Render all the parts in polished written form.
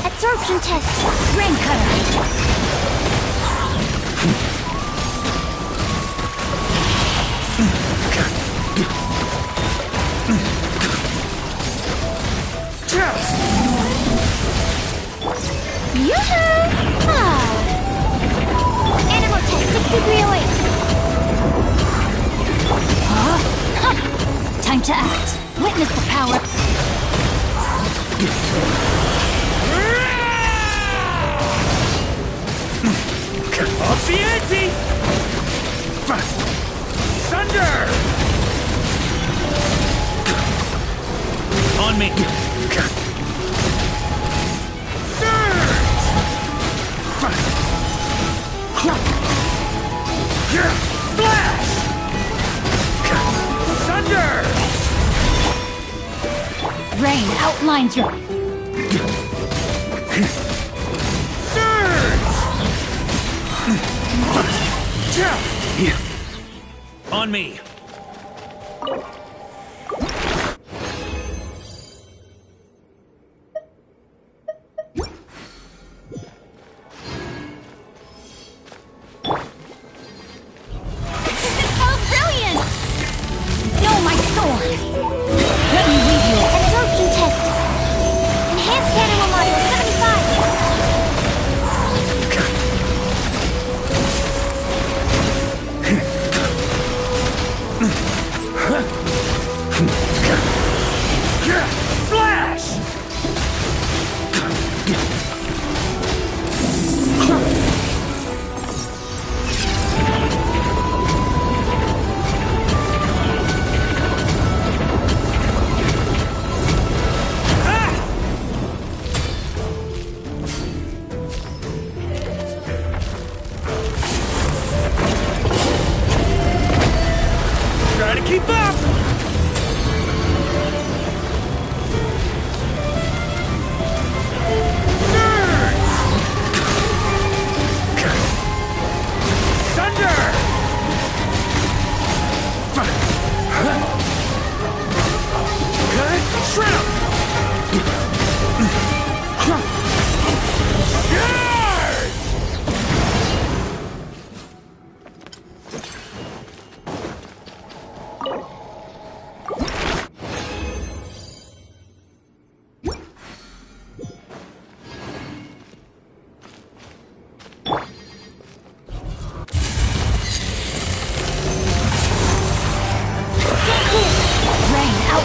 Absorption test. Rain cutter. Yoo-hoo! Animal test 6308. Time to act. Witness the power. Off the ante! Thunder! On me! Flash! Thunder! Rain outlines your... On me!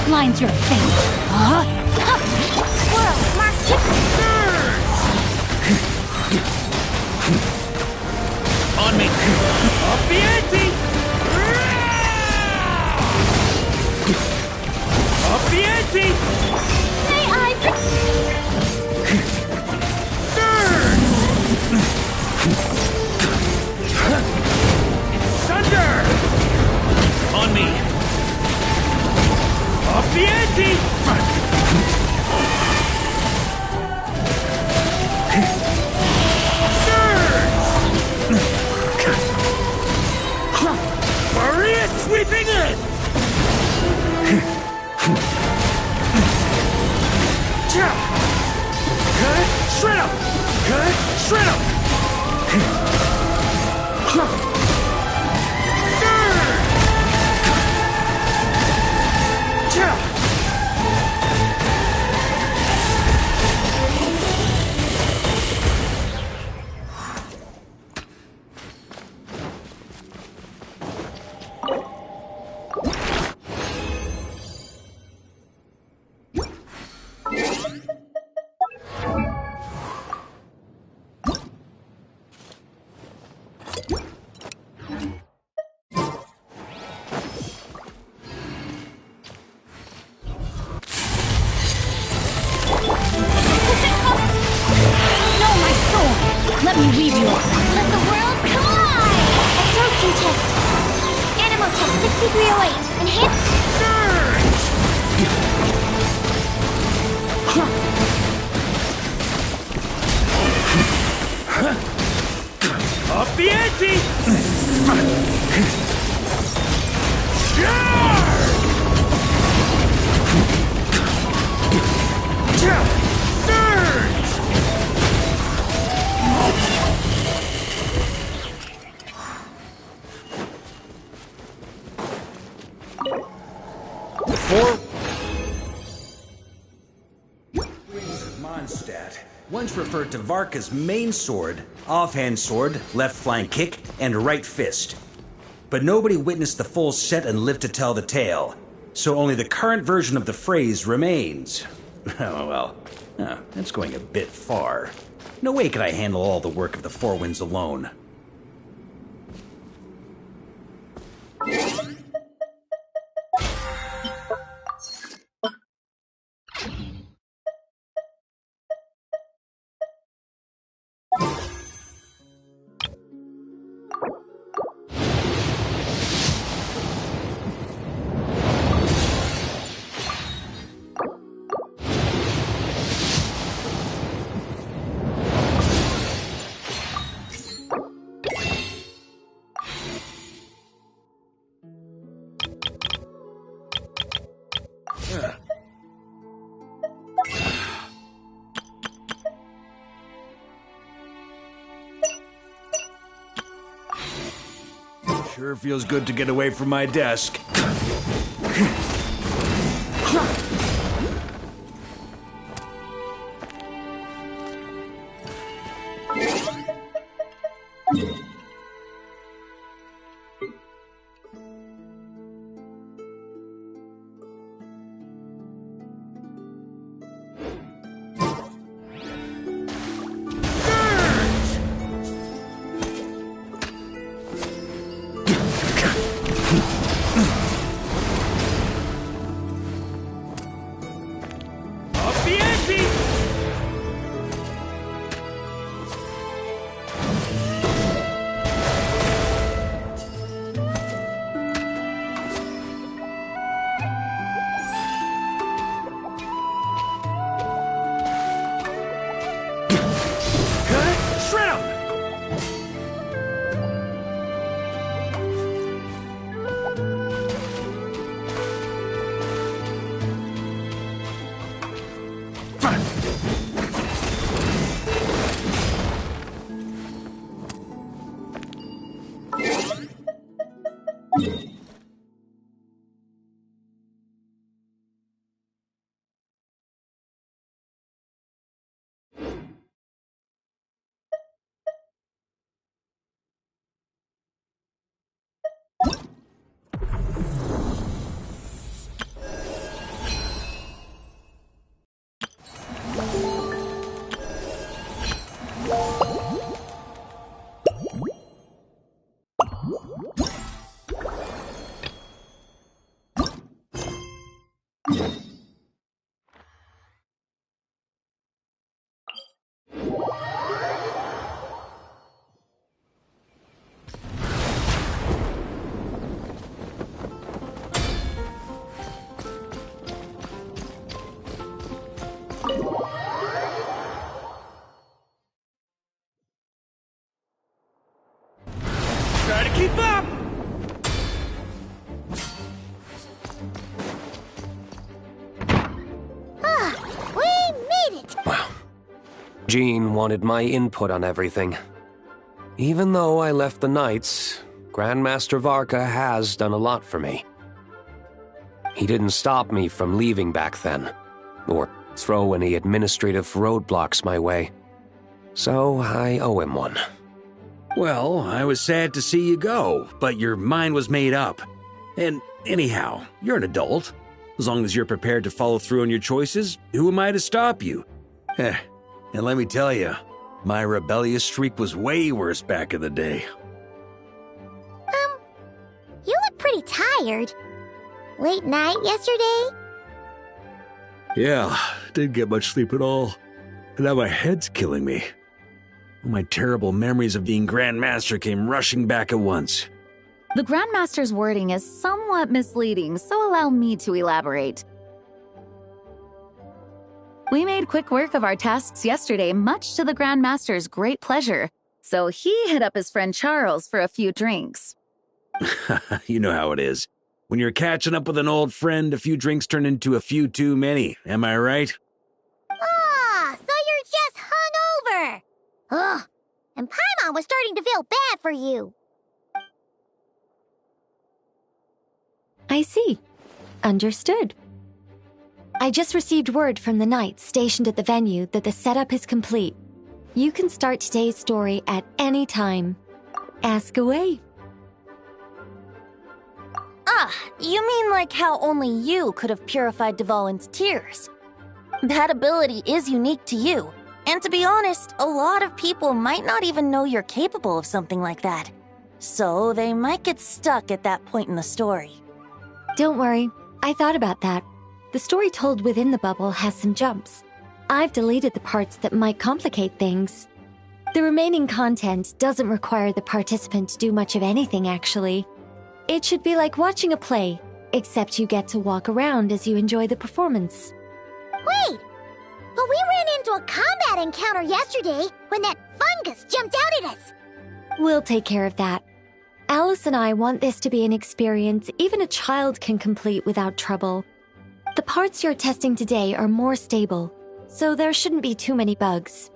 outlines your fate. Swirl, mark tip. On me! Up the ante! Up the ante! May I? Thunder! On me! Up the ante! Maria sweeping in! Good, shred him! Good, shred him! Let me weave you up. Let the world collide! Absorption test. Animal test 6308. Enhance. Up the ante! Mondstadt once referred to Varka's main sword, offhand sword, left flank kick, and right fist. But nobody witnessed the full set and lived to tell the tale, so only the current version of the phrase remains. Oh well, that's going a bit far. No way could I handle all the work of the Four Winds alone. Sure feels good to get away from my desk. Jean wanted my input on everything. Even though I left the Knights, Grandmaster Varka has done a lot for me. He didn't stop me from leaving back then, or throw any administrative roadblocks my way. So I owe him one. Well, I was sad to see you go, but your mind was made up. And anyhow, you're an adult. As long as you're prepared to follow through on your choices, who am I to stop you? And let me tell you, my rebellious streak was way worse back in the day. You look pretty tired. Late night yesterday? Yeah, didn't get much sleep at all. And now my head's killing me. My terrible memories of being Grandmaster came rushing back at once. The Grandmaster's wording is somewhat misleading, so allow me to elaborate. We made quick work of our tasks yesterday, much to the Grandmaster's great pleasure, so he hit up his friend Charles for a few drinks. You know how it is. When you're catching up with an old friend, a few drinks turn into a few too many, am I right? Ah, so you're just hungover! Ugh, and Paimon was starting to feel bad for you. I see. Understood. I just received word from the Knights stationed at the venue that the setup is complete. You can start today's story at any time. Ask away. Ah, you mean like how only you could have purified Dvalin's tears? That ability is unique to you, and to be honest, a lot of people might not even know you're capable of something like that. So they might get stuck at that point in the story. Don't worry, I thought about that. The story told within the bubble has some jumps. I've deleted the parts that might complicate things. The remaining content doesn't require the participant to do much of anything, actually. It should be like watching a play, except you get to walk around as you enjoy the performance. Wait! But we ran into a combat encounter yesterday when that fungus jumped out at us! We'll take care of that. Alice and I want this to be an experience even a child can complete without trouble. The parts you're testing today are more stable, so there shouldn't be too many bugs.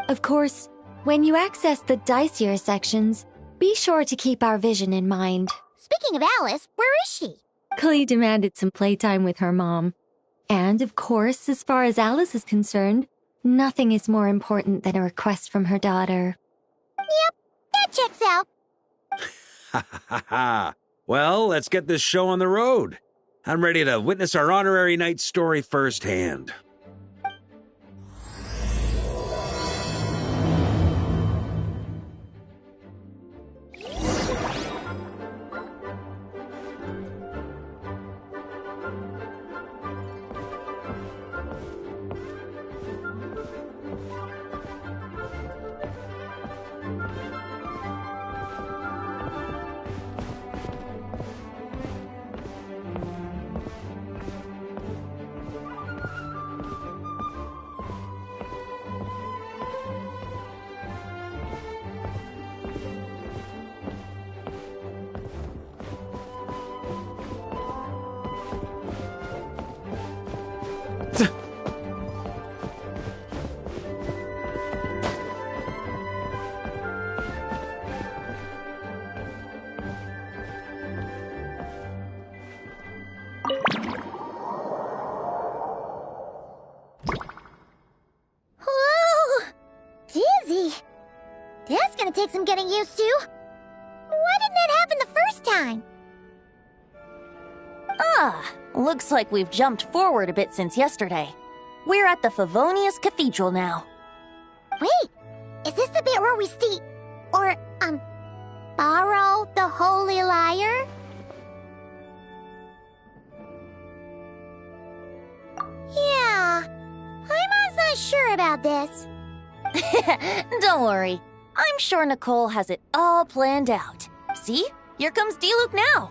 Of course, when you access the dicier sections, be sure to keep our vision in mind. Speaking of Alice, where is she? Klee demanded some playtime with her mom. And of course, as far as Alice is concerned, nothing is more important than a request from her daughter. Yep, that checks out. Ha ha ha. Well, let's get this show on the road. I'm ready to witness our honorary knight's story firsthand. That's gonna take some getting used to. Why didn't that happen the first time? Ah, looks like we've jumped forward a bit since yesterday. We're at the Favonius Cathedral now. Wait, is this the bit where we steal... or, borrow the Holy Lyre? Yeah, I'm not sure about this. Don't worry. I'm sure Nicole has it all planned out. See? Here comes Diluc now.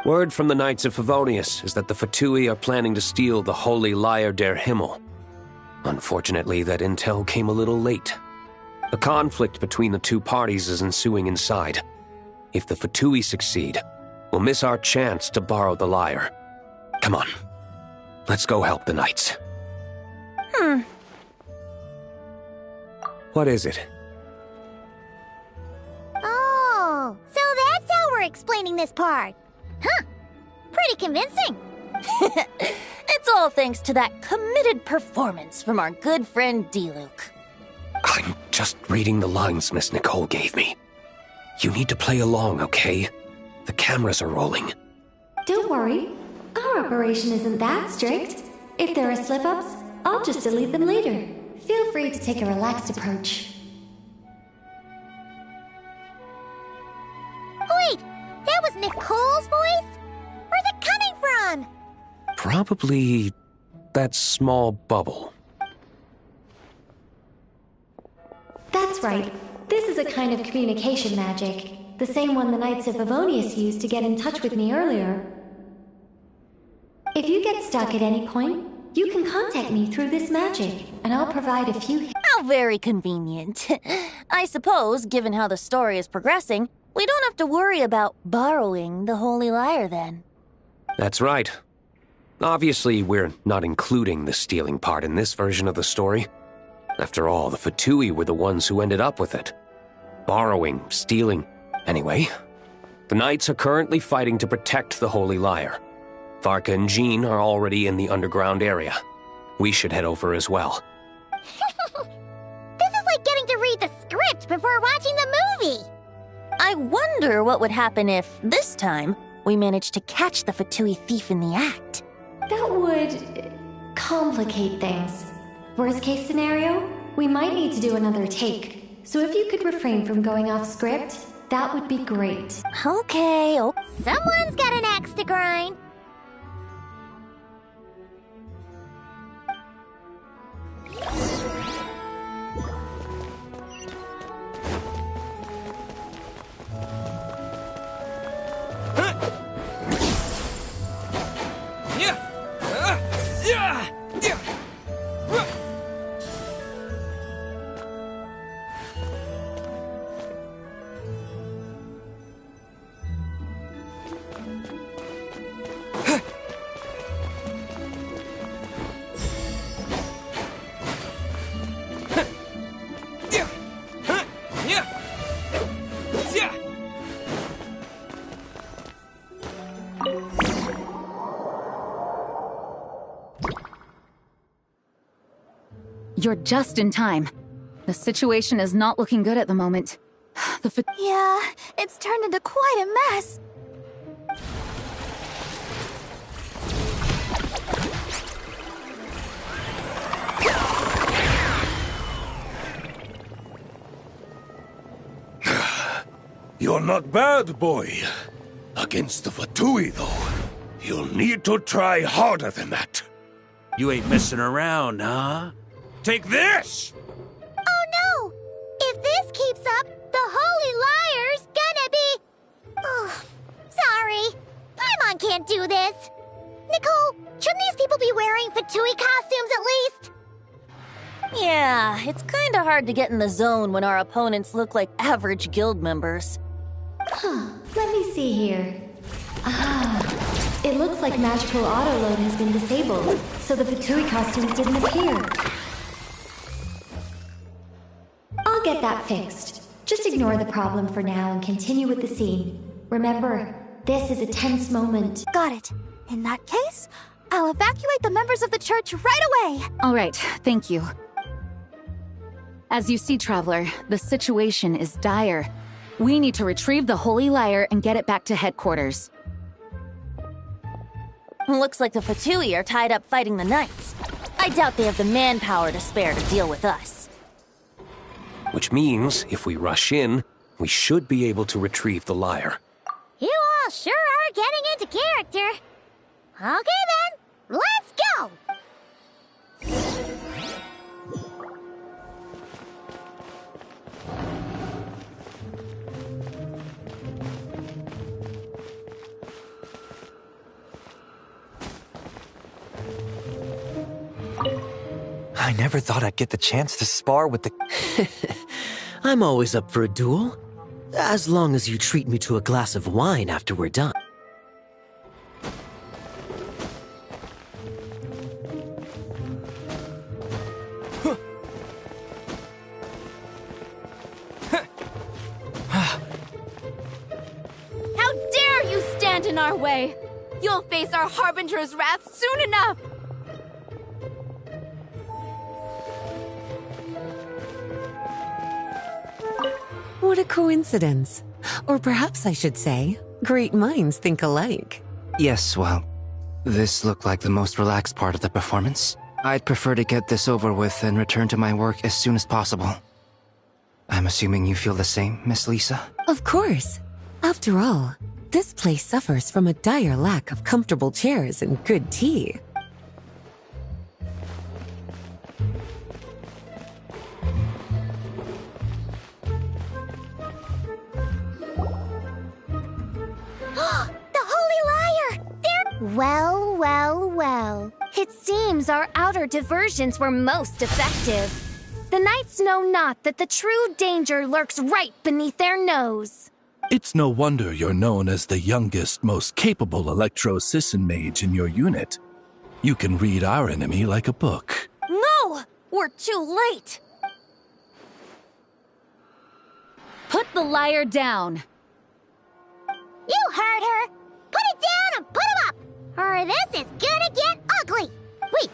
Word from the Knights of Favonius is that the Fatui are planning to steal the Holy Lyre der Himmel. Unfortunately, that intel came a little late. A conflict between the two parties is ensuing inside. If the Fatui succeed, we'll miss our chance to borrow the lyre. Come on. Let's go help the Knights. What is it? Oh, so that's how we're explaining this part. Huh. Pretty convincing. It's all thanks to that committed performance from our good friend D-Luke. I'm just reading the lines Miss Nicole gave me. You need to play along, okay? The cameras are rolling. Don't worry. Our operation isn't that strict. If there are slip-ups, I'll just delete them later. Feel free to take a relaxed approach. Wait, that was Nicole's voice? Where's it coming from? Probably that small bubble. That's right. This is a kind of communication magic. The same one the Knights of Favonius used to get in touch with me earlier. If you get stuck at any point, you can contact me through this magic, and I'll provide a few... How very convenient. I suppose, given how the story is progressing, we don't have to worry about borrowing the Holy Lyre then. That's right. Obviously, we're not including the stealing part in this version of the story. After all, the Fatui were the ones who ended up with it. Borrowing, stealing. Anyway, the Knights are currently fighting to protect the Holy Lyre. Varka and Jean are already in the underground area. We should head over as well. This is like getting to read the script before watching the movie. I wonder what would happen if, this time, we managed to catch the Fatui thief in the act. That would... complicate things. Worst case scenario, we might need to do another take. So if you could refrain from going off script, that would be great. Okay. Someone's got an axe to grind. You're just in time. The situation is not looking good at the moment. Yeah, it's turned into quite a mess. You're not bad, boy. Against the Fatui, though, you'll need to try harder than that. You ain't messing around, huh? Take this! Oh no! If this keeps up, the Holy Lyre's gonna be... Oh, sorry. Paimon can't do this. Nicole, shouldn't these people be wearing Fatui costumes at least? Yeah, it's kinda hard to get in the zone when our opponents look like average guild members. Let me see here. It looks like magical autoload has been disabled, so the Fatui costumes didn't appear. I'll get that fixed. Just ignore the problem for now and continue with the scene. Remember, this is a tense moment. Got it. In that case, I'll evacuate the members of the church right away. All right, thank you. As you see, Traveler, the situation is dire. We need to retrieve the Holy Lyre and get it back to headquarters. Looks like the Fatui are tied up fighting the Knights. I doubt they have the manpower to spare to deal with us. Which means, if we rush in, we should be able to retrieve the lyre. You all sure are getting into character. Okay then, let's go! I never thought I'd get the chance to spar with the... I'm always up for a duel. As long as you treat me to a glass of wine after we're done. stand in our way. You'll face our Harbinger's wrath soon enough. What a coincidence. Or perhaps I should say, great minds think alike. Yes, well, this looked like the most relaxed part of the performance. I'd prefer to get this over with and return to my work as soon as possible. I'm assuming you feel the same, Miss Lisa? Of course. After all, this place suffers from a dire lack of comfortable chairs and good tea. Well, well, well. It seems our outer diversions were most effective. The knights know not that the true danger lurks right beneath their nose. It's no wonder you're known as the youngest, most capable electro-Sisson mage in your unit. You can read our enemy like a book. No! We're too late! Put the liar down. You heard her! Put it down and put him up! Or this is gonna get ugly! Wait,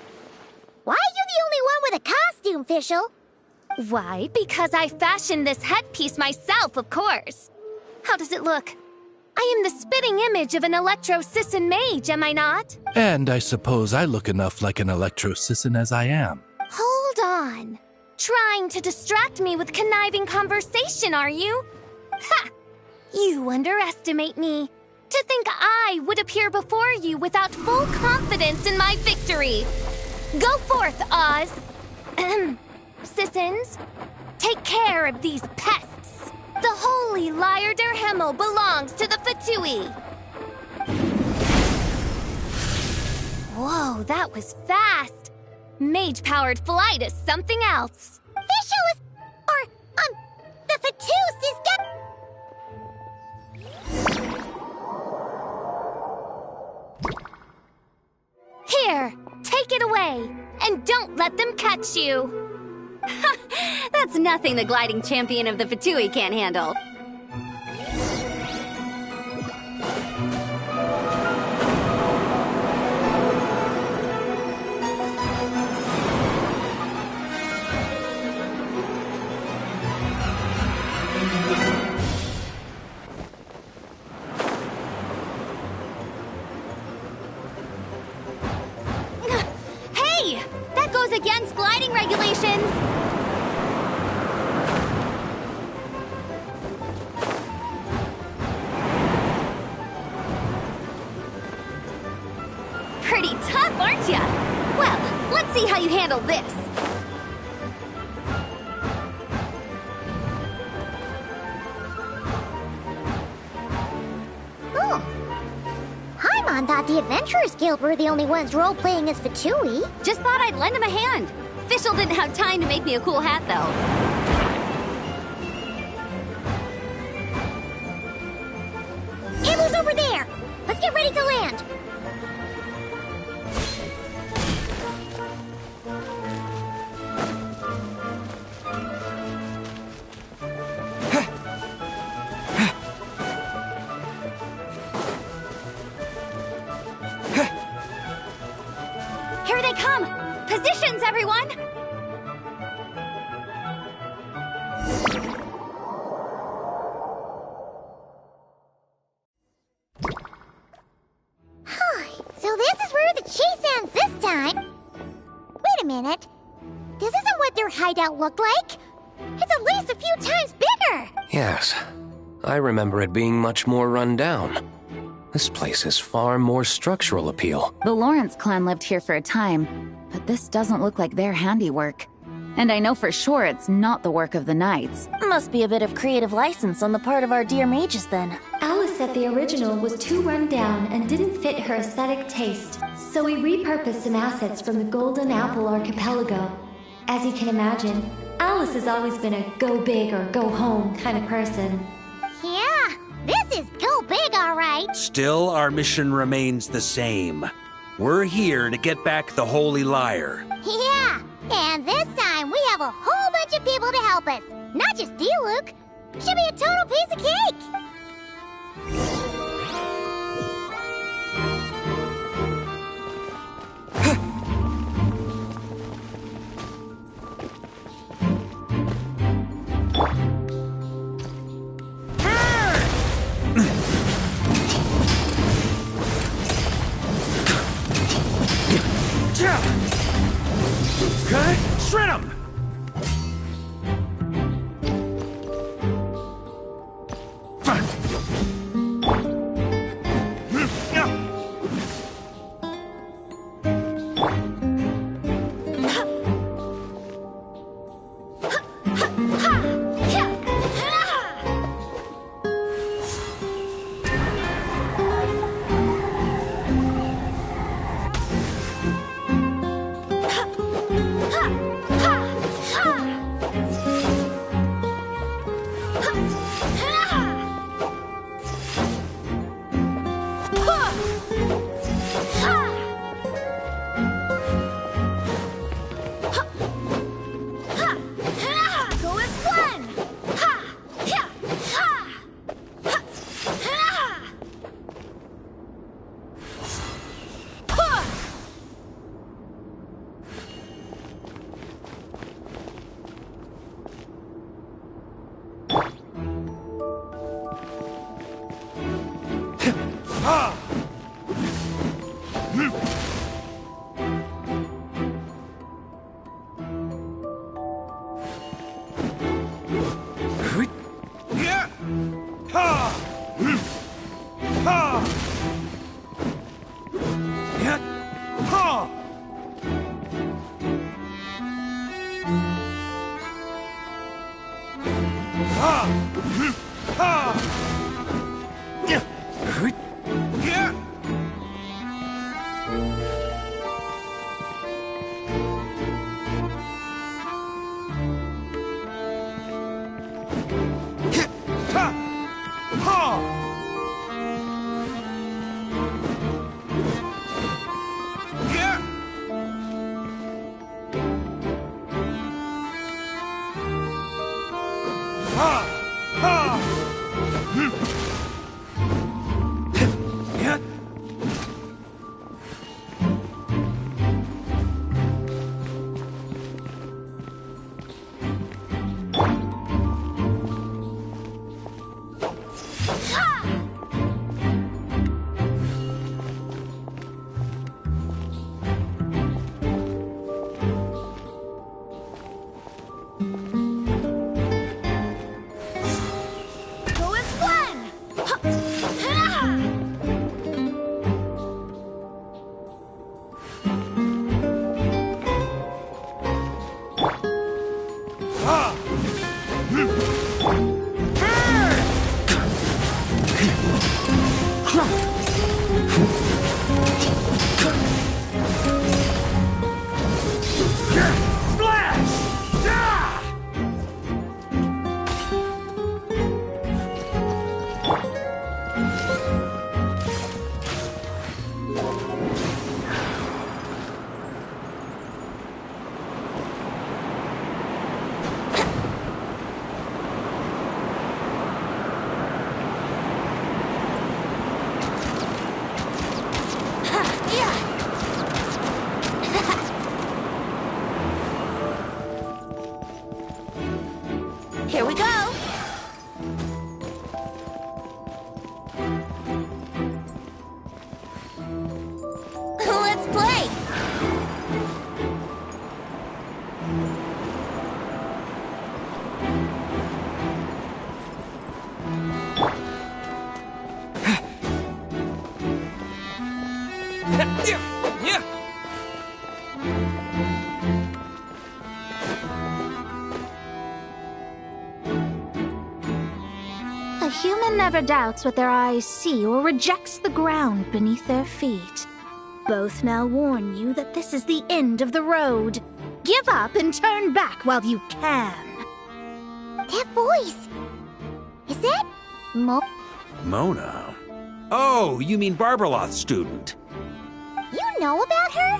why are you the only one with a costume, Fischl? Why? Because I fashioned this headpiece myself, of course. How does it look? I am the spitting image of an electro-Sisson mage, am I not? And I suppose I look enough like an electro-Sisson as I am. Hold on. Trying to distract me with conniving conversation, are you? Ha! You underestimate me. To think I would appear before you without full confidence in my victory. Go forth, Oz. Sissons, take care of these pests. The holy Lyre der Himmel belongs to the Fatui. Whoa, that was fast. Mage-powered flight is something else. Fischl is... the Fatus is get... Here, take it away, and don't let them catch you. That's nothing the gliding champion of the Fatui can't handle. Hey! That goes against gliding regulations! Pretty tough, aren't ya? Well, let's see how you handle this. Oh. Paimon thought the Adventurers Guild were the only ones role-playing as Fatui. Just thought I'd lend him a hand. Fischl didn't have time to make me a cool hat, though. Igloo's over there! Let's get ready to land! Here they come! Positions, everyone! So this is where the chase ends this time. Wait a minute. This isn't what their hideout looked like. It's at least a few times bigger. Yes, I remember it being much more run down. This place has far more structural appeal. The Lawrence clan lived here for a time, but this doesn't look like their handiwork. And I know for sure it's not the work of the knights. Must be a bit of creative license on the part of our dear mages, then. Alice said the original was too run down and didn't fit her aesthetic taste, so we repurposed some assets from the Golden Apple Archipelago. As you can imagine, Alice has always been a go big or go home kind of person. Yeah, this is go big, all right. Still, our mission remains the same. We're here to get back the Holy Lyre. Yeah, and this time we have a whole bunch of people to help us. Not just Diluc. Should be a total piece of cake. Here we go! Let's play! A human never doubts what their eyes see or rejects the ground beneath their feet. Both now warn you that this is the end of the road. Give up and turn back while you can. That voice! Is that Mona? Oh, you mean Barbarloth's student. You know about her?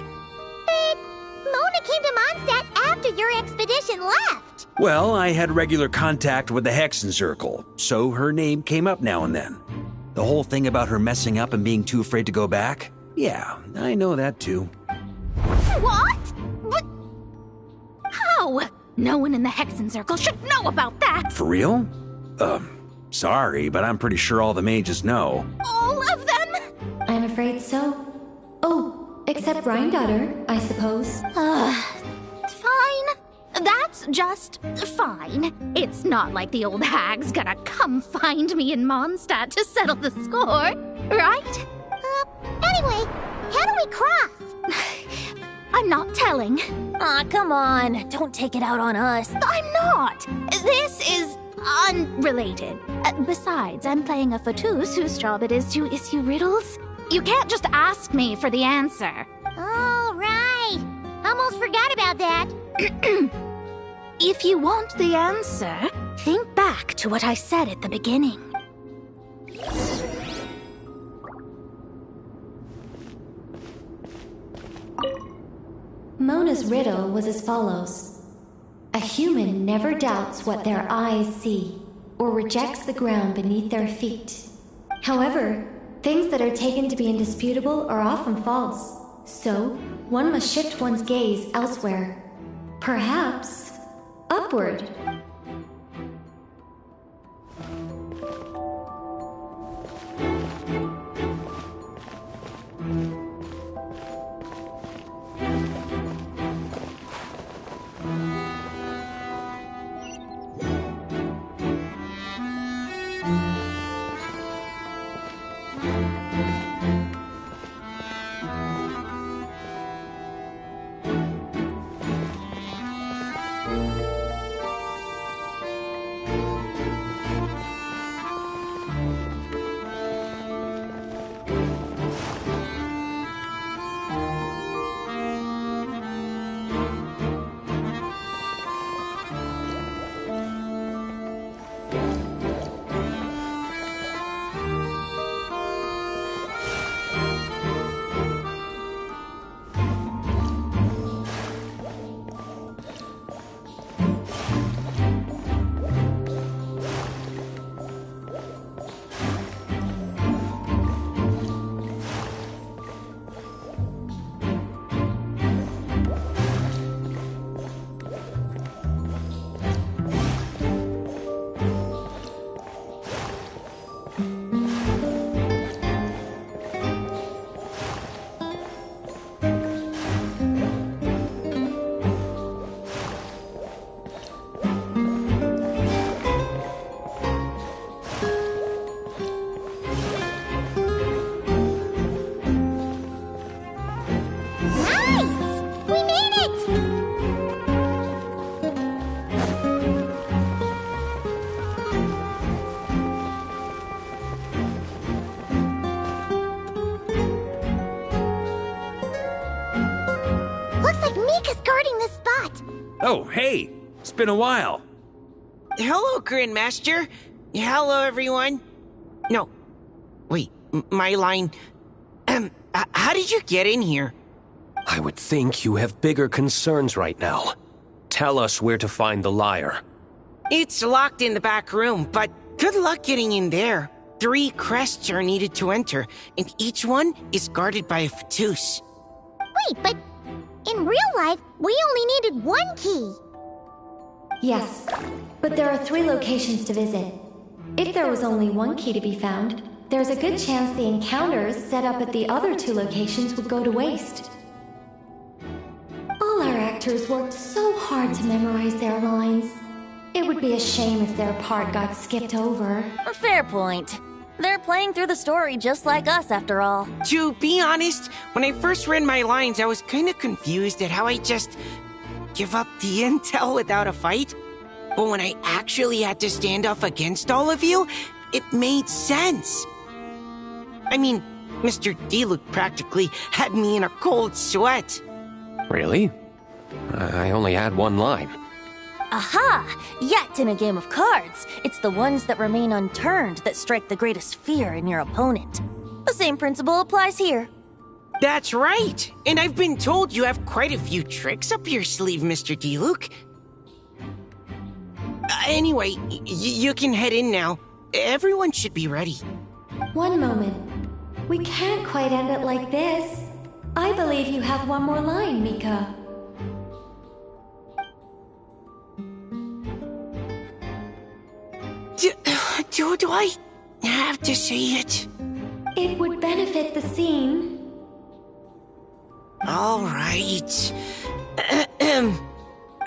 But Mona came to Mondstadt after your expedition left. Well, I had regular contact with the Hexen Circle, so her name came up now and then. The whole thing about her messing up and being too afraid to go back? Yeah, I know that too. What? But how? No one in the Hexen Circle should know about that. For real? Sorry, but I'm pretty sure all the mages know. All of them? I'm afraid so. Oh, except Rhindaughter, I suppose. Fine. That's just fine. It's not like the old hag's gonna come find me in Mondstadt to settle the score, right? Anyway, how do we cross? I'm not telling. Aw, come on. Don't take it out on us. I'm not. This is unrelated. Besides, I'm playing a fatus whose job it is to issue riddles. You can't just ask me for the answer. All right. Almost forgot about that. If you want the answer, think back to what I said at the beginning. Mona's riddle was as follows. A human never doubts what their eyes see, or rejects the ground beneath their feet. However, things that are taken to be indisputable are often false, so one must shift one's gaze elsewhere. Perhaps upward. Oh, hey! It's been a while. Hello, Grandmaster. Hello, everyone. No. Wait, my line... how did you get in here? I would think you have bigger concerns right now. Tell us where to find the lyre. It's locked in the back room, but good luck getting in there. 3 crests are needed to enter, and each one is guarded by a Fatus. Wait, but in real life, we only needed 1 key. Yes, but there are 3 locations to visit. If there was only 1 key to be found, there's a good chance the encounters set up at the other 2 locations would go to waste. All our actors worked so hard to memorize their lines. It would be a shame if their part got skipped over. A fair point. They're playing through the story just like us, after all. To be honest, when I first read my lines, I was kind of confused at how I just give up the intel without a fight. But when I actually had to stand up against all of you, it made sense. I mean, Mr. Diluc practically had me in a cold sweat. Really? I only had 1 line. Aha! Yet in a game of cards, it's the ones that remain unturned that strike the greatest fear in your opponent. The same principle applies here. That's right! And I've been told you have quite a few tricks up your sleeve, Mr. Diluc. Anyway, you can head in now. Everyone should be ready. One moment. We can't quite end it like this. I believe you have 1 more line, Mika. Do I have to say it? It would benefit the scene. All right.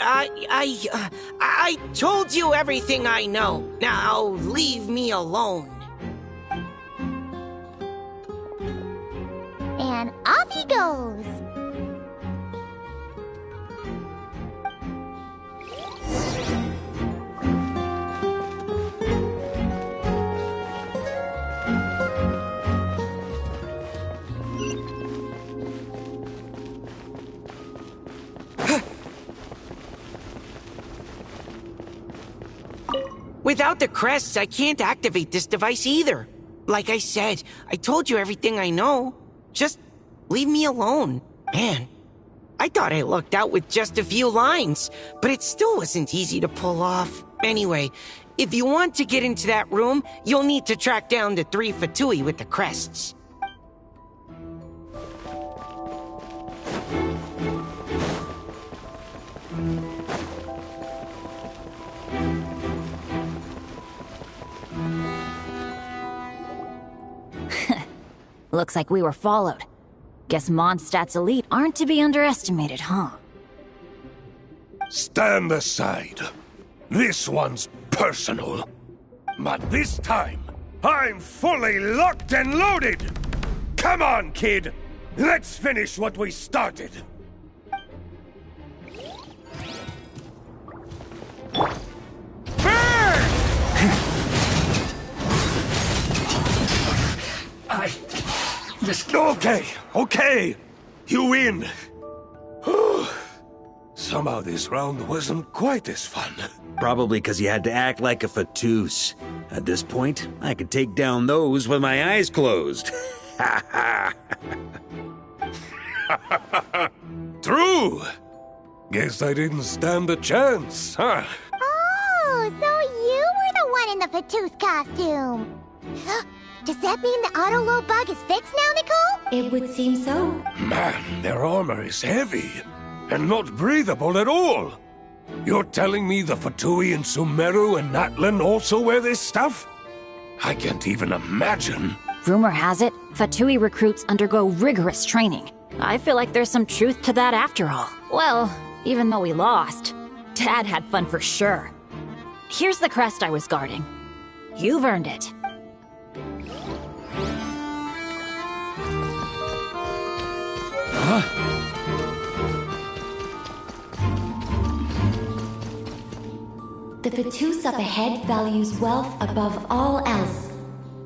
I told you everything I know. Now leave me alone. And off he goes. Without the crests, I can't activate this device either. Like I said, I told you everything I know. Just leave me alone. Man, I thought I lucked out with just a few lines, but it still wasn't easy to pull off. Anyway, if you want to get into that room, you'll need to track down the 3 Fatui with the crests. Looks like we were followed. Guess Mondstadt's elite aren't to be underestimated, huh? Stand aside. This one's personal. But this time, I'm fully locked and loaded! Come on, kid! Let's finish what we started! I Okay. You win. Somehow this round wasn't quite as fun. Probably because you had to act like a fatous. At this point, I could take down those with my eyes closed. True. Guess I didn't stand a chance, huh? Oh, so you were the one in the Fatous costume. Does that mean the auto-low bug is fixed now, Nicole? It would seem so. Man, their armor is heavy and not breathable at all. You're telling me the Fatui in Sumeru and Natlan also wear this stuff? I can't even imagine. Rumor has it, Fatui recruits undergo rigorous training. I feel like there's some truth to that after all. Well, even though we lost, Dad had fun for sure. Here's the crest I was guarding. You've earned it. The Fatous up ahead values wealth above all else.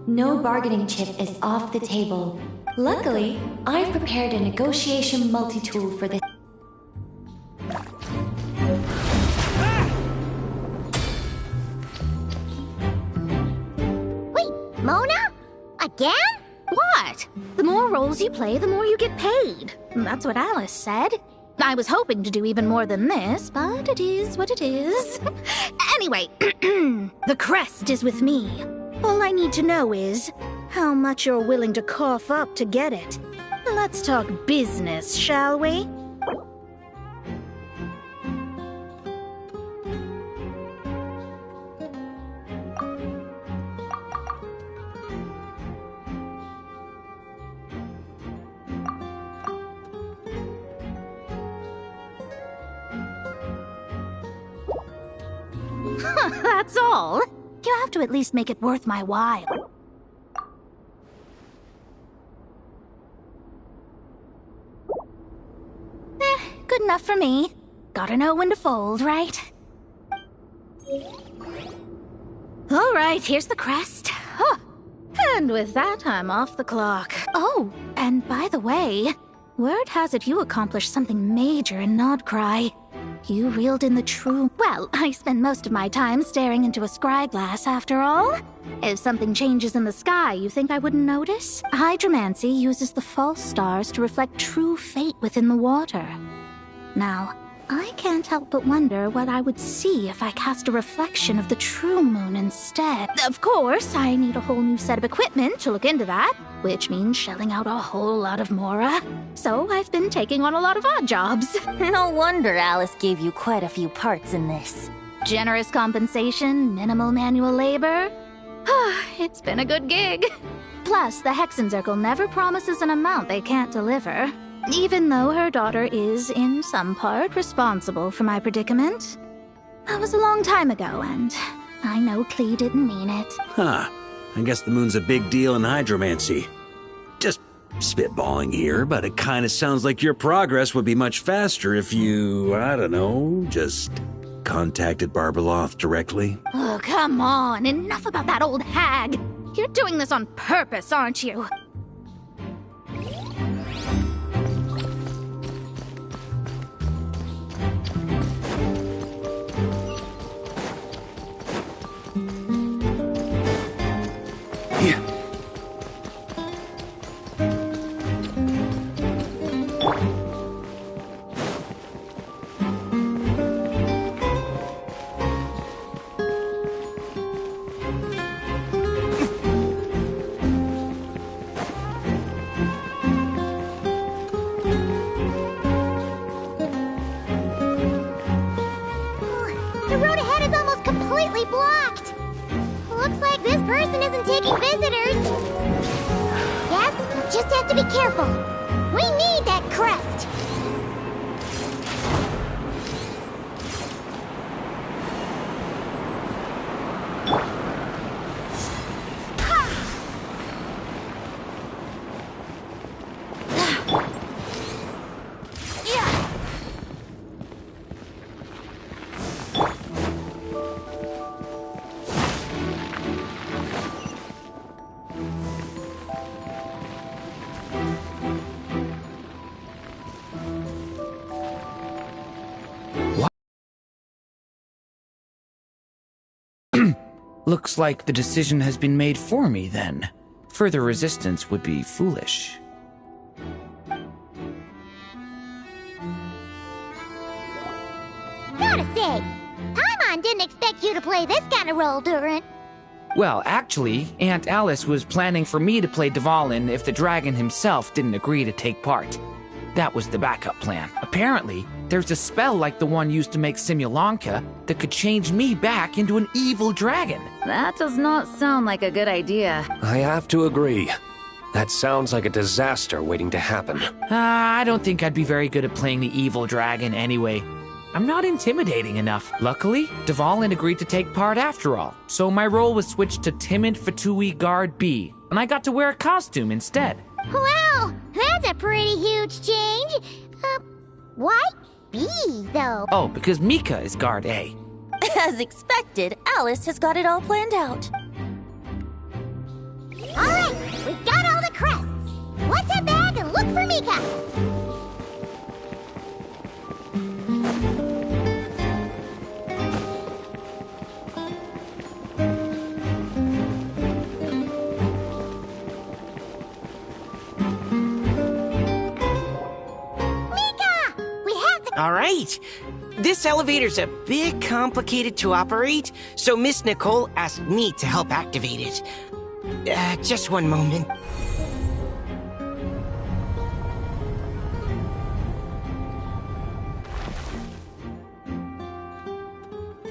No bargaining chip is off the table. Luckily, I've prepared a negotiation multi-tool for this. Wait, Mona? Again? What? The more roles you play, the more you get paid. That's what Alice said. I was hoping to do even more than this, but it is what it is. Anyway, the crest is with me. All I need to know is how much you're willing to cough up to get it. Let's talk business, shall we? That's all. You have to at least make it worth my while. Good enough for me. Gotta know when to fold, right? All right, here's the crest. Huh. And with that, I'm off the clock. Oh, and by the way, word has it you accomplished something major in Nodcry. You reeled in the true... Well, I spend most of my time staring into a scry glass, after all. If something changes in the sky, you think I wouldn't notice? Hydromancy uses the false stars to reflect true fate within the water. Now, I can't help but wonder what I would see if I cast a reflection of the true moon instead. Of course, I need a whole new set of equipment to look into that, which means shelling out a whole lot of mora. So I've been taking on a lot of odd jobs. No wonder Alice gave you quite a few parts in this. Generous compensation, minimal manual labor. It's been a good gig. Plus, the Hexen Circle never promises an amount they can't deliver. Even though her daughter is, in some part, responsible for my predicament. That was a long time ago, and I know Klee didn't mean it. Huh. I guess the moon's a big deal in hydromancy. Just spitballing here, but it kind of sounds like your progress would be much faster if you, I don't know, just contacted Barbeloth directly. Oh, come on. Enough about that old hag. You're doing this on purpose, aren't you? The road ahead is almost completely blocked. Looks like this person isn't taking visitors. Yes, we'll just have to be careful. We need that crest. Looks like the decision has been made for me, then. Further resistance would be foolish. Gotta say, Paimon didn't expect you to play this kind of role, Durin. Well, actually, Aunt Alice was planning for me to play Dvalin if the dragon himself didn't agree to take part. That was the backup plan. Apparently, there's a spell like the one used to make Simulanka that could change me back into an evil dragon. That does not sound like a good idea. I have to agree. That sounds like a disaster waiting to happen. I don't think I'd be very good at playing the evil dragon anyway. I'm not intimidating enough. Luckily, Dvalin agreed to take part after all, so my role was switched to Timid Fatui Guard B, and I got to wear a costume instead. Wow, that's a pretty huge change. Why B, though? Oh, because Mika is Guard A. As expected, Alice has got it all planned out. All right, we got all the crests. Let's head back and look for Mika. All right. This elevator's a bit complicated to operate, so Miss Nicole asked me to help activate it. Just one moment.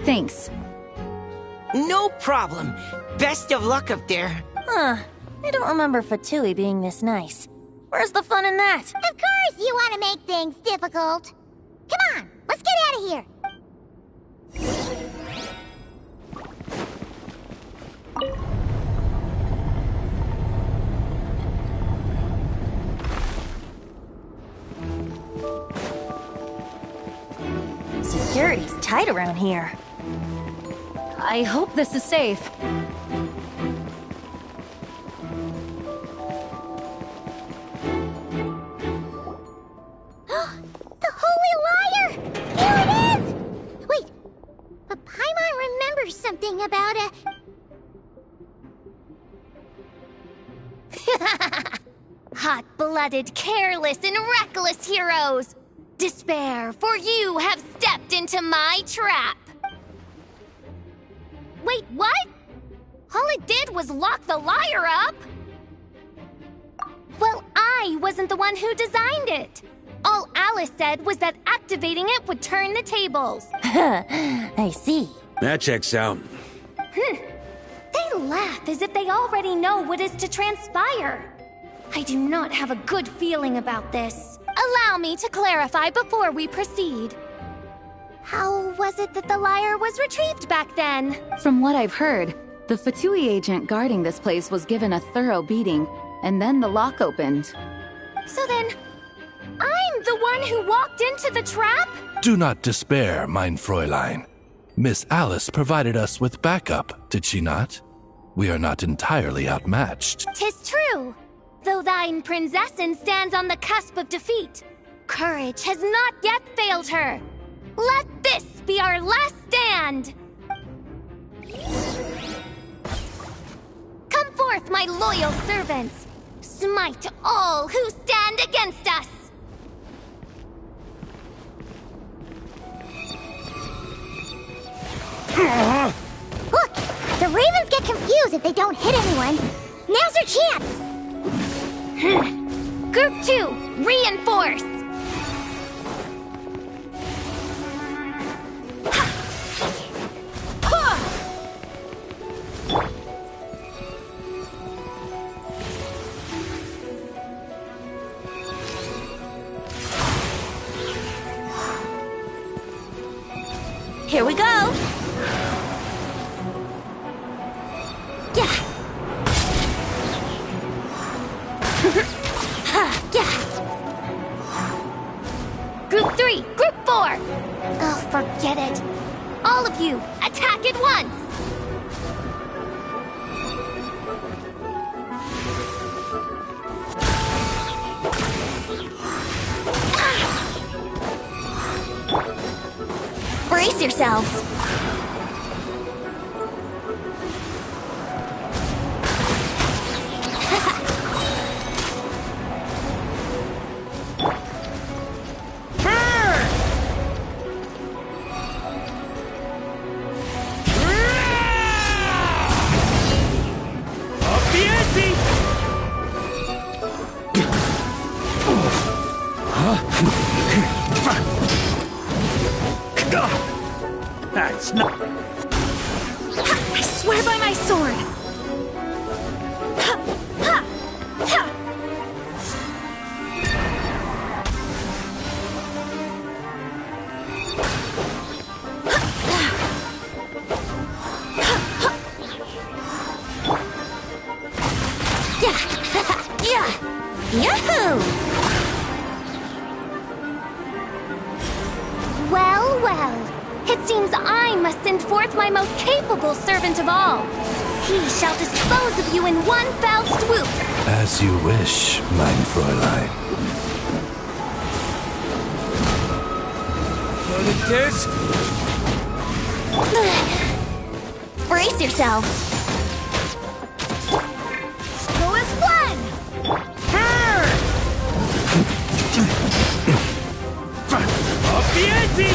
Thanks. No problem. Best of luck up there. Huh. I don't remember Fatui being this nice. Where's the fun in that? Of course you want to make things difficult. Come on, let's get out of here. Security's tight around here. I hope this is safe. The Holy Liar! Here it is! Wait, but Paimon remembers something about a... Hot-blooded, careless, and reckless heroes! Despair, for you have stepped into my trap! Wait, what? All it did was lock the liar up? Well, I wasn't the one who designed it. All Alice said was that activating it would turn the tables. I see. That checks out. They laugh as if they already know what is to transpire. I do not have a good feeling about this. Allow me to clarify before we proceed. How was it that the liar was retrieved back then? From what I've heard, the Fatui agent guarding this place was given a thorough beating, and then the lock opened. So then, I'm the one who walked into the trap? Do not despair, mein Fräulein. Miss Alice provided us with backup, did she not? We are not entirely outmatched. 'Tis true. Though thine Prinzessin stands on the cusp of defeat, courage has not yet failed her. Let this be our last stand! Come forth, my loyal servants! Smite all who stand against us! Look! The Ravens get confused if they don't hit anyone. Now's their chance! Group 2, reinforce! Here we go! Yeah! Group 3, Group 4! Oh, forget it. All of you, attack at once! Brace yourselves! That's not... I swear by my sword! Yahoo! Well, well. It seems I must send forth my most capable servant of all. He shall dispose of you in one fell swoop. As you wish, mein Fräulein. Brace yourselves. Go as one! Up the ante!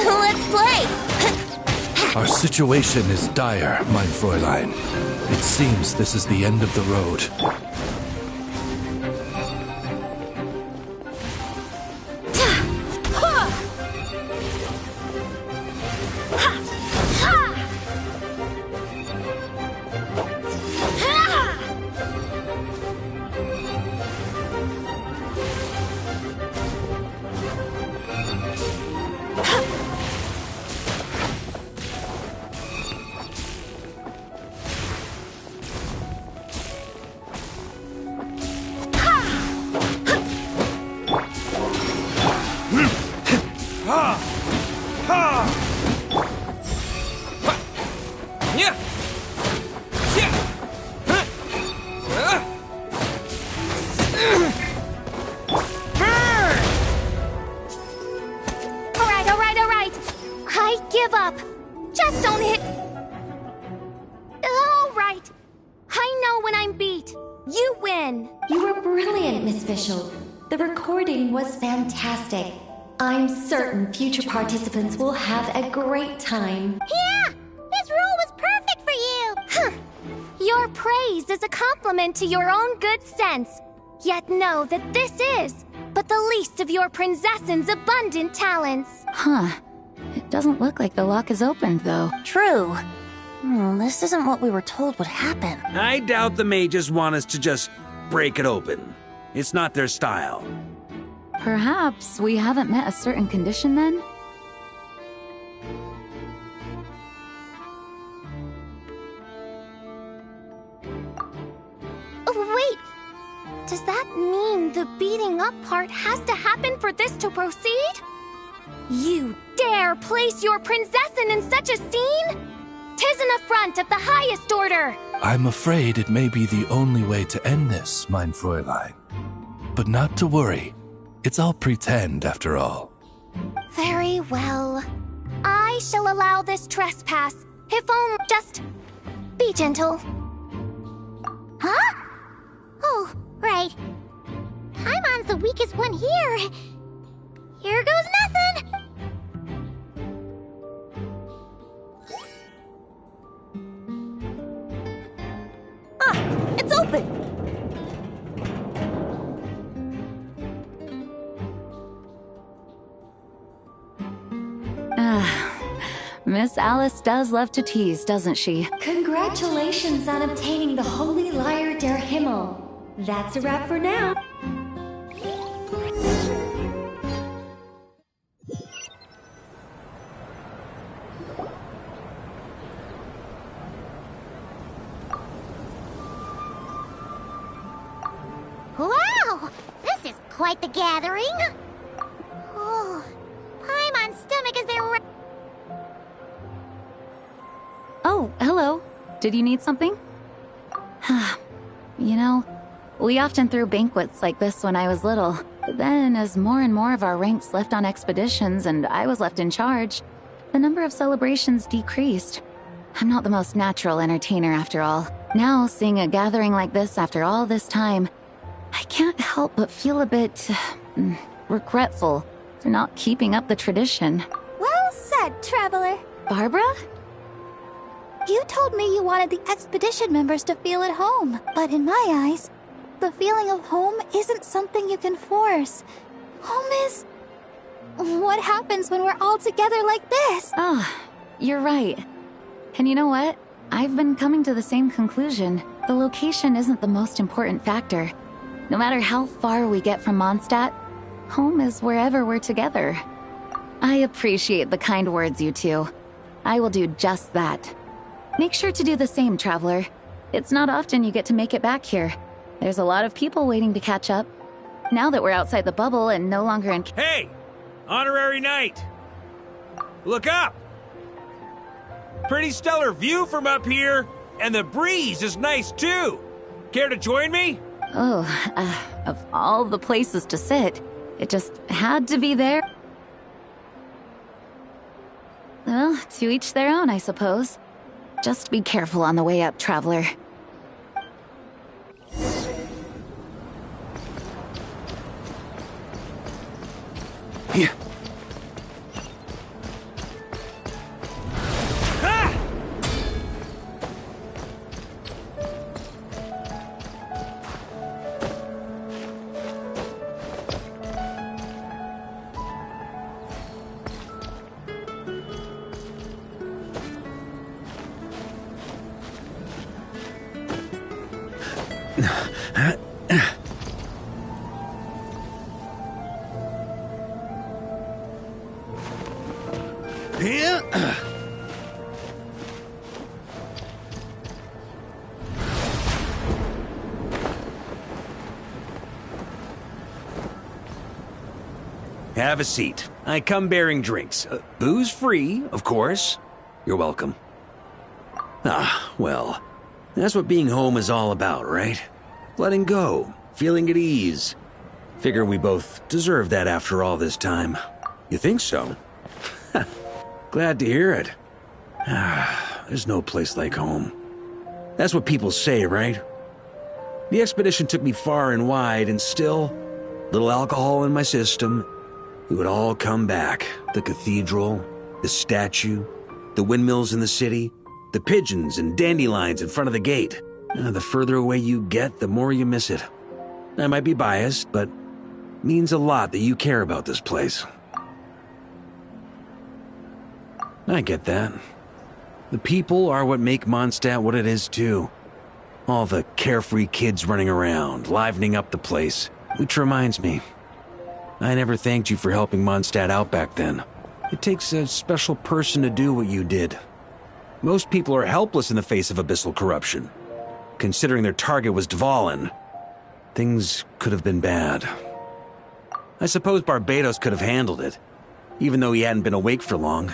Let's play! Our situation is dire, mein Fräulein. It seems this is the end of the road. Alright. I give up. Just don't hit... Alright. I know when I'm beat. You win. You were brilliant, Miss Fischl. The recording was fantastic. I'm certain future participants will have a great time. Yeah! This rule was perfect for you! Huh. Your praise is a compliment to your own good sense. Yet know that this is but the least of your princess's abundant talents. Huh. It doesn't look like the lock is opened, though. True. This isn't what we were told would happen. I doubt the mages want us to just break it open. It's not their style. Perhaps we haven't met a certain condition then? Oh, wait! Does that mean the beating up part has to happen for this to proceed? You dare place your princessin in such a scene? 'Tis an affront of the highest order! I'm afraid it may be the only way to end this, mein Fräulein. But not to worry. It's all pretend, after all. Very well. I shall allow this trespass, if only just be gentle. Huh? Oh, right. Paimon's the weakest one here. Here goes nothing! It's open! Miss Alice does love to tease, doesn't she? Congratulations on obtaining the Holy Lyre der Himmel. That's a wrap for now. Wow! This is quite the gathering! Oh, Paimon's stomach has been... Oh, hello. Did you need something? You know, we often threw banquets like this when I was little. But then, as more and more of our ranks left on expeditions and I was left in charge, the number of celebrations decreased. I'm not the most natural entertainer after all. Now, seeing a gathering like this after all this time, I can't help but feel a bit... regretful for not keeping up the tradition. Well said, traveler. Barbara? You told me you wanted the expedition members to feel at home, but in my eyes, the feeling of home isn't something you can force. Home is... what happens when we're all together like this? Oh, you're right. And you know what? I've been coming to the same conclusion. The location isn't the most important factor. No matter how far we get from Mondstadt, home is wherever we're together. I appreciate the kind words, you two. I will do just that. Make sure to do the same, Traveler. It's not often you get to make it back here. There's a lot of people waiting to catch up. Now that we're outside the bubble and no longer in... Hey! Honorary Knight! Look up! Pretty stellar view from up here, and the breeze is nice too. Care to join me? Oh, of all the places to sit, it just had to be there. Well, to each their own, I suppose. Just be careful on the way up, Traveler. Yeah. Have a seat. I come bearing drinks. Booze free, of course. You're welcome. Ah, well, that's what being home is all about, right? Letting go, feeling at ease. Figure we both deserve that after all this time. You think so? Glad to hear it. There's no place like home. That's what people say, right? The expedition took me far and wide, and still, little alcohol in my system, it would all come back. The cathedral, the statue, the windmills in the city, the pigeons and dandelions in front of the gate. The further away you get, the more you miss it. I might be biased, but it means a lot that you care about this place. I get that. The people are what make Mondstadt what it is, too. All the carefree kids running around, livening up the place. Which reminds me, I never thanked you for helping Mondstadt out back then. It takes a special person to do what you did. Most people are helpless in the face of abyssal corruption. Considering their target was Dvalin, things could have been bad. I suppose Barbados could have handled it, even though he hadn't been awake for long.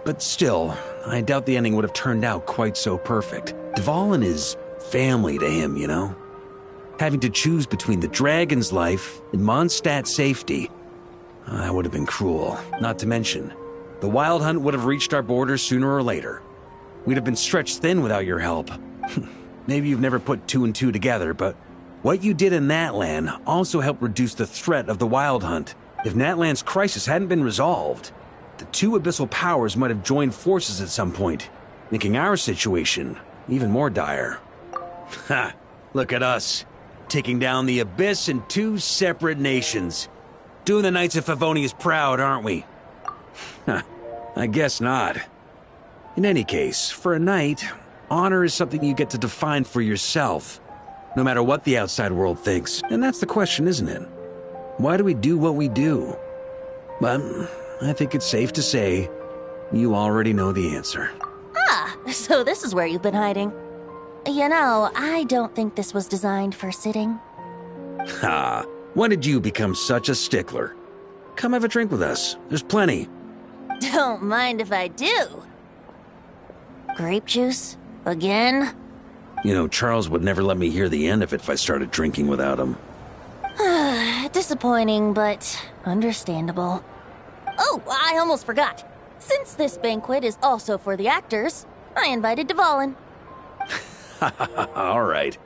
But still, I doubt the ending would have turned out quite so perfect. Dvalin is family to him, you know? Having to choose between the dragon's life and Mondstadt's safety, that would have been cruel. Not to mention, the Wild Hunt would have reached our borders sooner or later. We'd have been stretched thin without your help. Maybe you've never put two and two together, but what you did in Natlan also helped reduce the threat of the Wild Hunt. If Natlan's crisis hadn't been resolved, the two abyssal powers might have joined forces at some point, making our situation even more dire. Ha! Look at us, taking down the Abyss in two separate nations. Doing the Knights of Favonius proud, aren't we? I guess not. In any case, for a knight, honor is something you get to define for yourself, no matter what the outside world thinks. And that's the question, isn't it? Why do we do what we do? But I think it's safe to say you already know the answer. Ah, so this is where you've been hiding. You know, I don't think this was designed for sitting. Ha! When did you become such a stickler? Come have a drink with us. There's plenty. Don't mind if I do. Grape juice? Again? You know, Charles would never let me hear the end of it if I started drinking without him. Disappointing, but understandable. Oh, I almost forgot. Since this banquet is also for the actors, I invited Dvalin. All right.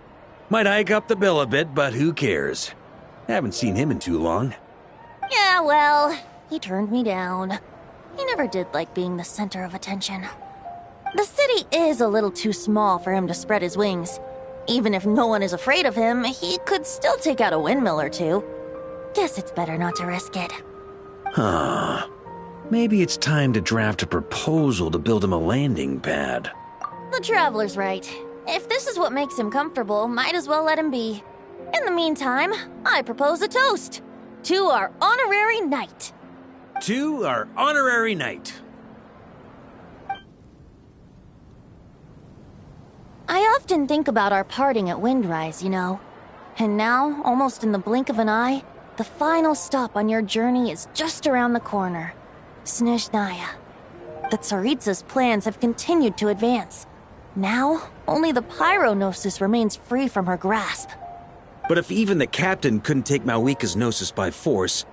Might hike up the bill a bit, but who cares? Haven't seen him in too long. Yeah, well, he turned me down. He never did like being the center of attention. The city is a little too small for him to spread his wings. Even if no one is afraid of him, he could still take out a windmill or two. Guess it's better not to risk it. Huh. Maybe it's time to draft a proposal to build him a landing pad. The Traveler's right. If this is what makes him comfortable, might as well let him be. In the meantime, I propose a toast to our honorary knight. To our honorary knight. I often think about our parting at Windrise, you know. And now, almost in the blink of an eye, the final stop on your journey is just around the corner. Snezhnaya. The Tsaritsa's plans have continued to advance. Now, only the Pyronosis remains free from her grasp. But if even the captain couldn't take Malwika's Gnosis by force,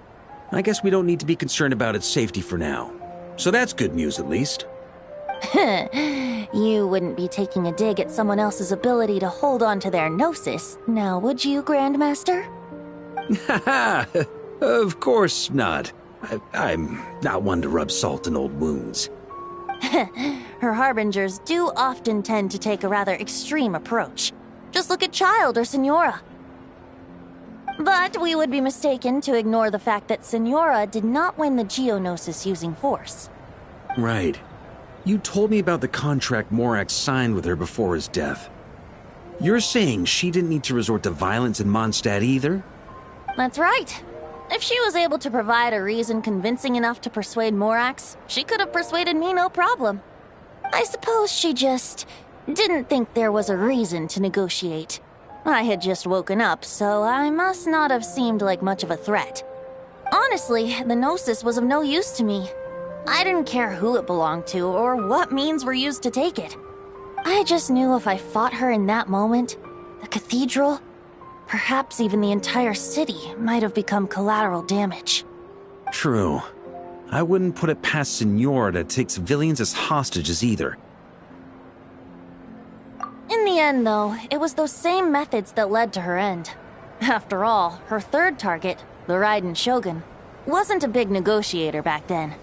I guess we don't need to be concerned about its safety for now. So that's good news, at least. You wouldn't be taking a dig at someone else's ability to hold on to their Gnosis, now would you, Grandmaster? Haha, of course not. I'm not one to rub salt in old wounds. Her harbingers do often tend to take a rather extreme approach. Just look at Child or Senora. But we would be mistaken to ignore the fact that Senora did not win the Geonosis using force. Right. You told me about the contract Morak signed with her before his death. You're saying she didn't need to resort to violence in Mondstadt either? That's right. If she was able to provide a reason convincing enough to persuade Morax, she could have persuaded me no problem. I suppose she just didn't think there was a reason to negotiate. I had just woken up, so I must not have seemed like much of a threat. Honestly, the Gnosis was of no use to me. I didn't care who it belonged to or what means were used to take it. I just knew if I fought her in that moment, the cathedral, perhaps even the entire city, might have become collateral damage. True. I wouldn't put it past Senora to take civilians as hostages either. In the end, though, it was those same methods that led to her end. After all, her third target, the Raiden Shogun, wasn't a big negotiator back then.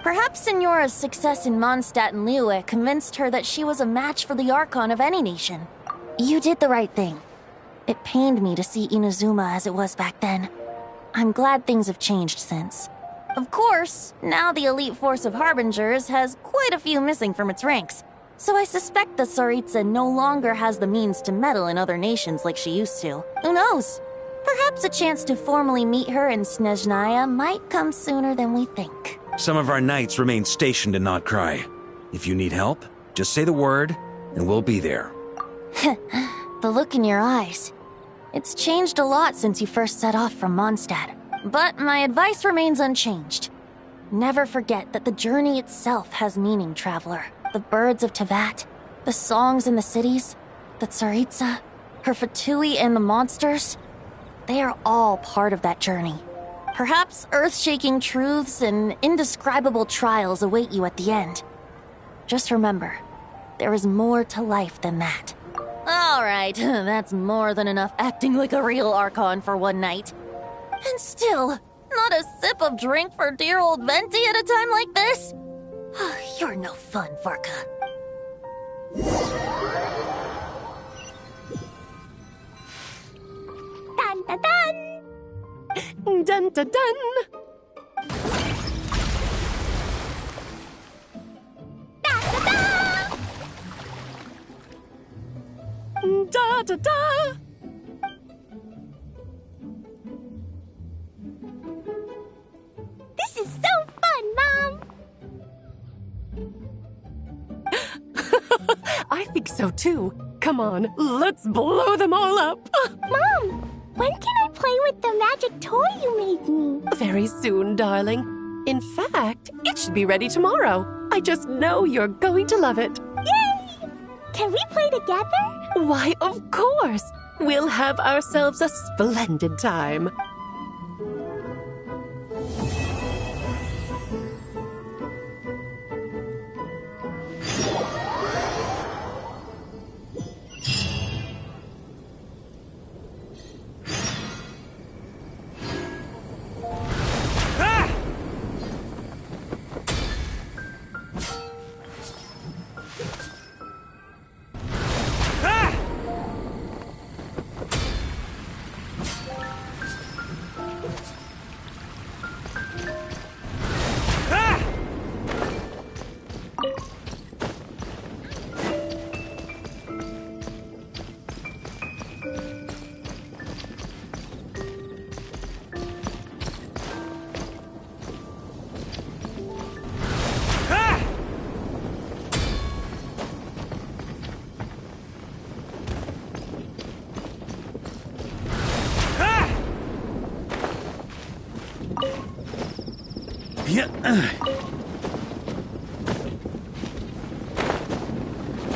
Perhaps Senora's success in Mondstadt and Liyue convinced her that she was a match for the Archon of any nation. You did the right thing. It pained me to see Inazuma as it was back then. I'm glad things have changed since. Of course, now the elite force of Harbingers has quite a few missing from its ranks, so I suspect the Tsaritsa no longer has the means to meddle in other nations like she used to. Who knows? Perhaps a chance to formally meet her in Snezhnaya might come sooner than we think. Some of our knights remain stationed in Notcry. If you need help, just say the word, and we'll be there. The look in your eyes. It's changed a lot since you first set off from Mondstadt. But my advice remains unchanged. Never forget that the journey itself has meaning, traveler. The birds of Tevat, the songs in the cities, the Tsaritsa, her Fatui and the monsters, they are all part of that journey. Perhaps earth-shaking truths and indescribable trials await you at the end. Just remember, there is more to life than that. All right, that's more than enough acting like a real Archon for one night. And still, not a sip of drink for dear old Venti at a time like this? You're no fun, Varka. Dun dun dun! Dun dun dun! Da da da! This is so fun, Mom! I think so too. Come on, let's blow them all up. Mom, when can I play with the magic toy you made me? Very soon, darling. In fact, it should be ready tomorrow. I just know you're going to love it. Yay! Can we play together? Why, of course. We'll have ourselves a splendid time.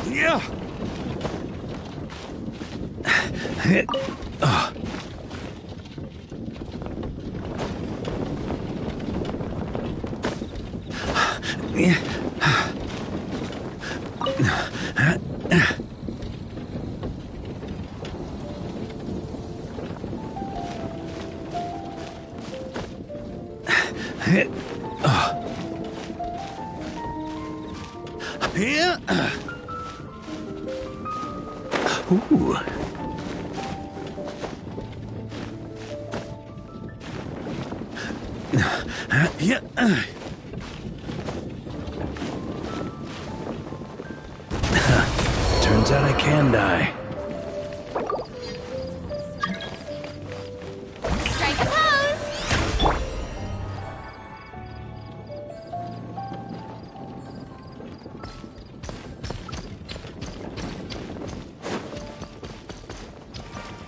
Yeah. Yeah. Ooh. Yeah. Turns out I can die. Strike a pose!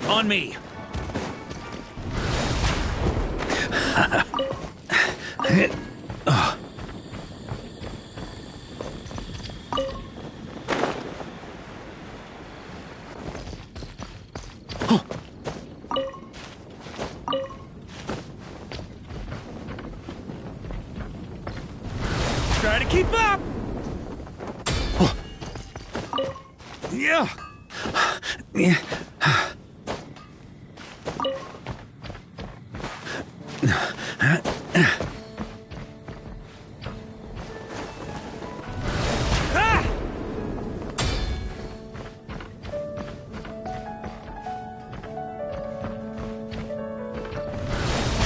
On me. Try to keep up! Yeah! Yeah.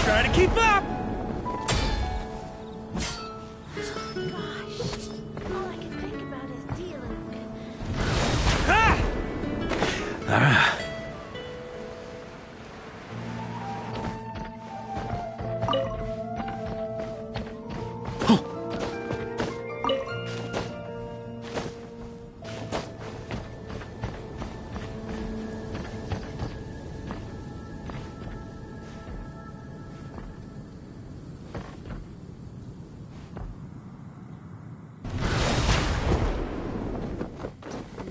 Try to keep up! Ah.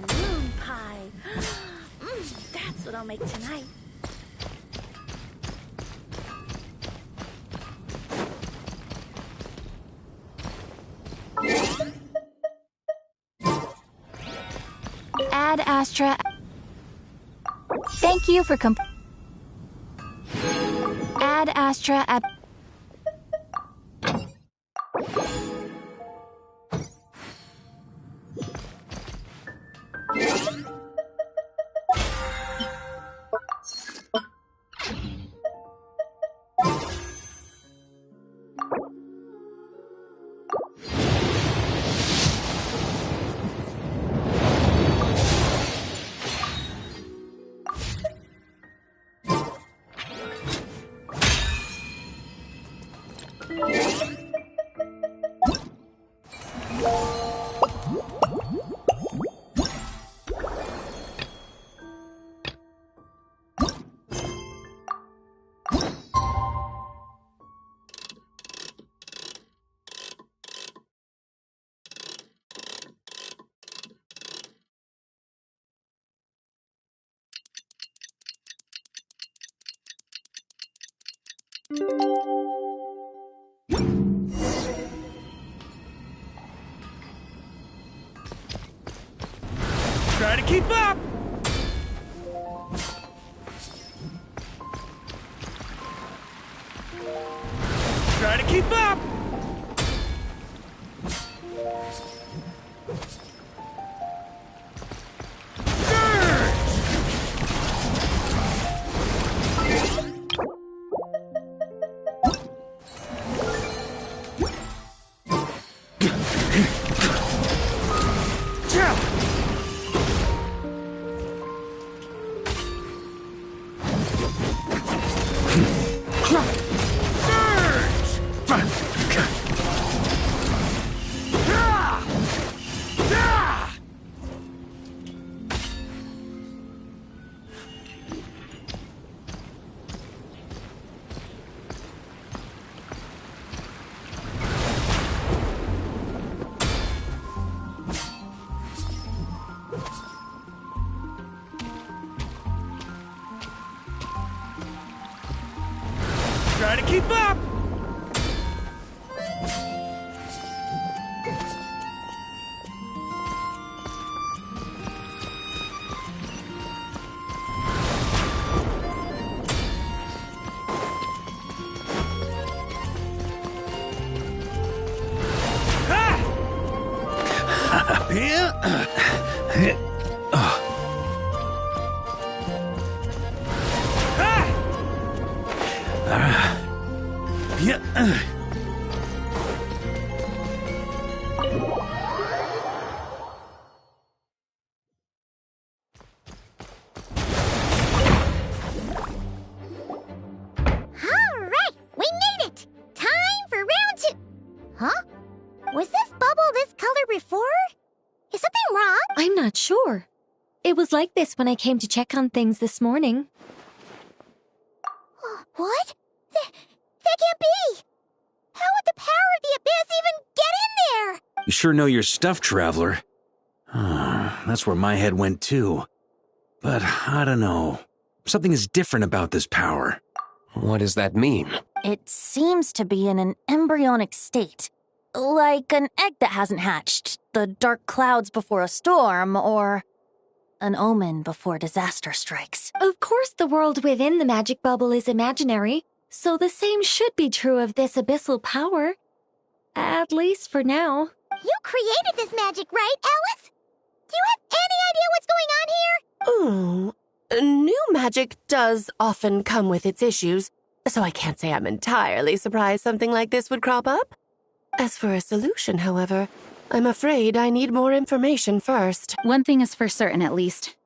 Moon pie. That's what I'll make tonight. Ad Astra. Thank you for Ad Astra. Try to keep up! Try to keep up! Keep up! Alright, we made it! Time for round 2! Huh? Was this bubble this color before? Is something wrong? I'm not sure. It was like this when I came to check on things this morning. What? That can't be! How would the power of the abyss even get in there? You sure know your stuff, Traveler. That's where my head went too. But I don't know. Something is different about this power. What does that mean? It seems to be in an embryonic state. Like an egg that hasn't hatched, the dark clouds before a storm, or an omen before disaster strikes. Of course, the world within the magic bubble is imaginary, so the same should be true of this abyssal power. At least for now. You created this magic, right, Alice? Do you have any idea what's going on here? New magic does often come with its issues, so I can't say I'm entirely surprised something like this would crop up. As for a solution, however, I'm afraid I need more information first. One thing is for certain, at least.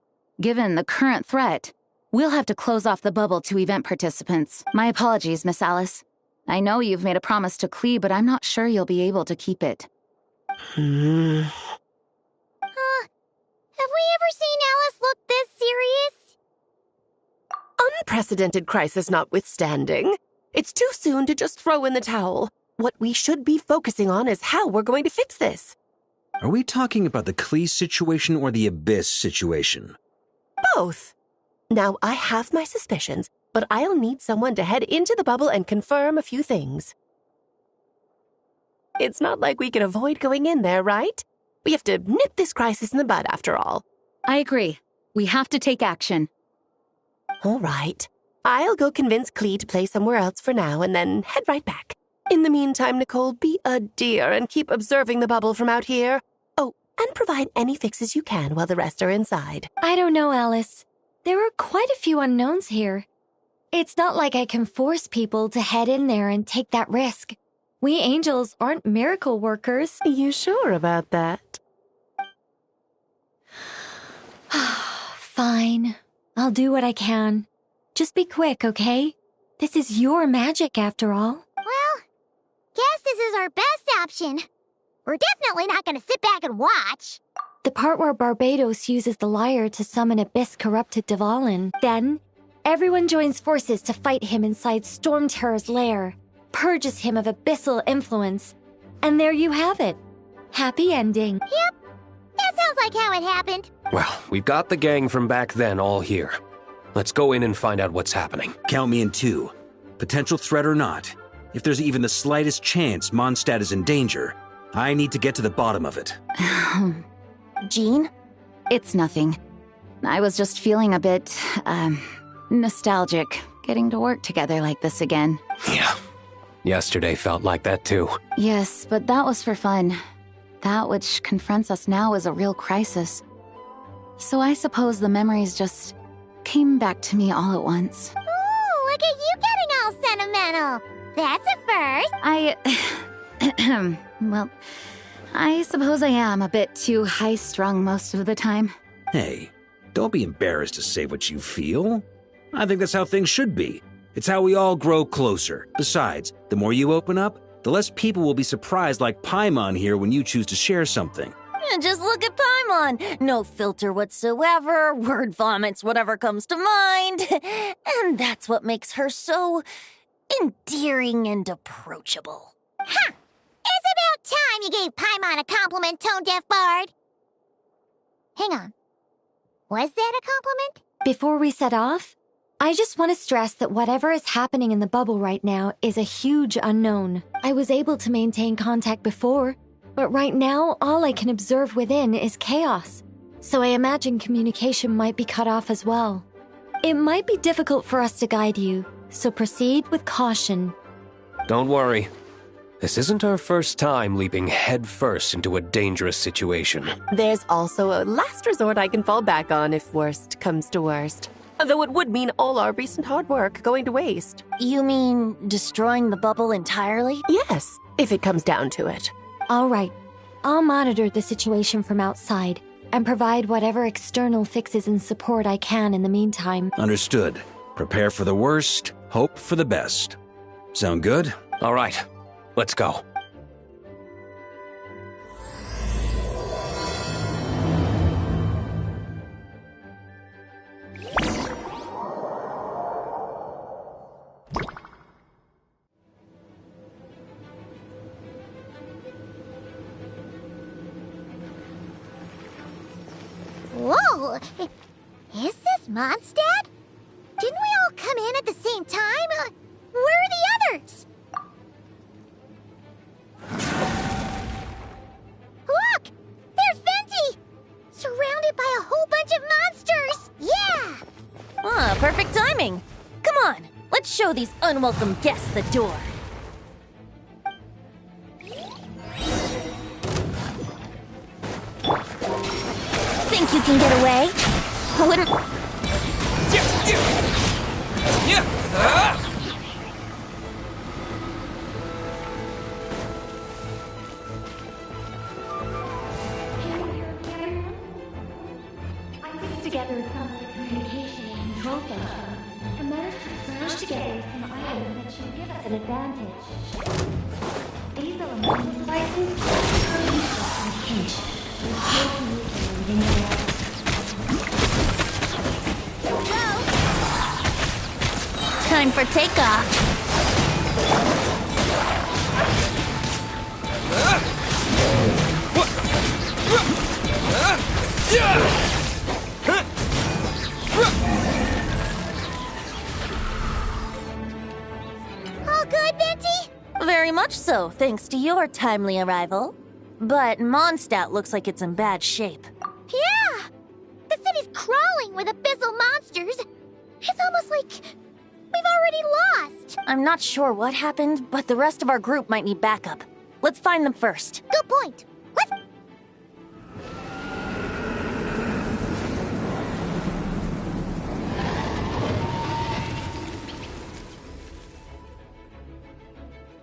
Given the current threat, we'll have to close off the bubble to event participants. My apologies, Miss Alice. I know you've made a promise to Klee, but I'm not sure you'll be able to keep it. Have we ever seen Alice look this serious? Unprecedented crisis notwithstanding, it's too soon to just throw in the towel. What we should be focusing on is how we're going to fix this. Are we talking about the Klee situation or the Abyss situation? Both. Now, I have my suspicions, but I'll need someone to head into the bubble and confirm a few things. It's not like we can avoid going in there, right? We have to nip this crisis in the bud, after all. I agree. We have to take action. All right. I'll go convince Klee to play somewhere else for now and then head right back. In the meantime, Nicole, be a dear and keep observing the bubble from out here. Oh, and provide any fixes you can while the rest are inside. I don't know, Alice. There are quite a few unknowns here. It's not like I can force people to head in there and take that risk. We angels aren't miracle workers. You sure about that? Fine. I'll do what I can. Just be quick, okay? This is your magic, after all. Well, guess this is our best option. We're definitely not gonna sit back and watch. The part where Barbados uses the lyre to summon abyss-corrupted Dvalin. Then, everyone joins forces to fight him inside Storm Terror's lair, purges him of abyssal influence, and there you have it. Happy ending. Yep, that sounds like how it happened. Well, we've got the gang from back then all here. Let's go in and find out what's happening. Count me in too. Potential threat or not, if there's even the slightest chance Mondstadt is in danger, I need to get to the bottom of it. Jean? It's nothing. I was just feeling a bit, nostalgic, getting to work together like this again. Yeah. Yesterday felt like that too. Yes, but that was for fun. That which confronts us now is a real crisis. So I suppose the memories just came back to me all at once. Ooh, look at you getting all sentimental. That's a first. Well, I suppose I am a bit too high-strung most of the time. Hey, don't be embarrassed to say what you feel. I think that's how things should be. It's how we all grow closer. Besides, the more you open up, the less people will be surprised like Paimon here when you choose to share something. Just look at Paimon. No filter whatsoever, word vomits whatever comes to mind. And that's what makes her so endearing and approachable. Ha! It's about time you gave Paimon a compliment, tone-deaf bard. Hang on. Was that a compliment? Before we set off, I just want to stress that whatever is happening in the bubble right now is a huge unknown. I was able to maintain contact before, but right now all I can observe within is chaos. So I imagine communication might be cut off as well. It might be difficult for us to guide you, so proceed with caution. Don't worry. This isn't our first time leaping headfirst into a dangerous situation. There's also a last resort I can fall back on if worst comes to worst. Though it would mean all our recent hard work going to waste. You mean destroying the bubble entirely? Yes, if it comes down to it. All right. I'll monitor the situation from outside and provide whatever external fixes and support I can in the meantime. Understood. Prepare for the worst, hope for the best. Sound good? All right. Let's go. Whoa! Is this Mondstadt? Didn't we all come in at the same time? Where are the others? Look! There's Venti! Surrounded by a whole bunch of monsters! Yeah! Ah, perfect timing. Come on, let's show these unwelcome guests the door. Think you can get away? I wouldn't... Together some of the communication and control functions, and managed to smash together some items that should give us an advantage. These elemental devices are useful in a pinch, with safety within the Time for takeoff. All good, Venti? Very much so, thanks to your timely arrival. But Mondstadt looks like it's in bad shape. Yeah! The city's crawling with abyssal monsters. It's almost like we've already lost. I'm not sure what happened, but the rest of our group might need backup. Let's find them first. Good point. Let's...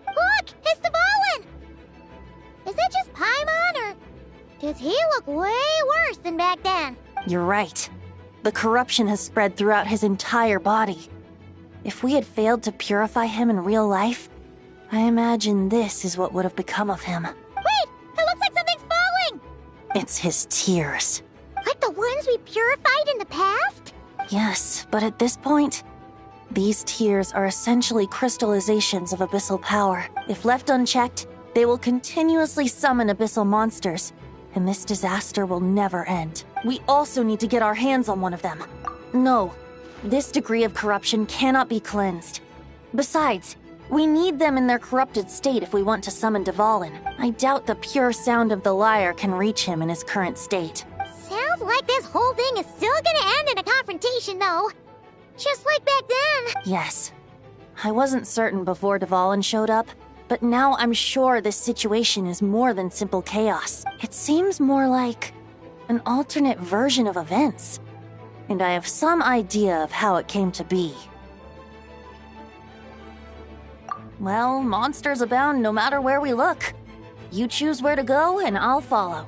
Look! It's the Volin! Is that just Paimon, or does he look way worse than back then? You're right. The corruption has spread throughout his entire body. If we had failed to purify him in real life, I imagine this is what would have become of him. Wait! It looks like something's falling! It's his tears. Like the ones we purified in the past? Yes, but at this point, these tears are essentially crystallizations of abyssal power. If left unchecked, they will continuously summon abyssal monsters, and this disaster will never end. We also need to get our hands on one of them. No, this degree of corruption cannot be cleansed. Besides, we need them in their corrupted state if we want to summon Dvalin. I doubt the pure sound of the lyre can reach him in his current state. Sounds like this whole thing is still gonna end in a confrontation, though. Just like back then. Yes. I wasn't certain before Dvalin showed up, but now I'm sure this situation is more than simple chaos. It seems more like an alternate version of events. And I have some idea of how it came to be. Well, monsters abound no matter where we look. You choose where to go, and I'll follow.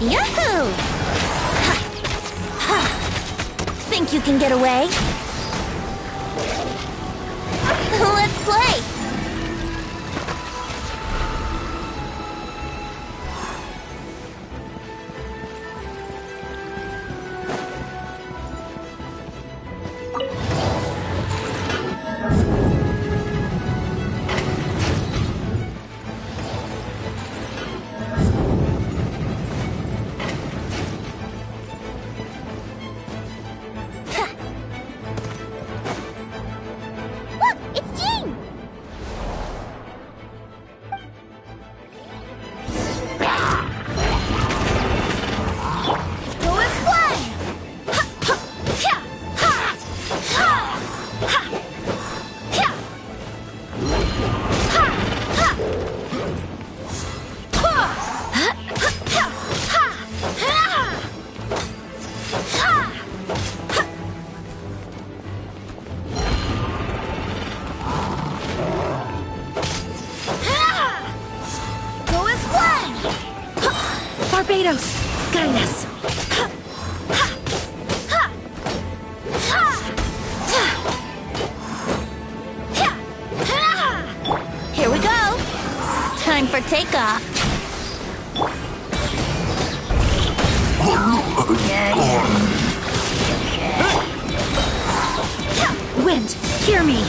Yahoo! Think you can get away? Let's play! Barbados, guide us. Here we go. Time for takeoff. Wind, hear me.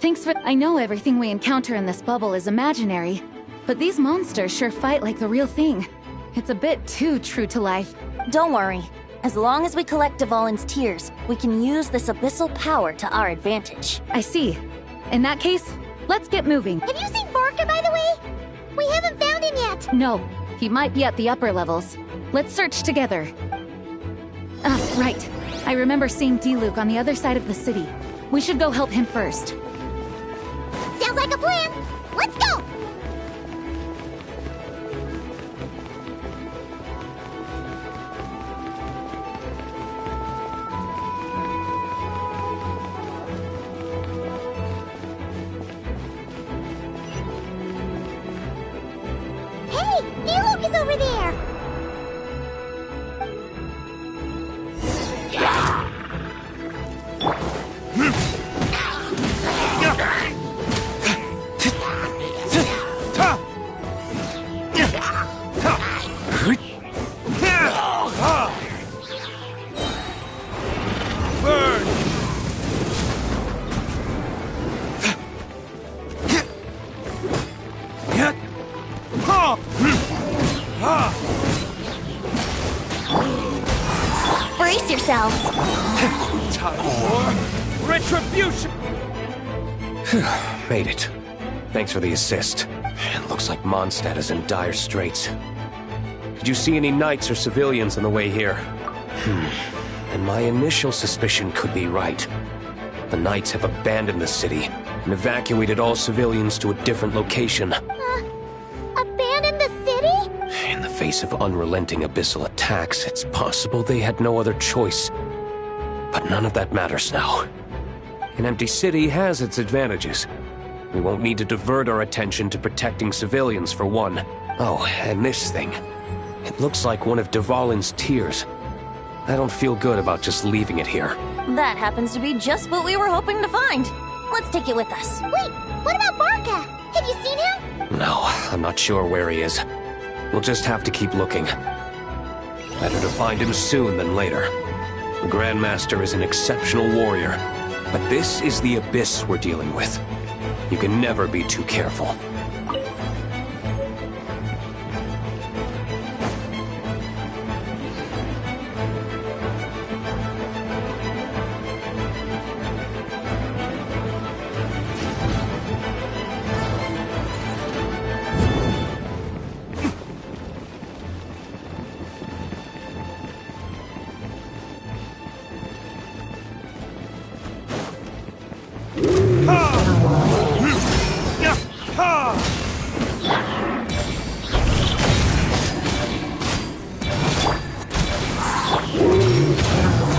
Thanks for... I know everything we encounter in this bubble is imaginary, but these monsters sure fight like the real thing. It's a bit too true to life. Don't worry. As long as we collect Dvalin's tears, we can use this abyssal power to our advantage. I see. In that case, let's get moving. Have you seen Barker, by the way? We haven't found him yet. No, he might be at the upper levels. Let's search together. Ah, right. I remember seeing D-Luke on the other side of the city. We should go help him first. Sounds like a plan. Let's go! Hey! D-Luke is over there! Brace yourselves. Time for retribution! Made it. Thanks for the assist. It looks like Mondstadt is in dire straits. Did you see any knights or civilians on the way here? And my initial suspicion could be right. The knights have abandoned the city and evacuated all civilians to a different location. Abandon the city? In the face of unrelenting abyssal attacks, it's possible they had no other choice. But none of that matters now. An empty city has its advantages. We won't need to divert our attention to protecting civilians, for one. Oh, and this thing. It looks like one of Dvalin's tears. I don't feel good about just leaving it here. That happens to be just what we were hoping to find. Let's take it with us. Wait, what about Barca? Have you seen him? No, I'm not sure where he is. We'll just have to keep looking. Better to find him soon than later. The Grandmaster is an exceptional warrior, but this is the abyss we're dealing with. You can never be too careful.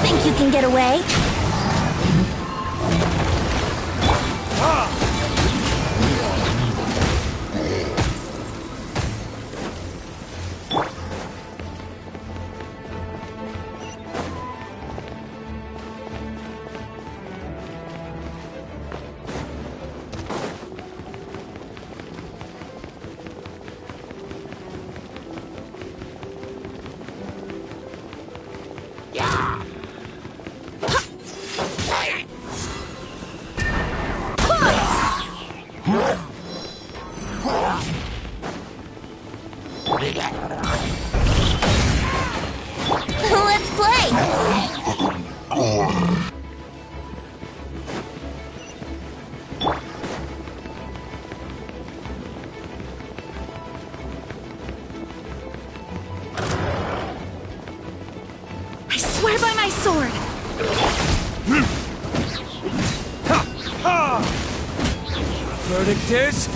Think you can get away? Let's play! I swear by my sword! Verdict is...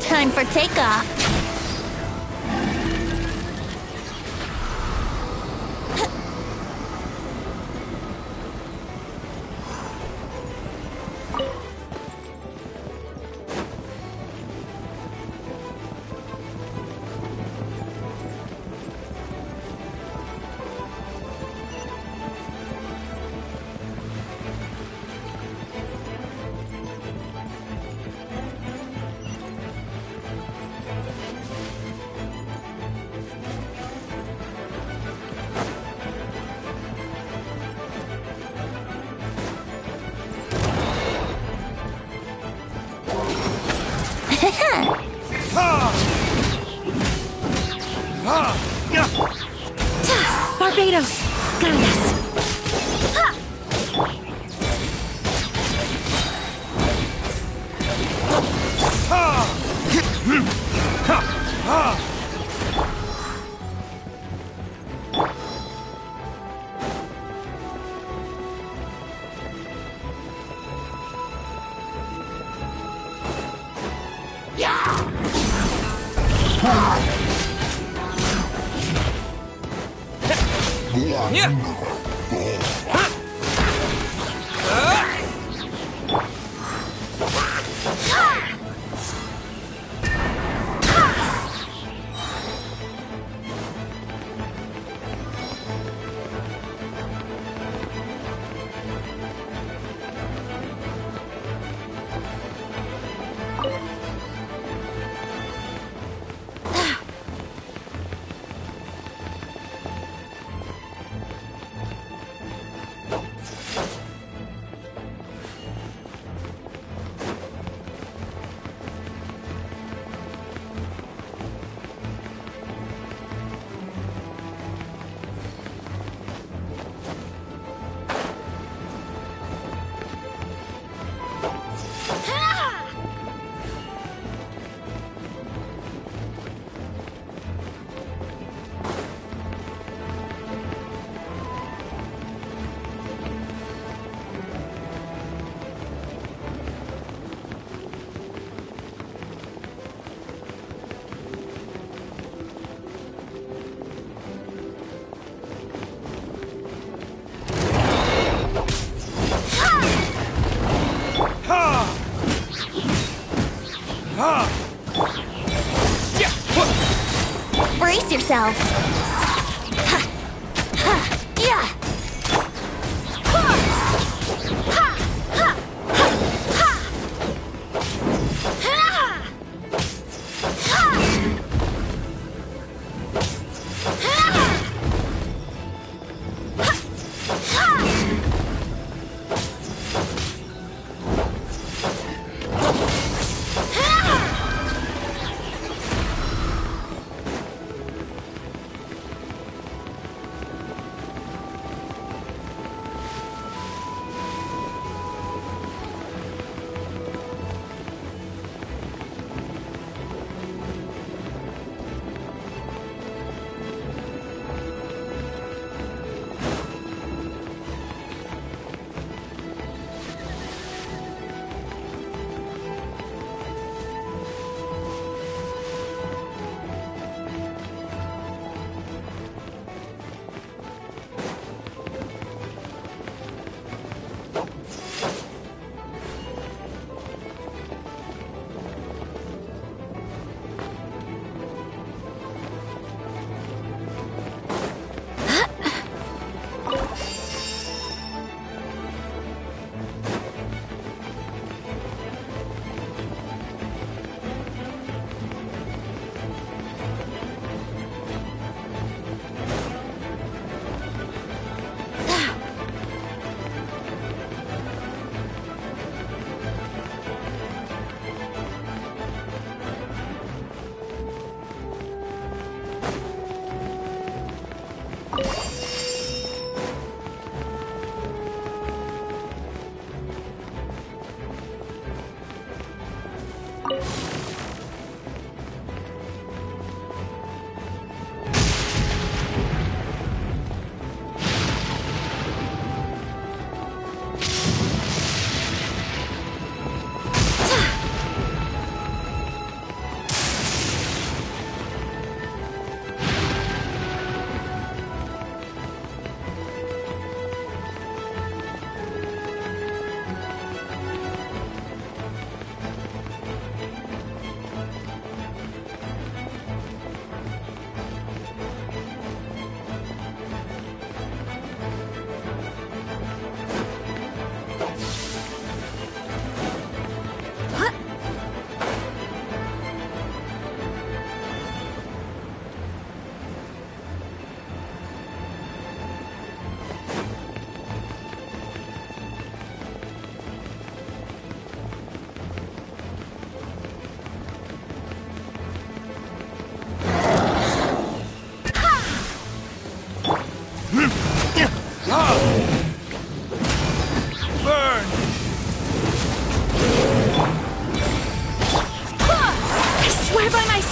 Time for takeoff. Barbados! Guide us! Brace yourself. Yeah.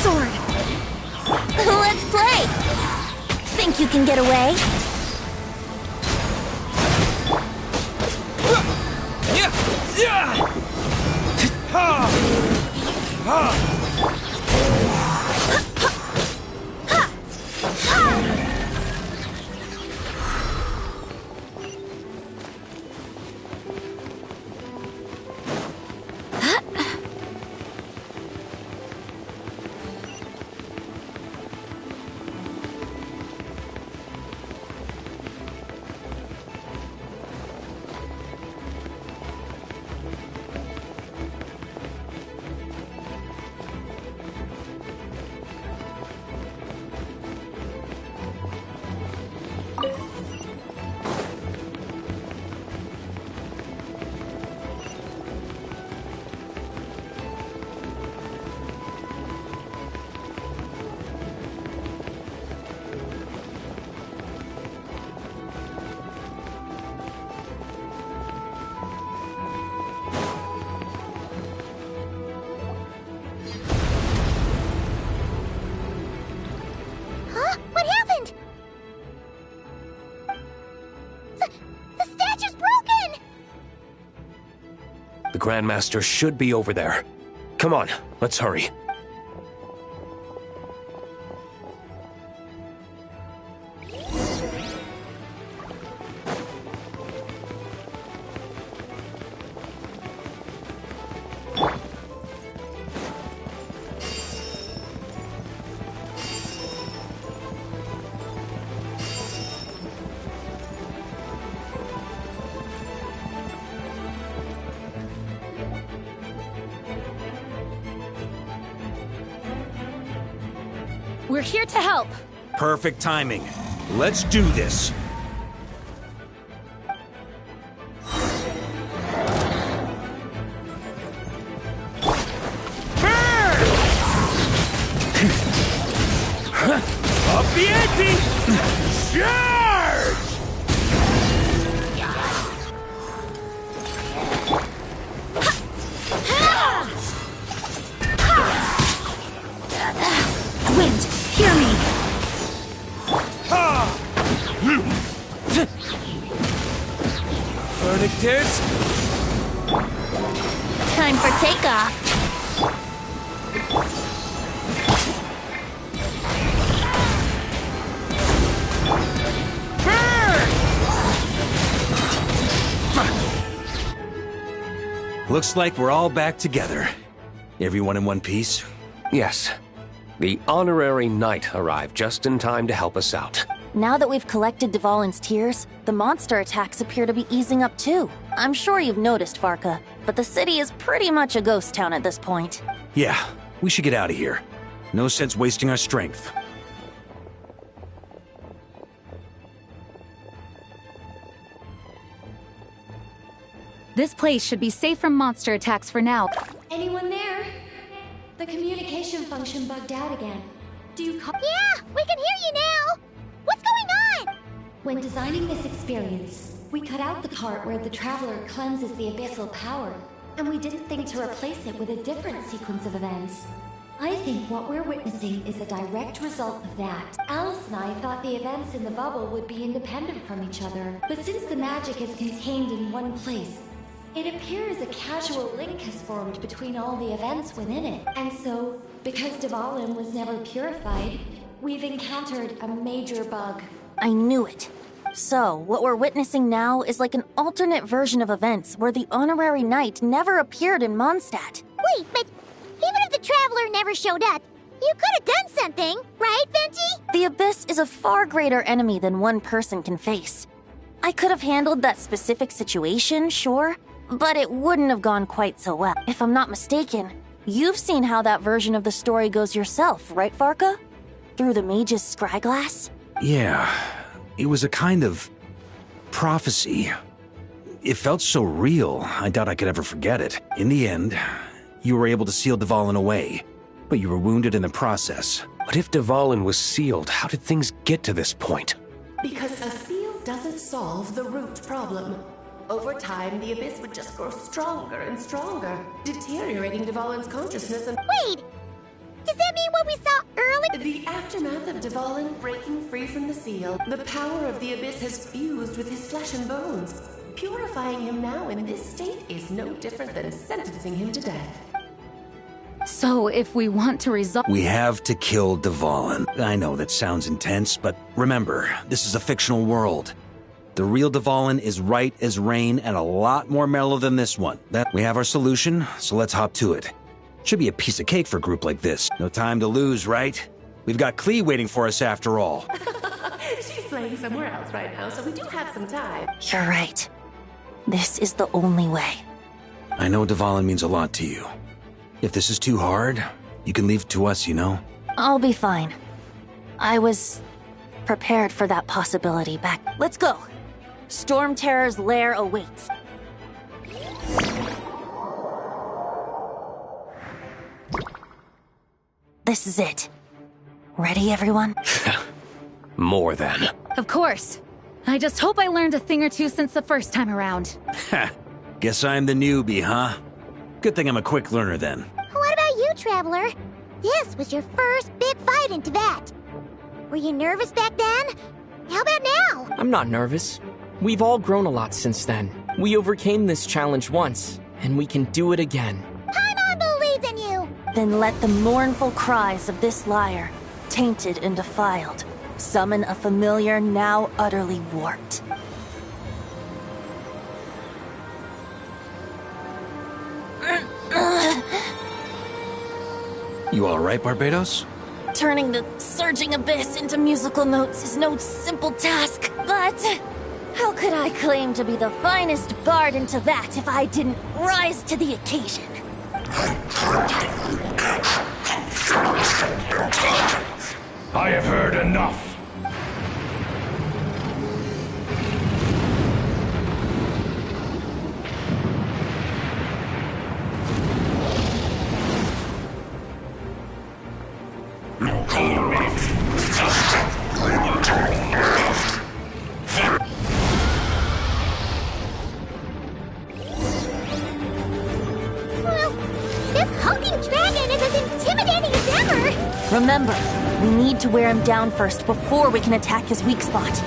sword. Let's play. Think you can get away? The Grandmaster should be over there. Come on, let's hurry. We're here to help. Perfect timing. Let's do this. Up the ante! Charge! Wind, hear me. Verdict Time for takeoff. Looks like we're all back together. Everyone in one piece? Yes. The honorary knight arrived just in time to help us out. Now that we've collected Dvalin's tears, the monster attacks appear to be easing up too. I'm sure you've noticed, Varka, but the city is pretty much a ghost town at this point. Yeah, we should get out of here. No sense wasting our strength. This place should be safe from monster attacks for now. Anyone there? The communication function bugged out again. Do you call— Yeah, we can hear you now! What's going on? When designing this experience, we cut out the part where the Traveler cleanses the abyssal power, and we didn't think to replace it with a different sequence of events. I think what we're witnessing is a direct result of that. Alice and I thought the events in the bubble would be independent from each other, but since the magic is contained in one place, it appears a casual link has formed between all the events within it. And so, because Dvalin was never purified, we've encountered a major bug. I knew it. So, what we're witnessing now is like an alternate version of events where the honorary knight never appeared in Mondstadt. Wait, but even if the Traveler never showed up, you could have done something, right, Venti? The Abyss is a far greater enemy than one person can face. I could have handled that specific situation, sure, but it wouldn't have gone quite so well. If I'm not mistaken, you've seen how that version of the story goes yourself, right, Varka? Through the mage's scryglass? Yeah, it was a kind of prophecy. It felt so real, I doubt I could ever forget it. In the end, you were able to seal Dvalin away, but you were wounded in the process. But if Dvalin was sealed, how did things get to this point? Because a seal doesn't solve the root problem. Over time, the Abyss would just grow stronger and stronger, deteriorating Dvalin's consciousness and— Wait! Does that mean what we The aftermath of Dvalin breaking free from the seal, the power of the abyss has fused with his flesh and bones. Purifying him now in this state is no different than sentencing him to death. So if we want to resolve... We have to kill Dvalin. I know that sounds intense, but remember, this is a fictional world. The real Dvalin is right as rain and a lot more mellow than this one. We have our solution, so let's hop to it. Should be a piece of cake for a group like this. No time to lose, right? We've got Klee waiting for us after all. She's playing somewhere else right now, so we do have some time. You're right. This is the only way. I know Dvalin means a lot to you. If this is too hard, you can leave it to us, you know? I'll be fine. I was prepared for that possibility back. Let's go. Storm Terror's lair awaits. This is it. Ready, everyone? More than. Of course. I just hope I learned a thing or two since the first time around. Ha! Guess I'm the newbie, huh? Good thing I'm a quick learner then. What about you, Traveler? This was your first big fight in Tibet. Were you nervous back then? How about now? I'm not nervous. We've all grown a lot since then. We overcame this challenge once, and we can do it again. Paimon believes in you! Then let the mournful cries of this liar, tainted and defiled, summon a familiar now utterly warped. You alright, Barbados? Turning the surging abyss into musical notes is no simple task, but how could I claim to be the finest bard in Tibet if I didn't rise to the occasion? I have heard enough. Remember, we need to wear him down first before we can attack his weak spot.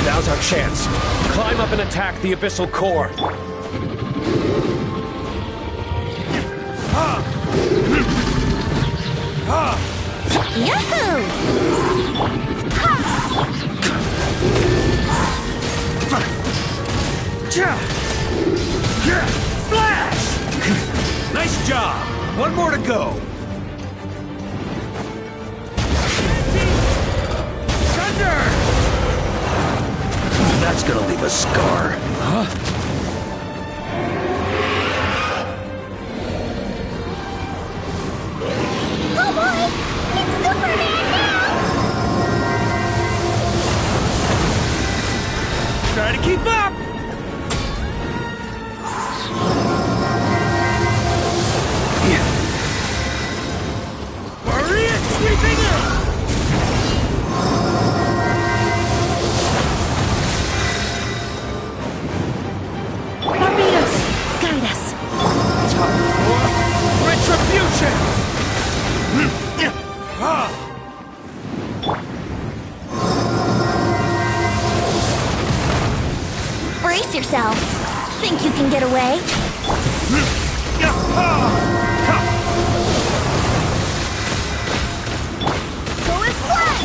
Now's our chance. Climb up and attack the abyssal core. Yahoo! Splash! Nice job! One more to go. Thunder! That's gonna leave a scar. Huh? Oh boy! It's Superman now! Try to keep up! Maria sweeping in! Barbados, guide us. Time for retribution! Brace yourselves. Think you can get away? Go as one!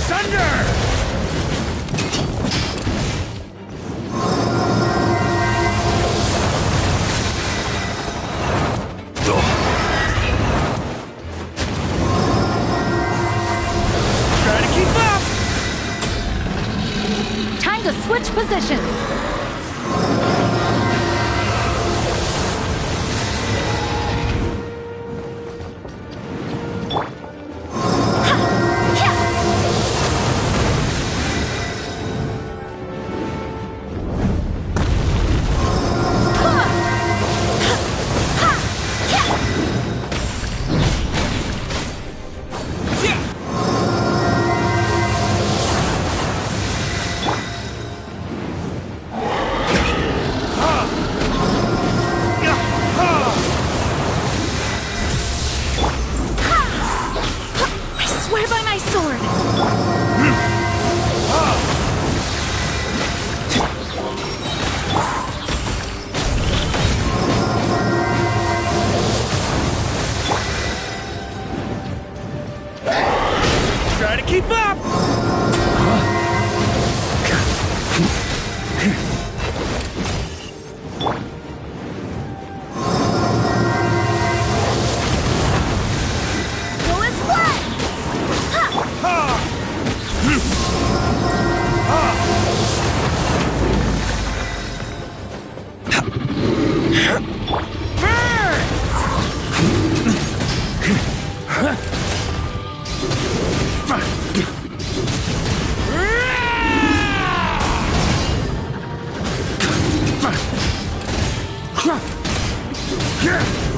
Thunder! Try to keep up! Time to switch positions.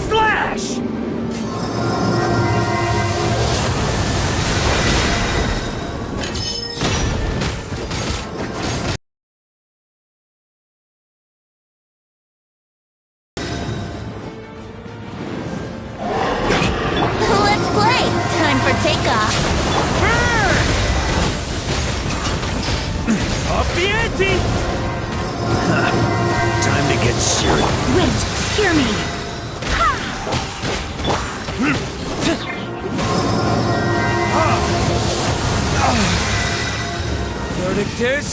Flash! Let's play! Time for takeoff! Up the ante! Time to get serious. Wait, hear me. Verdict is...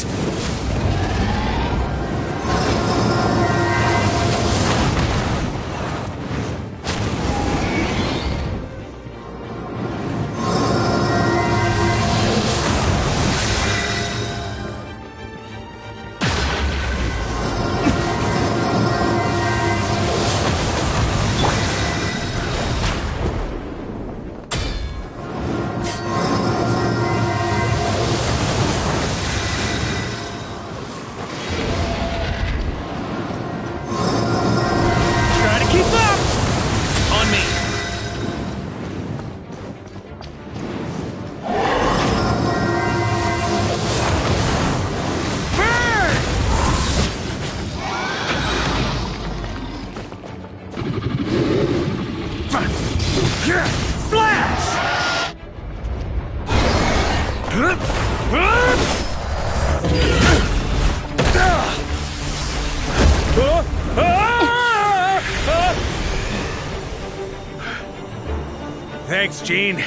Try to keep up! On me! Flash! Thanks, Gene.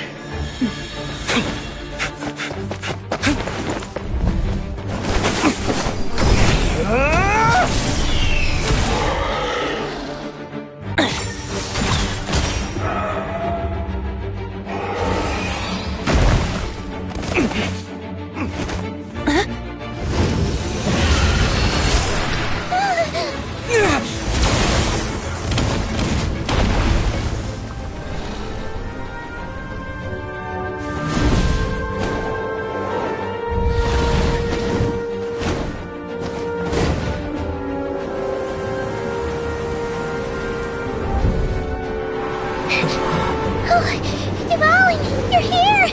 Diwali, you're here!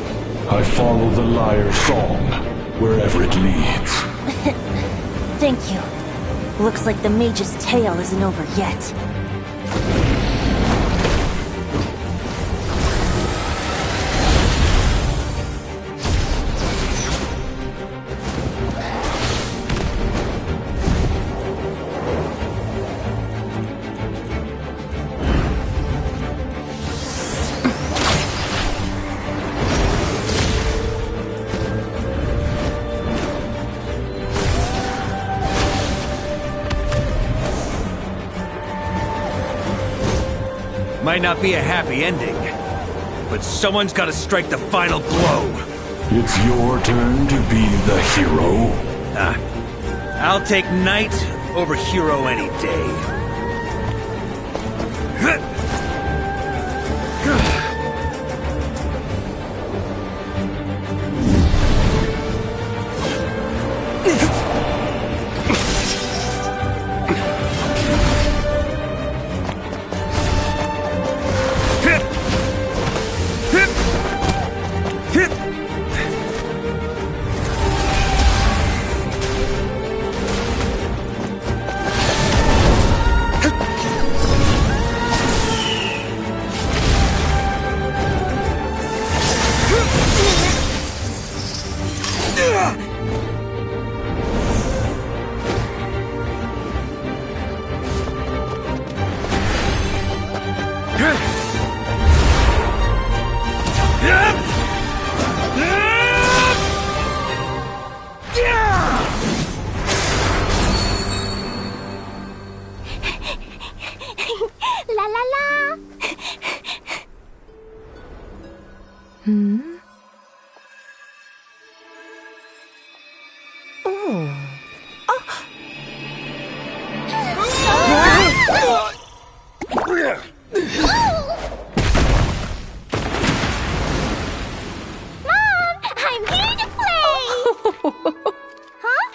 I follow the liar's song, wherever it leads. Thank you. Looks like the mage's tale isn't over yet. Might not be a happy ending, but someone's gotta strike the final blow. It's your turn to be the hero. I'll take knight over hero any day. La la la! Mom, I'm here to play! Huh?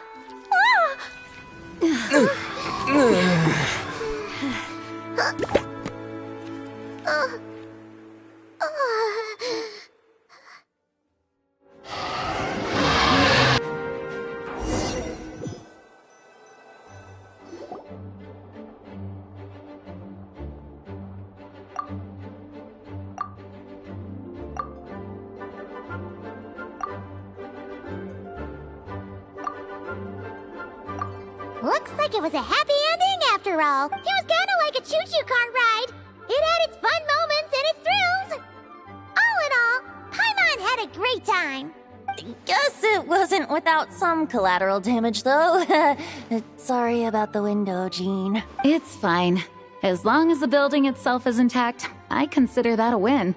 Looks like it was a happy ending after all. It was kinda like a choo-choo cart ride. It had its fun moments and its thrills. All in all, Paimon had a great time. Guess it wasn't without some collateral damage, though. Sorry about the window, Jean. It's fine. As long as the building itself is intact, I consider that a win.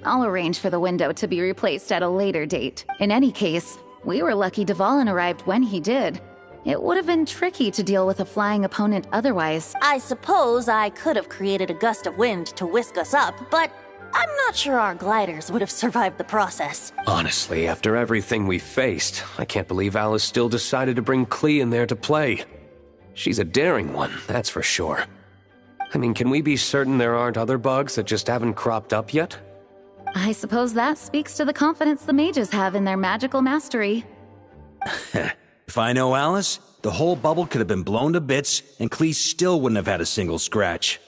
I'll arrange for the window to be replaced at a later date. In any case, we were lucky Dvalin arrived when he did. It would have been tricky to deal with a flying opponent otherwise. I suppose I could have created a gust of wind to whisk us up, but I'm not sure our gliders would have survived the process. Honestly, after everything we faced, I can't believe Alice still decided to bring Klee in there to play. She's a daring one, that's for sure. I mean, can we be certain there aren't other bugs that just haven't cropped up yet? I suppose that speaks to the confidence the mages have in their magical mastery. If I know Alice, the whole bubble could have been blown to bits, and Klee still wouldn't have had a single scratch.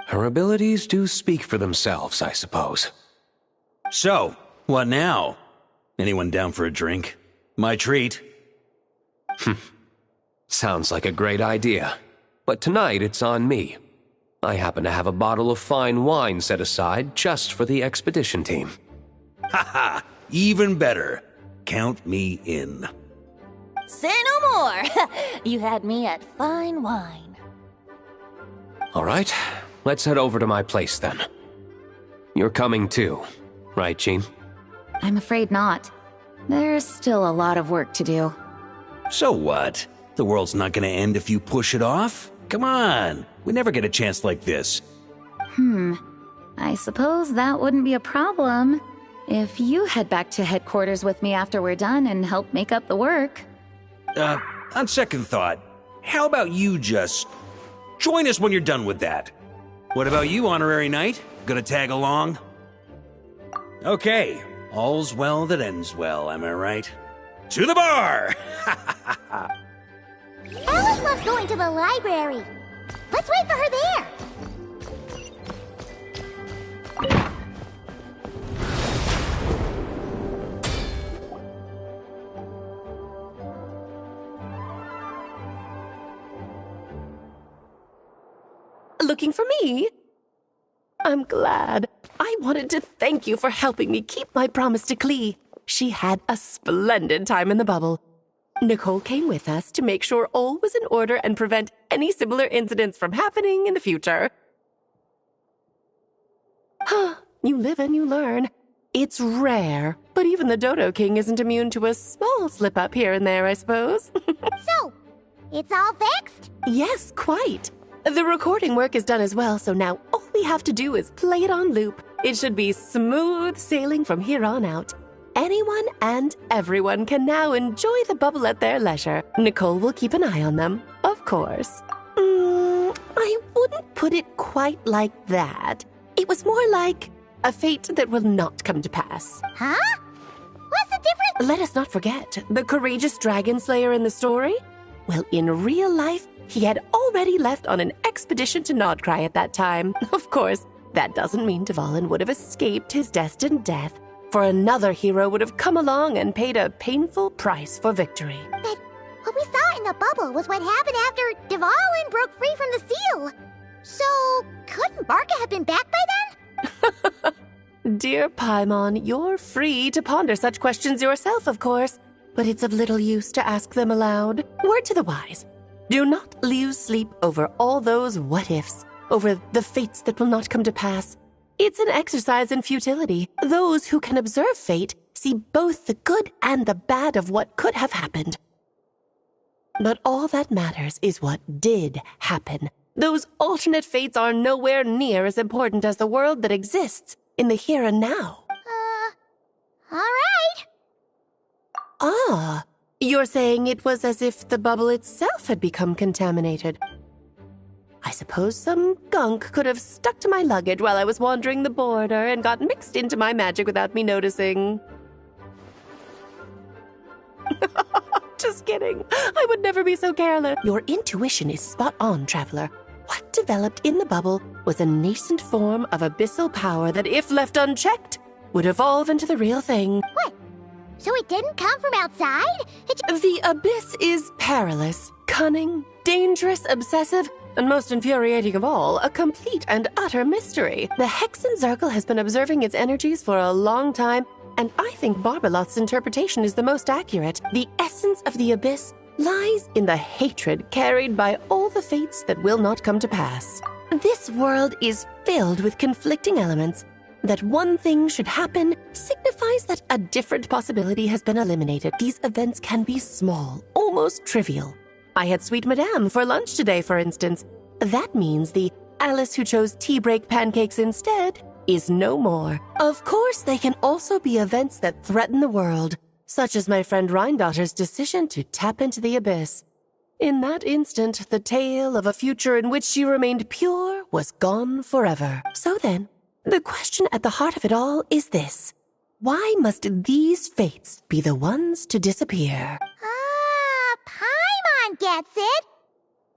Her abilities do speak for themselves, I suppose. So, what now? Anyone down for a drink? My treat. Sounds like a great idea. But tonight it's on me. I happen to have a bottle of fine wine set aside just for the expedition team. Haha, even better. Count me in. Say no more! You had me at fine wine. All right, let's head over to my place then. You're coming too, right, Jean? I'm afraid not. There's still a lot of work to do. So what? The world's not gonna end if you push it off? Come on, we never get a chance like this. I suppose that wouldn't be a problem if you head back to headquarters with me after we're done and help make up the work. On second thought, how about you just join us when you're done with that? What about you, Honorary Knight? Gonna tag along? Okay, all's well that ends well, am I right? To the bar! Alice loves going to the library. Let's wait for her there. Looking for me? I'm glad. I wanted to thank you for helping me keep my promise to Klee. She had a splendid time in the bubble. Nicole came with us to make sure all was in order and prevent any similar incidents from happening in the future. You live and you learn. It's rare, but even the Dodo King isn't immune to a small slip-up here and there, I suppose. So, it's all fixed? Yes, quite. The recording work is done as well, so now all we have to do is play it on loop. It should be smooth sailing from here on out. Anyone and everyone can now enjoy the bubble at their leisure. Nicole will keep an eye on them, of course. I wouldn't put it quite like that. It was more like a fate that will not come to pass. Huh? What's the difference? Let us not forget the courageous dragon slayer in the story. Well, in real life, he had already left on an expedition to Nodcry at that time. Of course, that doesn't mean Dvalin would have escaped his destined death, for another hero would have come along and paid a painful price for victory. But what we saw in the bubble was what happened after Dvalin broke free from the seal. So, couldn't Barca have been back by then? Dear Paimon, you're free to ponder such questions yourself, of course, but it's of little use to ask them aloud. Word to the wise. Do not lose sleep over all those what-ifs, over the fates that will not come to pass. It's an exercise in futility. Those who can observe fate see both the good and the bad of what could have happened. But all that matters is what did happen. Those alternate fates are nowhere near as important as the world that exists in the here and now. All right. Ah, you're saying it was as if the bubble itself had become contaminated. I suppose some gunk could have stuck to my luggage while I was wandering the border and got mixed into my magic without me noticing. Just kidding. I would never be so careless. Your intuition is spot on, traveler. What developed in the bubble was a nascent form of abyssal power that, if left unchecked, would evolve into the real thing. What? So it didn't come from outside? The abyss is perilous, cunning, dangerous, obsessive, and most infuriating of all, a complete and utter mystery. The Hexen Circle has been observing its energies for a long time, and I think Barbeloth's interpretation is the most accurate. The essence of the abyss lies in the hatred carried by all the fates that will not come to pass. This world is filled with conflicting elements. That one thing should happen signifies that a different possibility has been eliminated. These events can be small, almost trivial. I had Sweet Madame for lunch today, for instance. That means the Alice who chose tea break pancakes instead is no more. Of course, they can also be events that threaten the world, such as my friend Rhindotter's decision to tap into the abyss. In that instant, the tale of a future in which she remained pure was gone forever. So then, the question at the heart of it all is this. Why must these fates be the ones to disappear? Paimon gets it!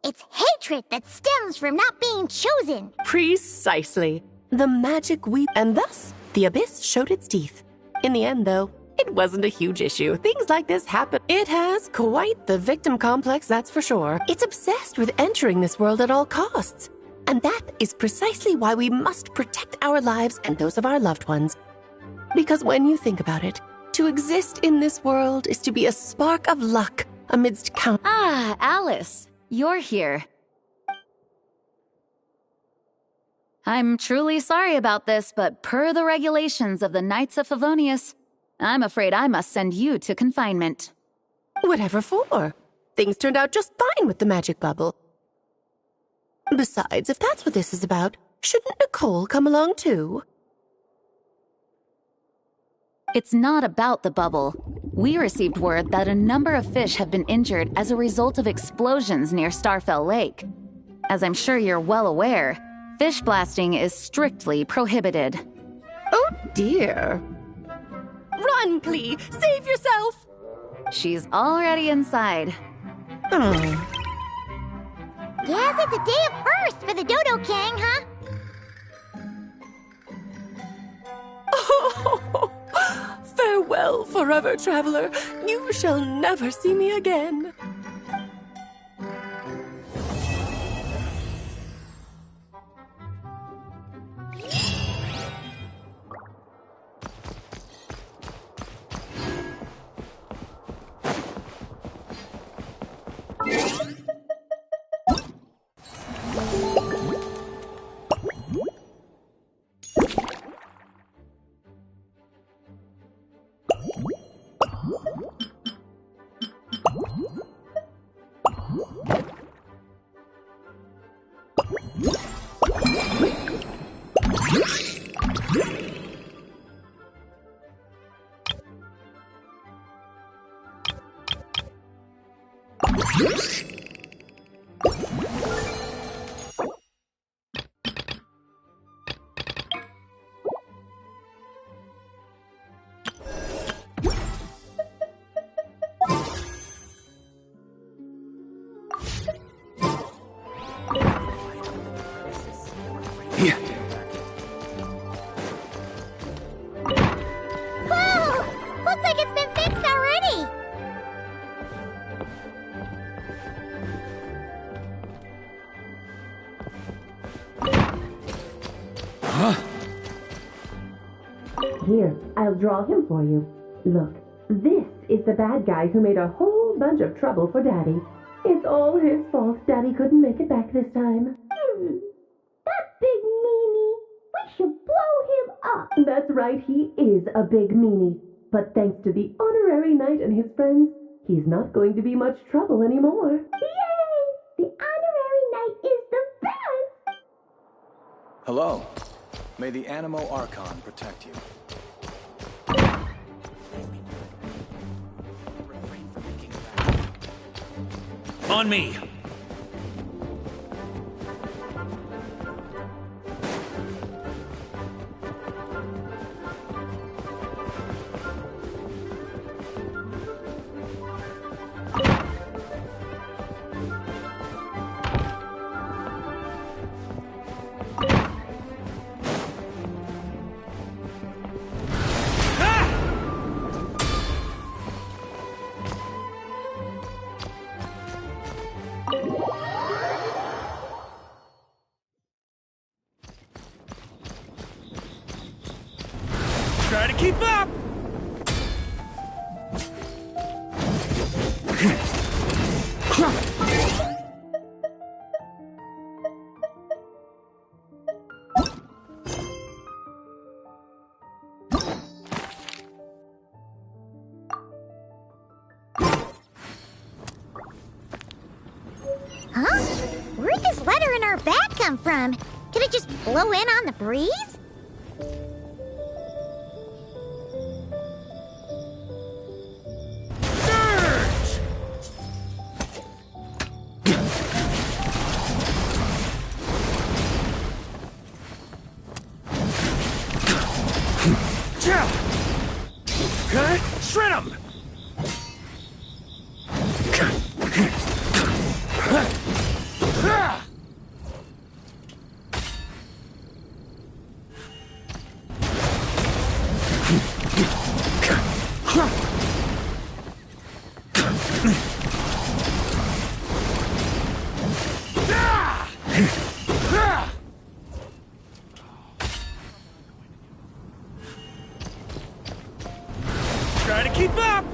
It's hatred that stems from not being chosen. Precisely. The magic weep, and thus, the abyss showed its teeth. In the end, though, it wasn't a huge issue. Things like this happen. It has quite the victim complex, that's for sure. It's obsessed with entering this world at all costs. And that is precisely why we must protect our lives and those of our loved ones. Because when you think about it, to exist in this world is to be a spark of luck amidst count. Ah, Alice, you're here. I'm truly sorry about this, but per the regulations of the Knights of Favonius, I'm afraid I must send you to confinement. Whatever for? Things turned out just fine with the magic bubble. Besides, if that's what this is about, shouldn't Nicole come along too? It's not about the bubble. We received word that a number of fish have been injured as a result of explosions near Starfell Lake. As I'm sure you're well aware, fish blasting is strictly prohibited. Oh dear. Run, Klee! Save yourself! She's already inside. Guess it's a day of first for the Dodo King, huh? Oh, farewell, forever traveler. You shall never see me again. Here, I'll draw him for you. Look, this is the bad guy who made a whole bunch of trouble for Daddy. It's all his fault Daddy couldn't make it back this time. That big meanie! We should blow him up! That's right, he is a big meanie. But thanks to the honorary knight and his friends, he's not going to be much trouble anymore. Yay! The honorary knight is the best! Hello. May the Animo Archon protect you. On me! Try to keep up! Huh? Where'd this letter in our bag come from? Could it just blow in on the breeze? Shred 'em! Try to keep up!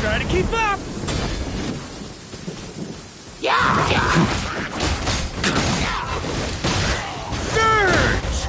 Try to keep up! Surge!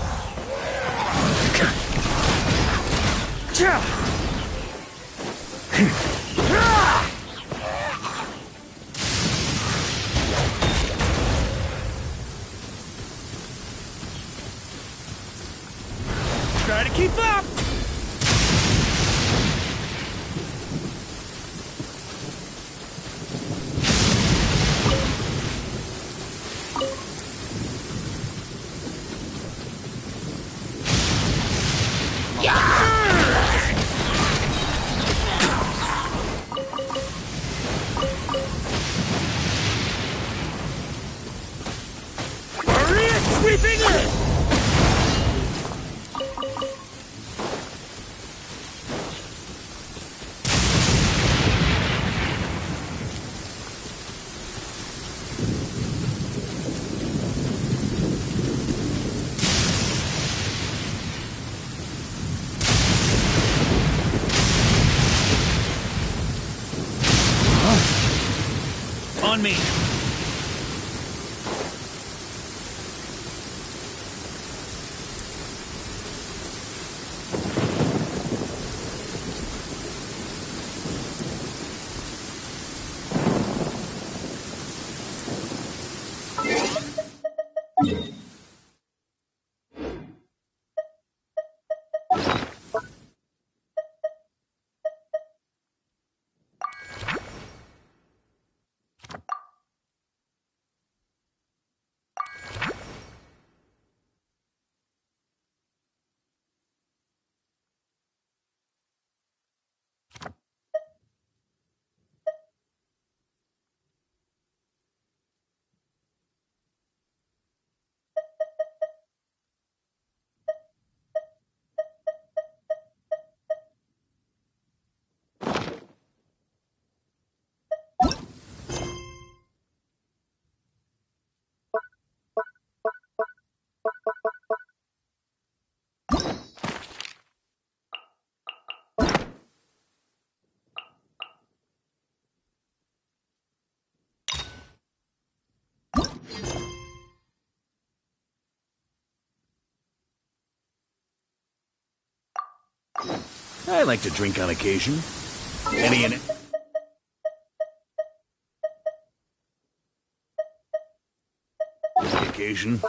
On me. I like to drink on occasion. Any in it? Occasion.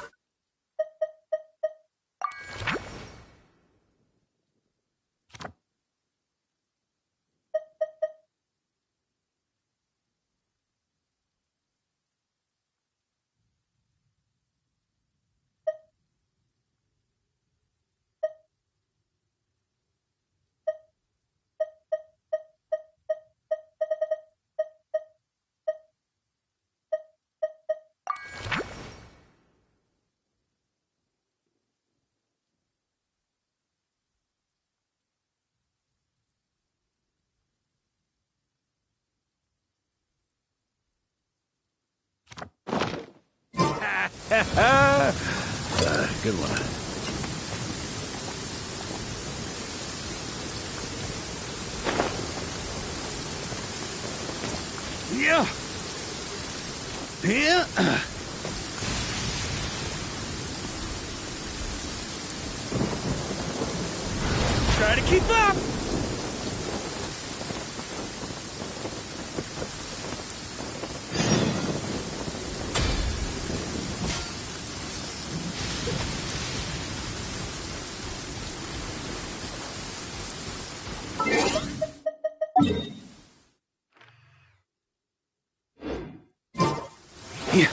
Good one. Yeah. Yeah. Try to keep up. Yeah.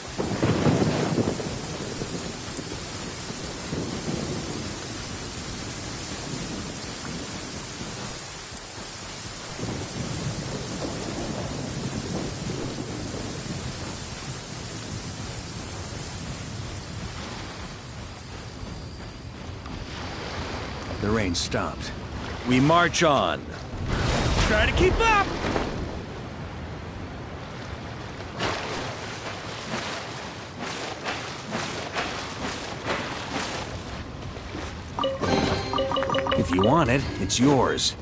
The rain stopped. We march on. Try to keep up! If you want it, it's yours.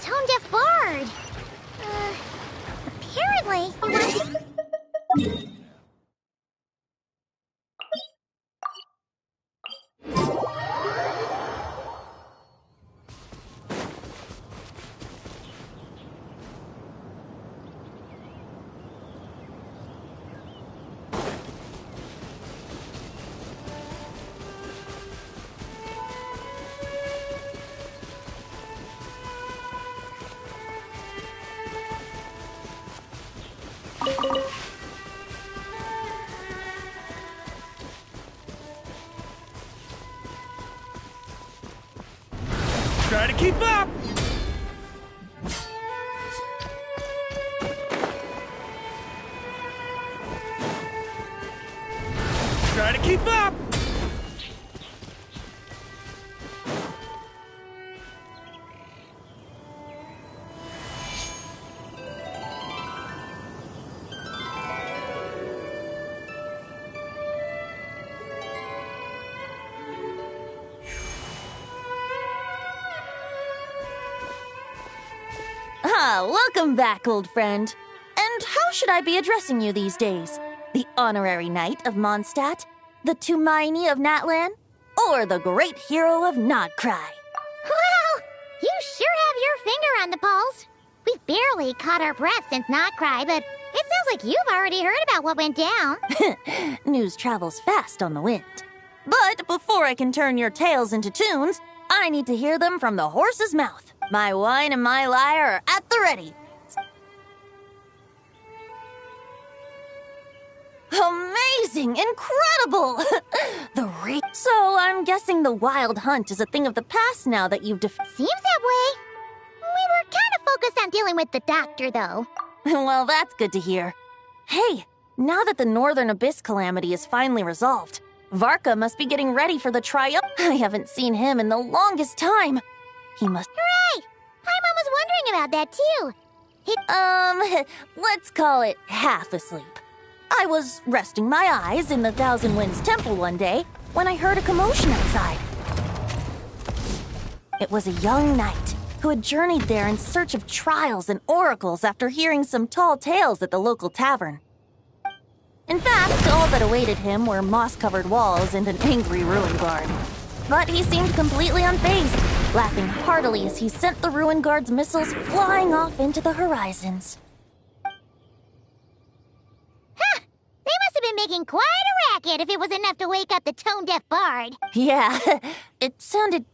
tone-deaf bard. Apparently, he wants... Try to keep up! Try to keep up! Ah, welcome back, old friend. And how should I be addressing you these days? The Honorary Knight of Mondstadt? The Tumaini of Natlan? Or the Great Hero of Nodcry? Well, you sure have your finger on the pulse. We've barely caught our breath since Nodcry, but it sounds like you've already heard about what went down. News travels fast on the wind. But before I can turn your tales into tunes, I need to hear them from the horse's mouth. My wine and my lyre are at the ready. Amazing! Incredible! So I'm guessing the wild hunt is a thing of the past now that you've Seems that way. We were kind of focused on dealing with the doctor, though. Well, that's good to hear. Hey, now that the Northern Abyss calamity is finally resolved, Varka must be getting ready for the triumph. I haven't seen him in the longest time. He must... Right! Paimon was wondering about that, too. Let's call it half asleep. I was resting my eyes in the Thousand Winds Temple one day when I heard a commotion outside. It was a young knight who had journeyed there in search of trials and oracles after hearing some tall tales at the local tavern. In fact, all that awaited him were moss-covered walls and an angry ruin guard. But he seemed completely unfazed, laughing heartily as he sent the ruin guard's missiles flying off into the horizons. They must have been making quite a racket if it was enough to wake up the tone-deaf bard. Yeah, it sounded...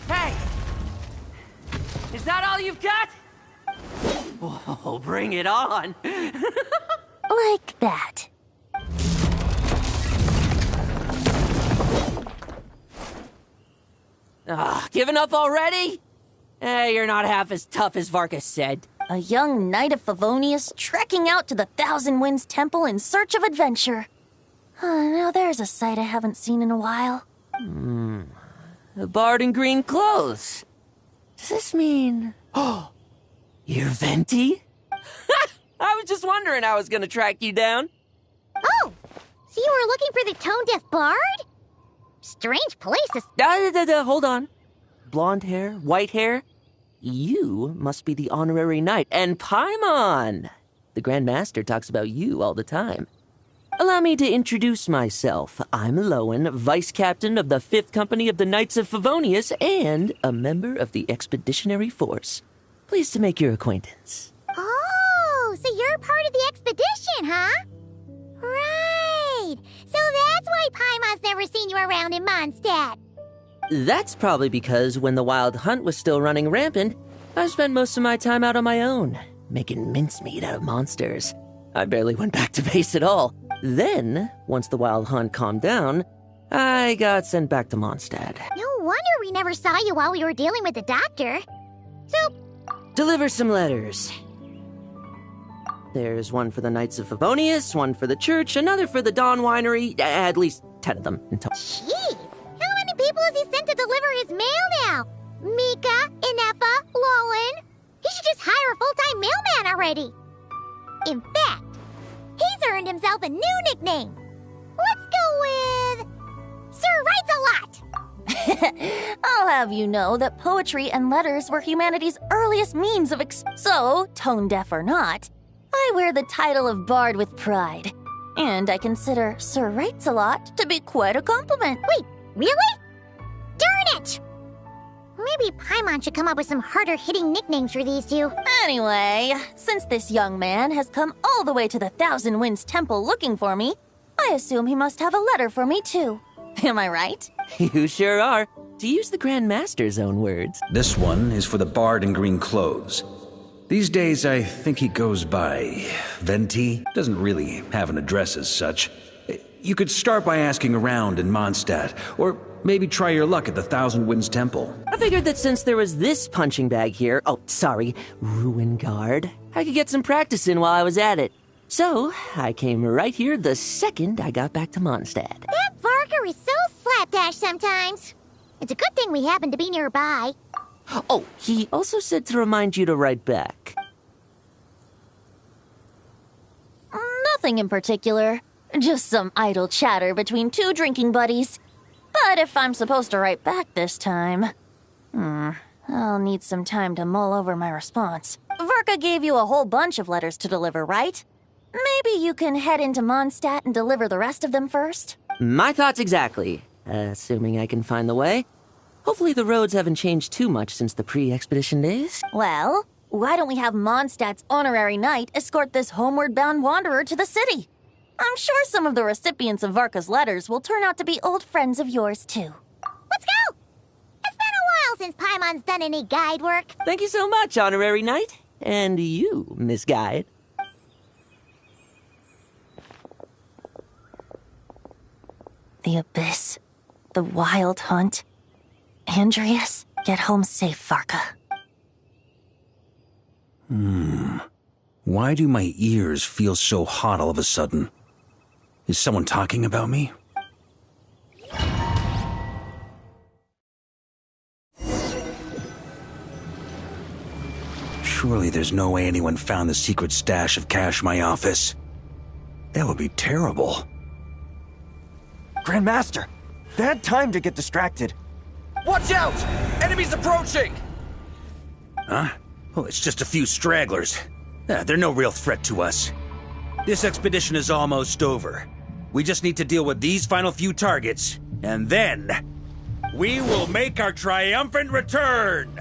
Hey! Is that all you've got? Whoa, bring it on! Like that. Giving up already? You're not half as tough as Varka said. A young knight of Favonius trekking out to the Thousand Winds Temple in search of adventure. Now there's a sight I haven't seen in a while. A bard in green clothes. Does this mean... Oh, you're Venti? I was just wondering how I was gonna track you down. Oh, so you were looking for the tone-deaf bard? Strange place to... Hold on. Blonde hair, white hair. You must be the honorary knight. And Paimon! The Grand Master talks about you all the time. Allow me to introduce myself. I'm Lowen, Vice Captain of the 5th Company of the Knights of Favonius and a member of the Expeditionary Force. Pleased to make your acquaintance. Oh, so you're part of the expedition, huh? Right. So that's why Paimon's never seen you around in Mondstadt. That's probably because when the Wild Hunt was still running rampant, I spent most of my time out on my own, making mincemeat out of monsters. I barely went back to base at all. Then, once the Wild Hunt calmed down, I got sent back to Mondstadt. No wonder we never saw you while we were dealing with the doctor. So... Deliver some letters. There's one for the Knights of Favonius, one for the church, another for the Dawn Winery, at least 10 of them in total. Jeez! How many people has he sent to deliver his mail now? Mika, Inefa, Lowen? He should just hire a full-time mailman already. In fact, he's earned himself a new nickname. Let's go with... I'll have you know that poetry and letters were humanity's earliest means of so, tone deaf or not, I wear the title of Bard with pride. And I consider Sir Writes-a-Lot to be quite a compliment. Wait, really? Darn it! Maybe Paimon should come up with some harder-hitting nicknames for these two. Anyway, since this young man has come all the way to the Thousand Winds Temple looking for me, I assume he must have a letter for me too. Am I right? You sure are. To use the Grand Master's own words. This one is for the bard in green clothes. These days, I think he goes by Venti. Doesn't really have an address as such. You could start by asking around in Mondstadt, or maybe try your luck at the Thousand Winds Temple. I figured that since there was this punching bag here, Ruin Guard, I could get some practice in while I was at it. So, I came right here the second I got back to Mondstadt. That Varker is so slapdash sometimes. It's a good thing we happen to be nearby. Oh, he also said to remind you to write back. Nothing in particular. Just some idle chatter between two drinking buddies. But if I'm supposed to write back this time... I'll need some time to mull over my response. Varka gave you a whole bunch of letters to deliver, right? Maybe you can head into Mondstadt and deliver the rest of them first? My thoughts exactly. Assuming I can find the way. Hopefully the roads haven't changed too much since the pre-expedition days. Well, why don't we have Mondstadt's honorary knight escort this homeward-bound wanderer to the city? I'm sure some of the recipients of Varka's letters will turn out to be old friends of yours, too. Let's go! It's been a while since Paimon's done any guide work. Thank you so much, honorary knight. And you, Miss Guide. The Abyss. The Wild Hunt. Andreas, get home safe, Varka. Why do my ears feel so hot all of a sudden? Is someone talking about me? Surely there's no way anyone found the secret stash of cash in my office. That would be terrible. Grandmaster, bad time to get distracted. Watch out! Enemies approaching! Huh? Oh, it's just a few stragglers. They're no real threat to us. This expedition is almost over. We just need to deal with these final few targets, and then we will make our triumphant return!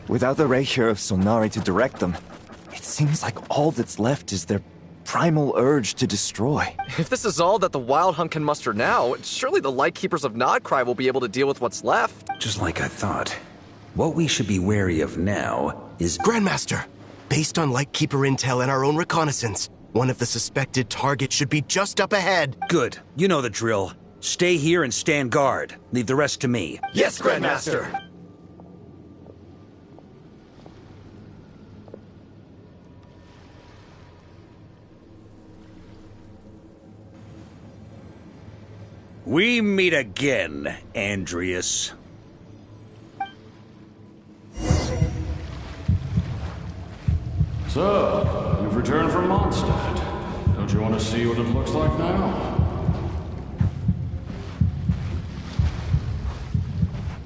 Without the ray here of Sonari to direct them, it seems like all that's left is their primal urge to destroy. If this is all that the Wild Hunt can muster now, surely the Lightkeepers of Nodcry will be able to deal with what's left. Just like I thought. What we should be wary of now is... Grandmaster, based on Lightkeeper intel and our own reconnaissance, one of the suspected targets should be just up ahead. Good. You know the drill. Stay here and stand guard. Leave the rest to me. Yes, Grandmaster! We meet again, Andreas. So, you've returned from Mondstadt. Don't you want to see what it looks like now?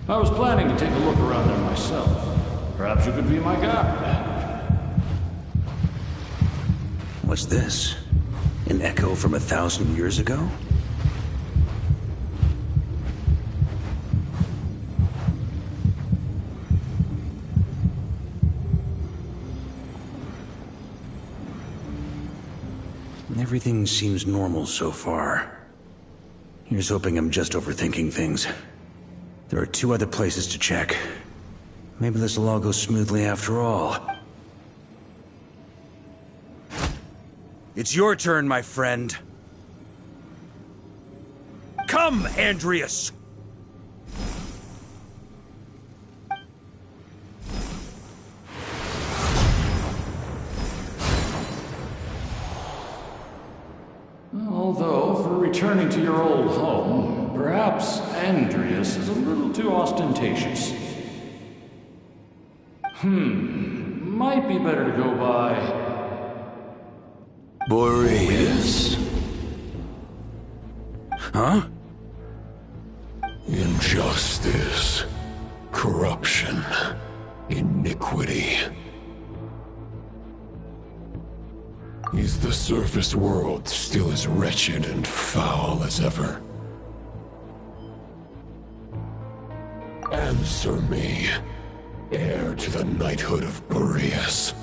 I was planning to take a look around there myself. Perhaps you could be my guide. What's this? An echo from 1,000 years ago? Everything seems normal so far. Here's hoping I'm just overthinking things. There are 2 other places to check. Maybe this will all go smoothly after all. It's your turn, my friend. Come, Andreas! Although, for returning to your old home, perhaps Andreas is a little too ostentatious. Might be better to go by... Boreas. Huh? Injustice, corruption, iniquity. Is the surface world still as wretched and foul as ever? Answer me, heir to the knighthood of Boreas.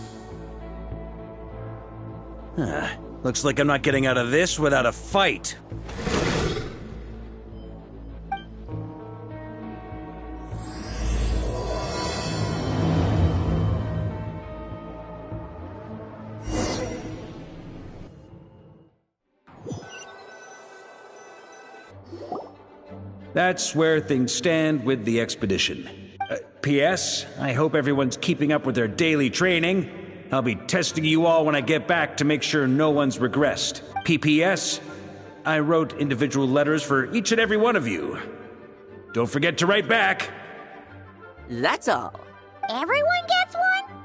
Looks like I'm not getting out of this without a fight. That's where things stand with the expedition. P.S. I hope everyone's keeping up with their daily training. I'll be testing you all when I get back to make sure no one's regressed. P.P.S. I wrote individual letters for each and every one of you. Don't forget to write back. That's all. Everyone gets one?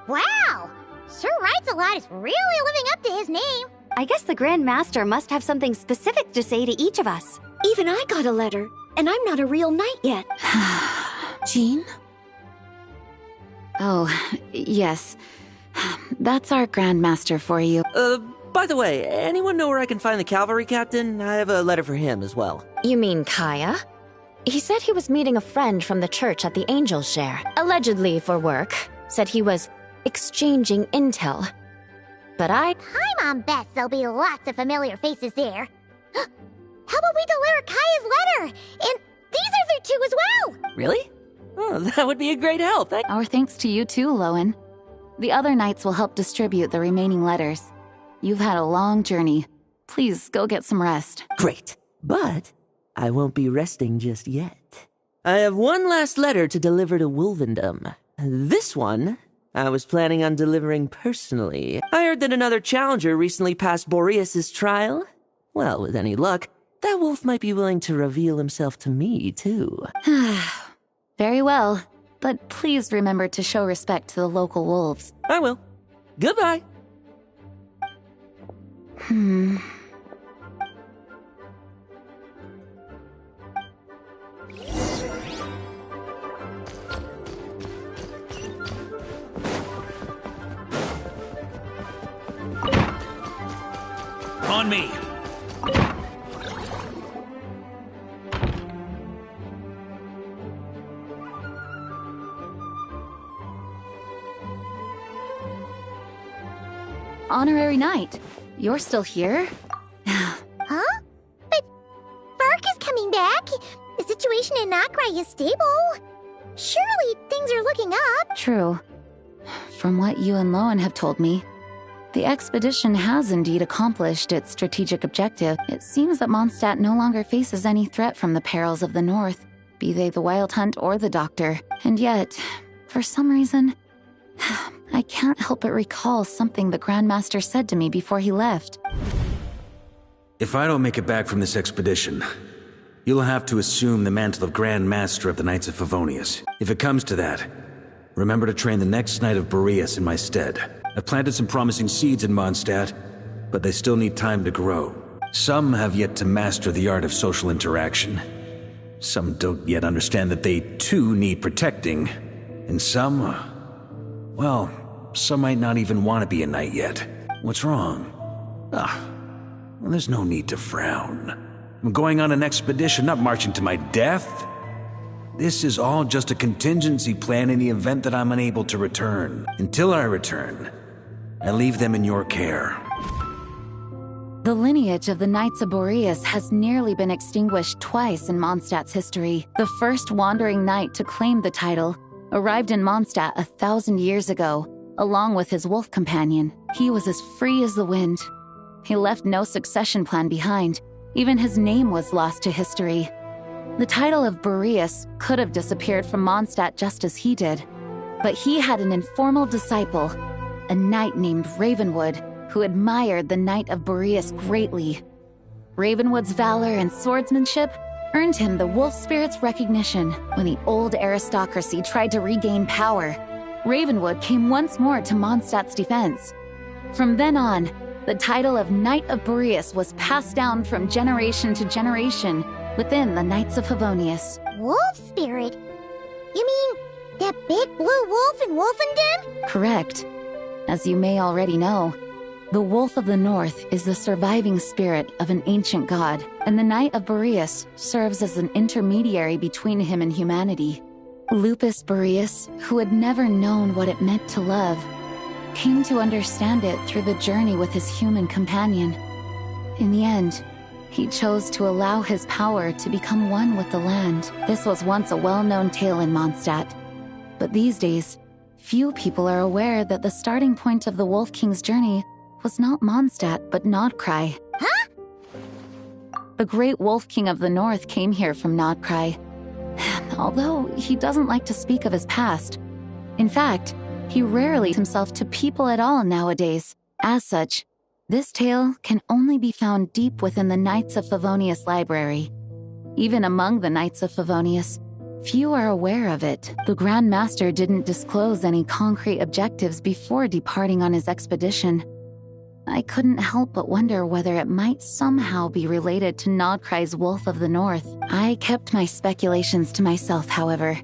Wow! Sir Writes-A-Lot is really living up to his name. I guess the Grand Master must have something specific to say to each of us. Even I got a letter, and I'm not a real knight yet. Jean? Oh, yes. That's our Grandmaster for you. By the way, anyone know where I can find the cavalry captain? I have a letter for him as well. You mean Kaya? He said he was meeting a friend from the church at the Angel Share, allegedly for work. Said he was exchanging intel. But Paimon bets there'll be lots of familiar faces there. How about we deliver Kaya's letter? And these other two as well! Really? Oh, that would be a great help. Our thanks to you too, Lowen. The other knights will help distribute the remaining letters. You've had a long journey. Please go get some rest. Great. But I won't be resting just yet. I have one last letter to deliver to Wolvendom. This one, I was planning on delivering personally. I heard that another challenger recently passed Boreas' trial. Well, with any luck, that wolf might be willing to reveal himself to me, too. Very well. But please remember to show respect to the local wolves. I will. Goodbye. On me. Honorary Knight, you're still here? Huh? But Vark is coming back. The situation in Nokrai is stable. Surely things are looking up. True. From what you and Lowen have told me, the expedition has indeed accomplished its strategic objective. It seems that Mondstadt no longer faces any threat from the perils of the North, be they the Wild Hunt or the Doctor. And yet, for some reason, I can't help but recall something the Grandmaster said to me before he left. If I don't make it back from this expedition, you'll have to assume the mantle of Grand Master of the Knights of Favonius. If it comes to that, remember to train the next Knight of Boreas in my stead. I've planted some promising seeds in Mondstadt, but they still need time to grow. Some have yet to master the art of social interaction. Some don't yet understand that they too need protecting. And some, well, some might not even want to be a knight yet. What's wrong? Well, there's no need to frown. I'm going on an expedition, not marching to my death. This is all just a contingency plan in the event that I'm unable to return. Until I return, I leave them in your care. The lineage of the Knights of Boreas has nearly been extinguished twice in Mondstadt's history. The first wandering knight to claim the title Arrived in Mondstadt 1,000 years ago, along with his wolf companion, he was as free as the wind. He left no succession plan behind. Even his name was lost to history. The title of Boreas could have disappeared from Mondstadt just as he did. But he had an informal disciple, a knight named Ravenwood, who admired the Knight of Boreas greatly. Ravenwood's valor and swordsmanship earned him the wolf spirit's recognition. When the old aristocracy tried to regain power, Ravenwood came once more to Mondstadt's defense. From then on, the title of Knight of Boreas was passed down from generation to generation within the Knights of Favonius. Wolf spirit? You mean that big blue wolf in Wolfenden? Correct. As you may already know, the Wolf of the North is the surviving spirit of an ancient god, and the Knight of Boreas serves as an intermediary between him and humanity. Lupus Boreas, who had never known what it meant to love, came to understand it through the journey with his human companion. In the end, he chose to allow his power to become one with the land. This was once a well-known tale in Mondstadt, but these days, few people are aware that the starting point of the Wolf King's journey was not Mondstadt, but Nodcry. Huh? The great Wolf King of the North came here from Nodcry. Although he doesn't like to speak of his past. In fact, he rarely himself to people at all nowadays. As such, this tale can only be found deep within the Knights of Favonius library. Even among the Knights of Favonius, few are aware of it. The Grand Master didn't disclose any concrete objectives before departing on his expedition. I couldn't help but wonder whether it might somehow be related to Nodcry's Wolf of the North. I kept my speculations to myself, however.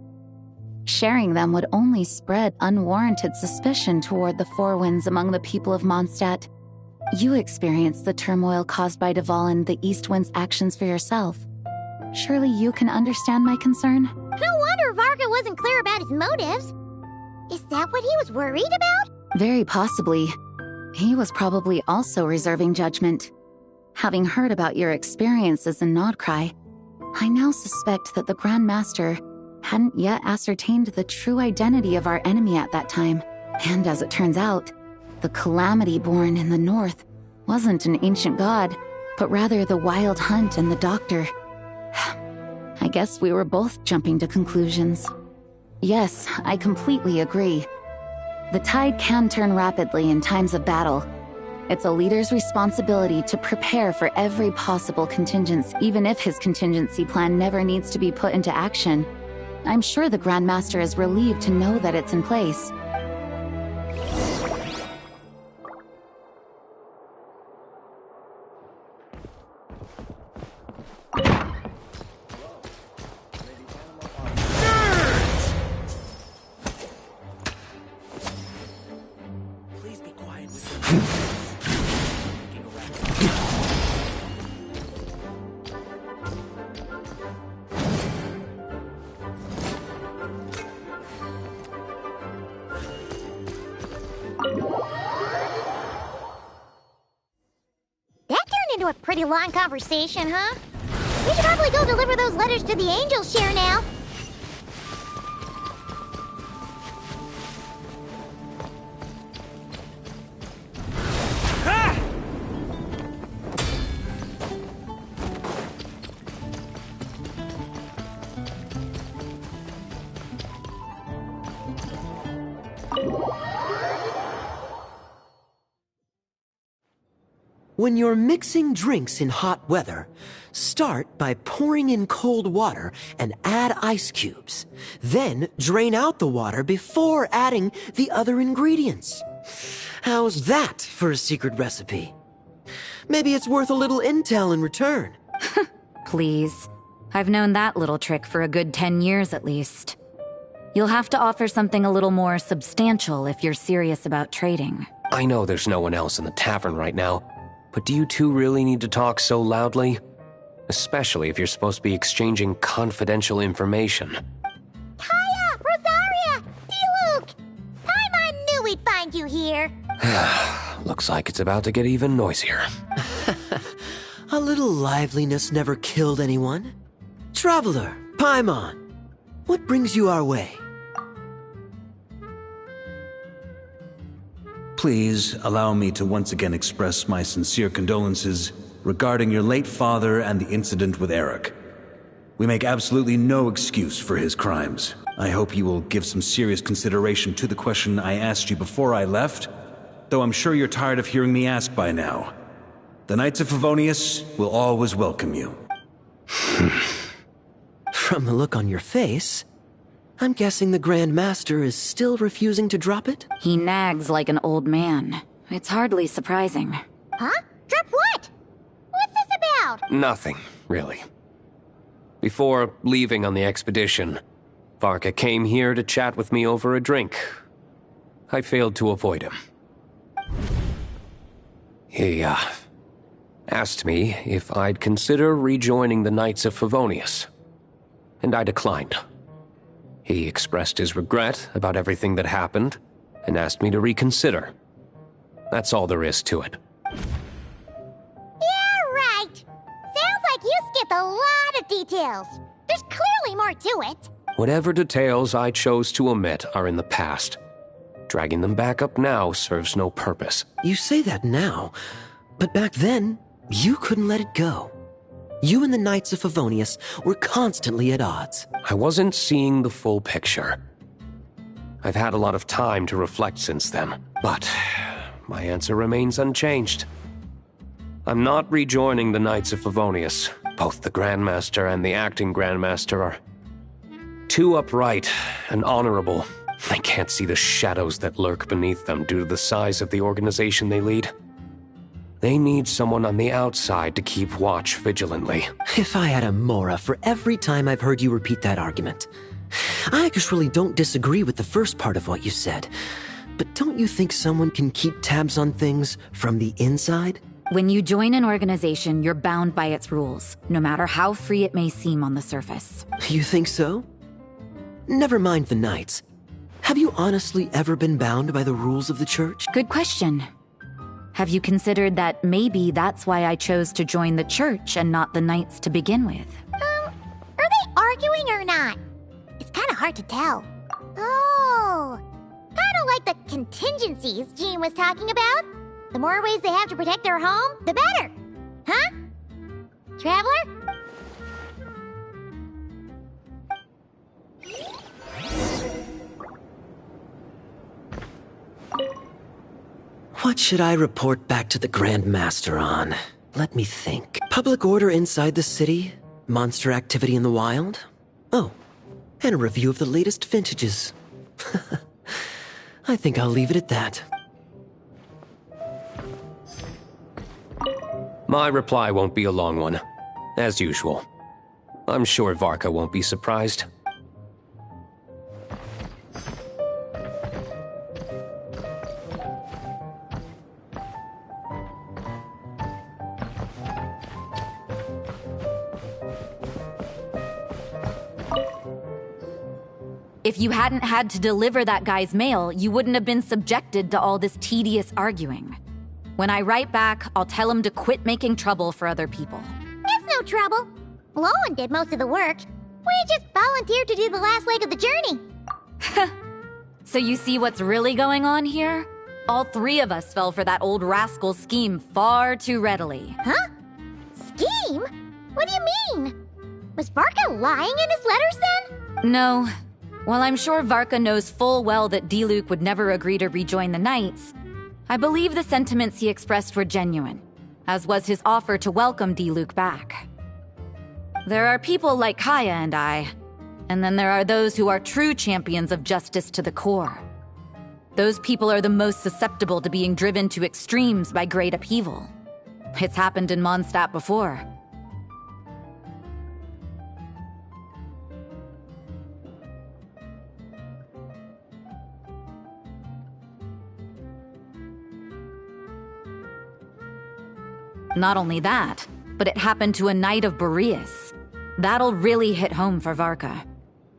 Sharing them would only spread unwarranted suspicion toward the Four Winds among the people of Mondstadt. You experienced the turmoil caused by Duval and the East Wind's actions for yourself. Surely you can understand my concern? No wonder Varga wasn't clear about his motives. Is that what he was worried about? Very possibly. He was probably also reserving judgment. Having heard about your experiences in Nodcry, I now suspect that the Grand Master hadn't yet ascertained the true identity of our enemy at that time. And as it turns out, the calamity born in the north wasn't an ancient god, but rather the Wild Hunt and the Doctor. I guess we were both jumping to conclusions. Yes, I completely agree. The tide can turn rapidly in times of battle. It's a leader's responsibility to prepare for every possible contingency, even if his contingency plan never needs to be put into action. I'm sure the Grand Master is relieved to know that it's in place. A pretty long conversation, huh? We should probably go deliver those letters to the Angels share now. When you're mixing drinks in hot weather, start by pouring in cold water and add ice cubes. Then drain out the water before adding the other ingredients. How's that for a secret recipe? Maybe it's worth a little intel in return. Please. I've known that little trick for a good 10 years at least. You'll have to offer something a little more substantial if you're serious about trading. I know there's no one else in the tavern right now, but do you two really need to talk so loudly? Especially if you're supposed to be exchanging confidential information. Kaya! Rosaria! D-Luke! I knew we'd find you here. Looks like it's about to get even noisier. A little liveliness never killed anyone. Traveler, Paimon, what brings you our way? Please allow me to once again express my sincere condolences regarding your late father and the incident with Eric. We make absolutely no excuse for his crimes. I hope you will give some serious consideration to the question I asked you before I left, though I'm sure you're tired of hearing me ask by now. The Knights of Favonius will always welcome you. From the look on your face, I'm guessing the Grand Master is still refusing to drop it? He nags like an old man. It's hardly surprising. Huh? Drop what? What's this about? Nothing, really. Before leaving on the expedition, Varka came here to chat with me over a drink. I failed to avoid him. He, asked me if I'd consider rejoining the Knights of Favonius, and I declined. He expressed his regret about everything that happened, and asked me to reconsider. That's all there is to it. Yeah, right. Sounds like you skipped a lot of details. There's clearly more to it. Whatever details I chose to omit are in the past. Dragging them back up now serves no purpose. You say that now, but back then, you couldn't let it go. You and the Knights of Favonius were constantly at odds. I wasn't seeing the full picture. I've had a lot of time to reflect since then, but my answer remains unchanged. I'm not rejoining the Knights of Favonius. Both the Grandmaster and the acting Grandmaster are too upright and honorable. I can't see the shadows that lurk beneath them due to the size of the organization they lead. They need someone on the outside to keep watch vigilantly. If I had a Mora for every time I've heard you repeat that argument. I actually don't disagree with the first part of what you said. But don't you think someone can keep tabs on things from the inside? When you join an organization, you're bound by its rules, no matter how free it may seem on the surface. You think so? Never mind the Knights. Have you honestly ever been bound by the rules of the Church? Good question. Have you considered that maybe that's why I chose to join the Church and not the Knights to begin with? Are they arguing or not? It's kind of hard to tell. Oh, kind of like the contingencies Jean was talking about. The more ways they have to protect their home, the better. Huh? Traveler? What should I report back to the Grand Master on? Let me think. Public order inside the city? Monster activity in the wild? Oh, and a review of the latest vintages. I think I'll leave it at that. My reply won't be a long one, as usual. I'm sure Varka won't be surprised. If you hadn't had to deliver that guy's mail, you wouldn't have been subjected to all this tedious arguing. When I write back, I'll tell him to quit making trouble for other people. It's no trouble. Lowen did most of the work. We just volunteered to do the last leg of the journey. So you see what's really going on here? All three of us fell for that old rascal's scheme far too readily. Huh? Scheme? What do you mean? Was Varka lying in his letters then? No. While I'm sure Varka knows full well that Diluc would never agree to rejoin the Knights, I believe the sentiments he expressed were genuine, as was his offer to welcome Diluc back. There are people like Kaya and I, and then there are those who are true champions of justice to the core. Those people are the most susceptible to being driven to extremes by great upheaval. It's happened in Mondstadt before. Not only that, but it happened to a Knight of Boreas. That'll really hit home for Varka.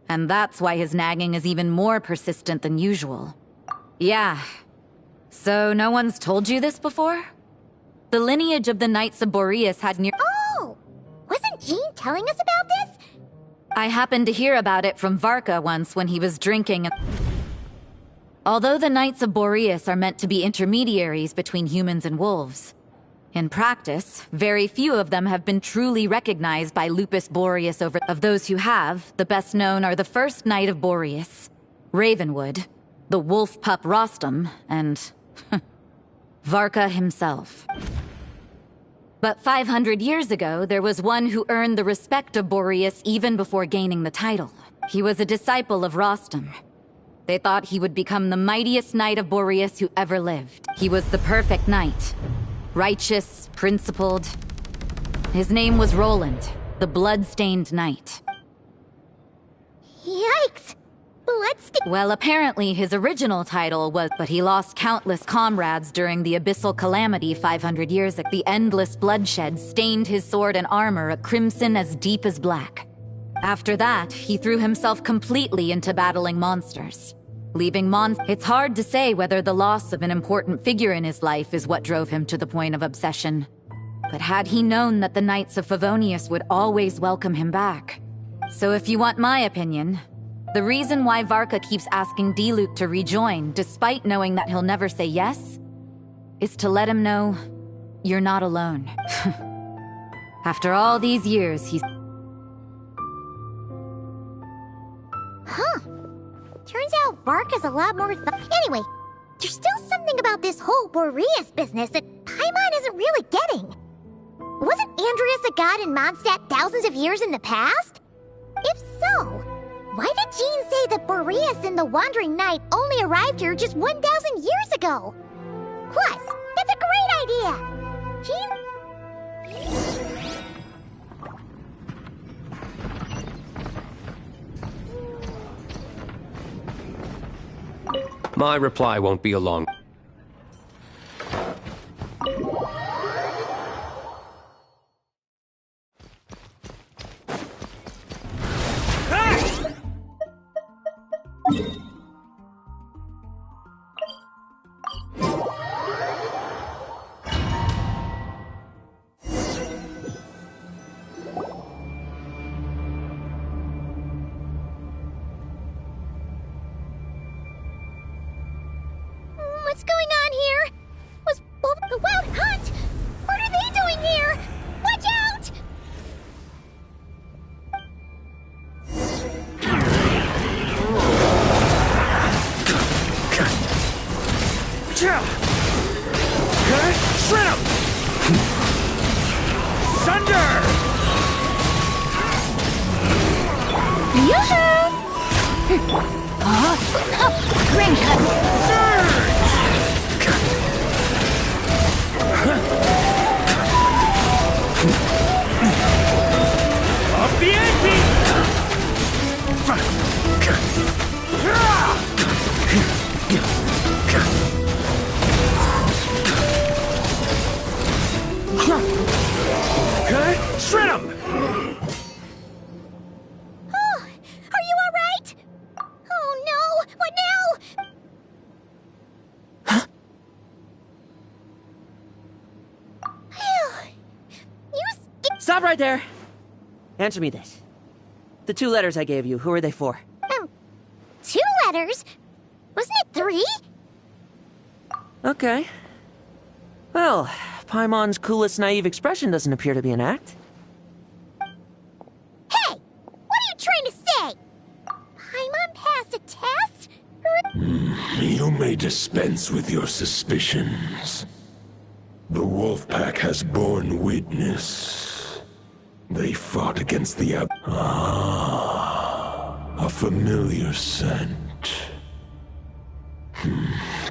And that's why his nagging is even more persistent than usual. Yeah. So no one's told you this before? The lineage of the Knights of Boreas had near— Oh! Wasn't Jean telling us about this? I happened to hear about it from Varka once when he was drinking. Although the Knights of Boreas are meant to be intermediaries between humans and wolves, in practice, very few of them have been truly recognized by Lupus Boreas. Of those who have, the best known are the first Knight of Boreas, Ravenwood, the wolf pup Rostam, and Varka himself. But 500 years ago, there was one who earned the respect of Boreas even before gaining the title. He was a disciple of Rostam. They thought he would become the mightiest Knight of Boreas who ever lived. He was the perfect knight. Righteous, principled. His name was Roland, the blood-stained knight. Yikes! Bloodstained? Well, apparently his original title was, but he lost countless comrades during the Abyssal Calamity 500 years ago. The endless bloodshed stained his sword and armor a crimson as deep as black. After that, he threw himself completely into battling monsters. It's hard to say whether the loss of an important figure in his life is what drove him to the point of obsession. But had he known that the Knights of Favonius would always welcome him back. So if you want my opinion, the reason why Varka keeps asking Diluc to rejoin, despite knowing that he'll never say yes, is to let him know you're not alone. After all these years, he's... Huh. Turns out Varka's a lot more Anyway, there's still something about this whole Boreas business that Paimon isn't really getting. Wasn't Andreas a god in Mondstadt thousands of years in the past? If so, why did Jean say that Boreas and the Wandering Knight only arrived here just 1,000 years ago? Plus, that's a great idea! Jean? My reply won't be a long... What's going on here? Was Bulb the Wild Hunt? What are they doing here? Watch out! Shred him! Thunder! Yoo-hoo! Ring cut! Up the ante! Shred him! Oh, are you alright? Oh no, what now? Stop right there! Answer me this. The 2 letters I gave you, who are they for? 2 letters? Wasn't it 3? Okay. Well, Paimon's coolest naive expression doesn't appear to be an act. Hey! What are you trying to say? Paimon passed a test? You may dispense with your suspicions. The Wolfpack has borne witness. They fought against the a familiar scent.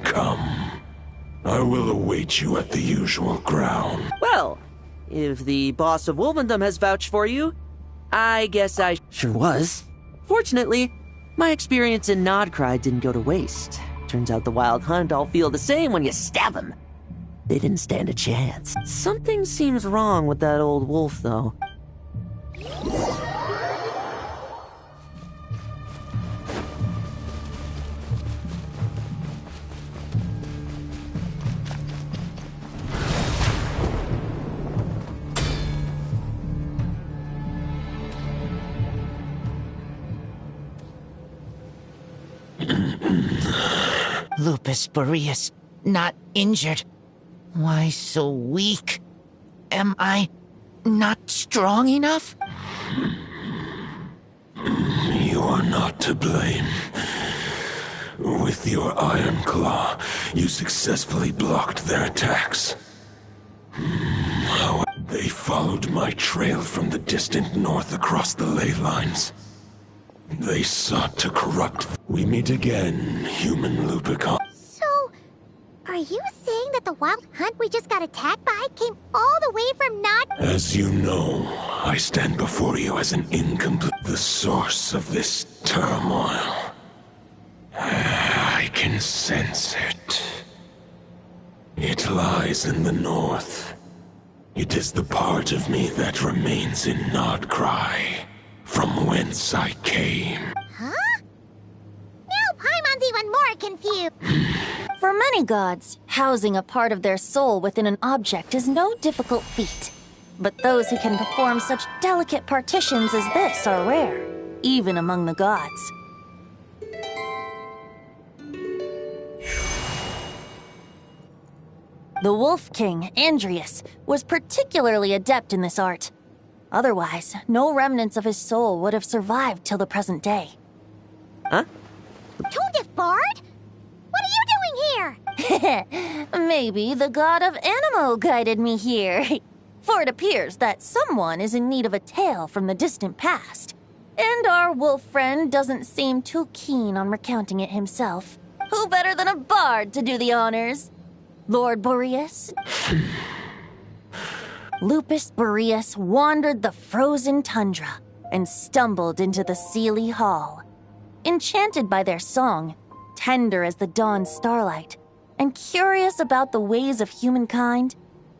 Come. I will await you at the usual ground. Well, if the boss of Wolvendom has vouched for you, I guess I sure was. Fortunately, my experience in Nodcry didn't go to waste. Turns out the Wild Hunt all feel the same when you stab them. They didn't stand a chance. Something seems wrong with that old wolf, though. Lupus Boreas, not injured. Why so weak? Am I not strong enough? You are not to blame. With your Iron Claw, you successfully blocked their attacks. However, they followed my trail from the distant north across the ley lines. They sought to corrupt. We meet again, human Lupicon. So, are you saying that the wild hunt we just got attacked by came all the way from not— As you know, I stand before you as an incomplete. The source of this turmoil. I can sense it. It lies in the north. It is the part of me that remains in Nodcry, from whence I came. Huh? Now Paimon's even more confused. For many gods, housing a part of their soul within an object is no difficult feat. But those who can perform such delicate partitions as this are rare, even among the gods. The Wolf King, Andrius, was particularly adept in this art. Otherwise, no remnants of his soul would have survived till the present day. Huh? Toondiff Bard? What are you doing here? Maybe the god of Animo guided me here. For it appears that someone is in need of a tale from the distant past. And our wolf friend doesn't seem too keen on recounting it himself. Who better than a bard to do the honors? Lord Boreas? Lupus Boreas wandered the frozen tundra and stumbled into the Seelie Hall. Enchanted by their song, tender as the dawn starlight, and curious about the ways of humankind,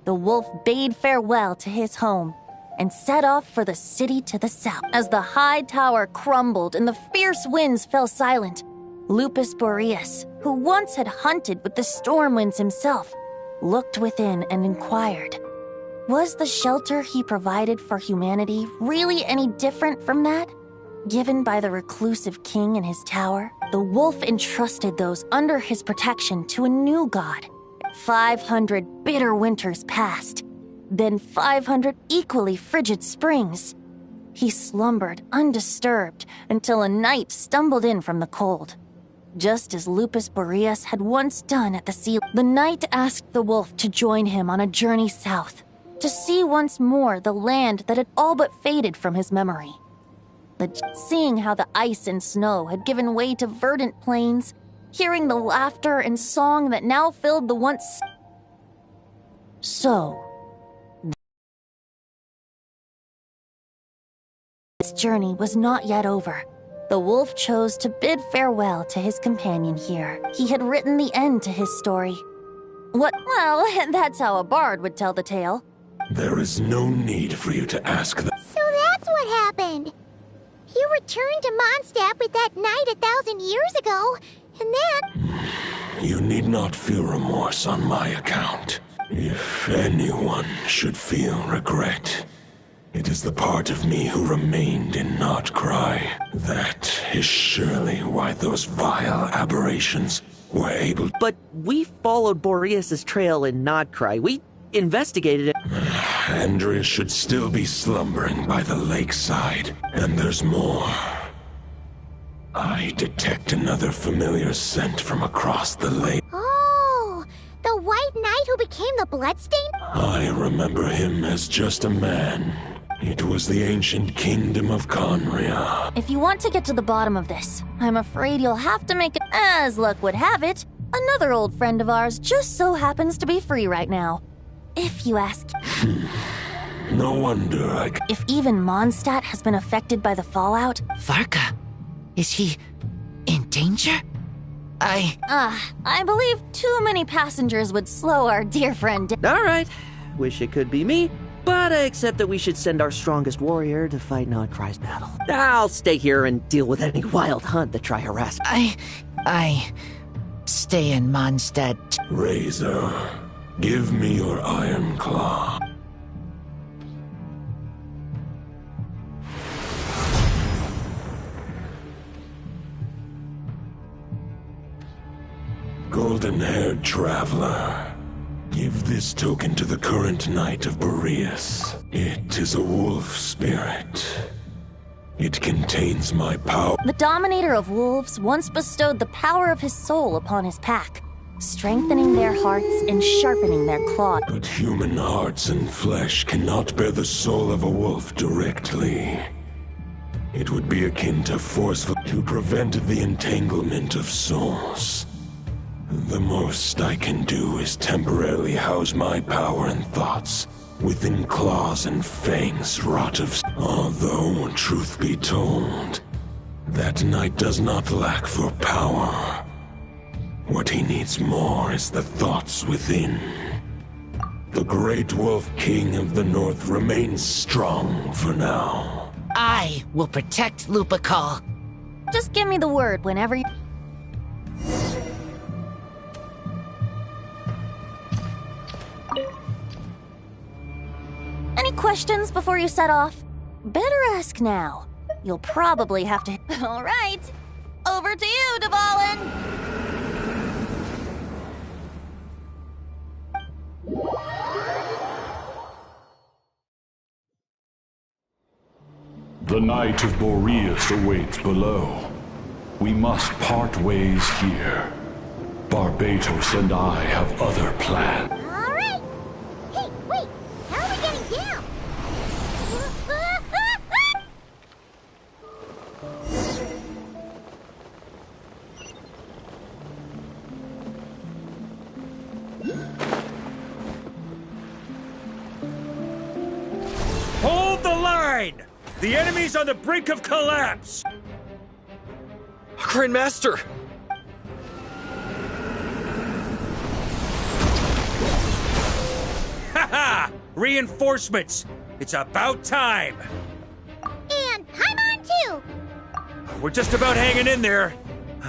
the wolf bade farewell to his home and set off for the city to the south. As the high tower crumbled and the fierce winds fell silent, Lupus Boreas, who once had hunted with the storm winds himself, looked within and inquired, was the shelter he provided for humanity really any different from that given by the reclusive king in his tower? The wolf entrusted those under his protection to a new god. 500 bitter winters passed, then 500 equally frigid springs. He slumbered undisturbed until a night stumbled in from the cold. Just as Lupus Boreas had once done at the sea, the knight asked the wolf to join him on a journey south, to see once more the land that had all but faded from his memory. Seeing how the ice and snow had given way to verdant plains, hearing the laughter and song that now filled the once... So... this journey was not yet over. The wolf chose to bid farewell to his companion here. He had written the end to his story. Well, that's how a bard would tell the tale. There is no need for you to ask that. So that's what happened. You returned to Mondstadt with that knight 1,000 years ago, and then... You need not feel remorse on my account. If anyone should feel regret, it is the part of me who remained in Nodcry. That is surely why those vile aberrations were able... But we followed Boreas' trail in Nodcry. We investigated it. Andreas should still be slumbering by the lakeside. And there's more. I detect another familiar scent from across the lake. Oh, the white knight who became the Bloodstain? I remember him as just a man. It was the ancient kingdom of Conria. If you want to get to the bottom of this, I'm afraid you'll have to make it. As luck would have it, another old friend of ours just so happens to be free right now. If you ask... No wonder If even Mondstadt has been affected by the fallout... Varka? Is he... in danger? I believe too many passengers would slow our dear friend down. Alright, wish it could be me, but I accept that we should send our strongest warrior to fight Nodcry's battle. I'll stay here and deal with any wild hunt that try harass me. I stay in Mondstadt. Razor, give me your iron claw. golden-haired traveler. Give this token to the current knight of Boreas. It is a wolf spirit. It contains my power. The Dominator of Wolves once bestowed the power of his soul upon his pack, strengthening their hearts and sharpening their claws. But human hearts and flesh cannot bear the soul of a wolf directly. It would be akin to forceful to prevent the entanglement of souls. The most I can do is temporarily house my power and thoughts within claws and fangs wrought of... Although, truth be told, that knight does not lack for power. What he needs more is the thoughts within. The Great Wolf King of the North remains strong for now. I will protect Lupercal. Just give me the word whenever you... Any questions before you set off? Better ask now. You'll probably have to... All right. Over to you, Dvalin. The Knight of Boreas awaits below. We must part ways here. Barbatos and I have other plans. All right. Hey, wait. How are we getting down? Hold the line! The enemy's on the brink of collapse! Grandmaster! Haha! Reinforcements! It's about time! And Paimon too! We're just about hanging in there.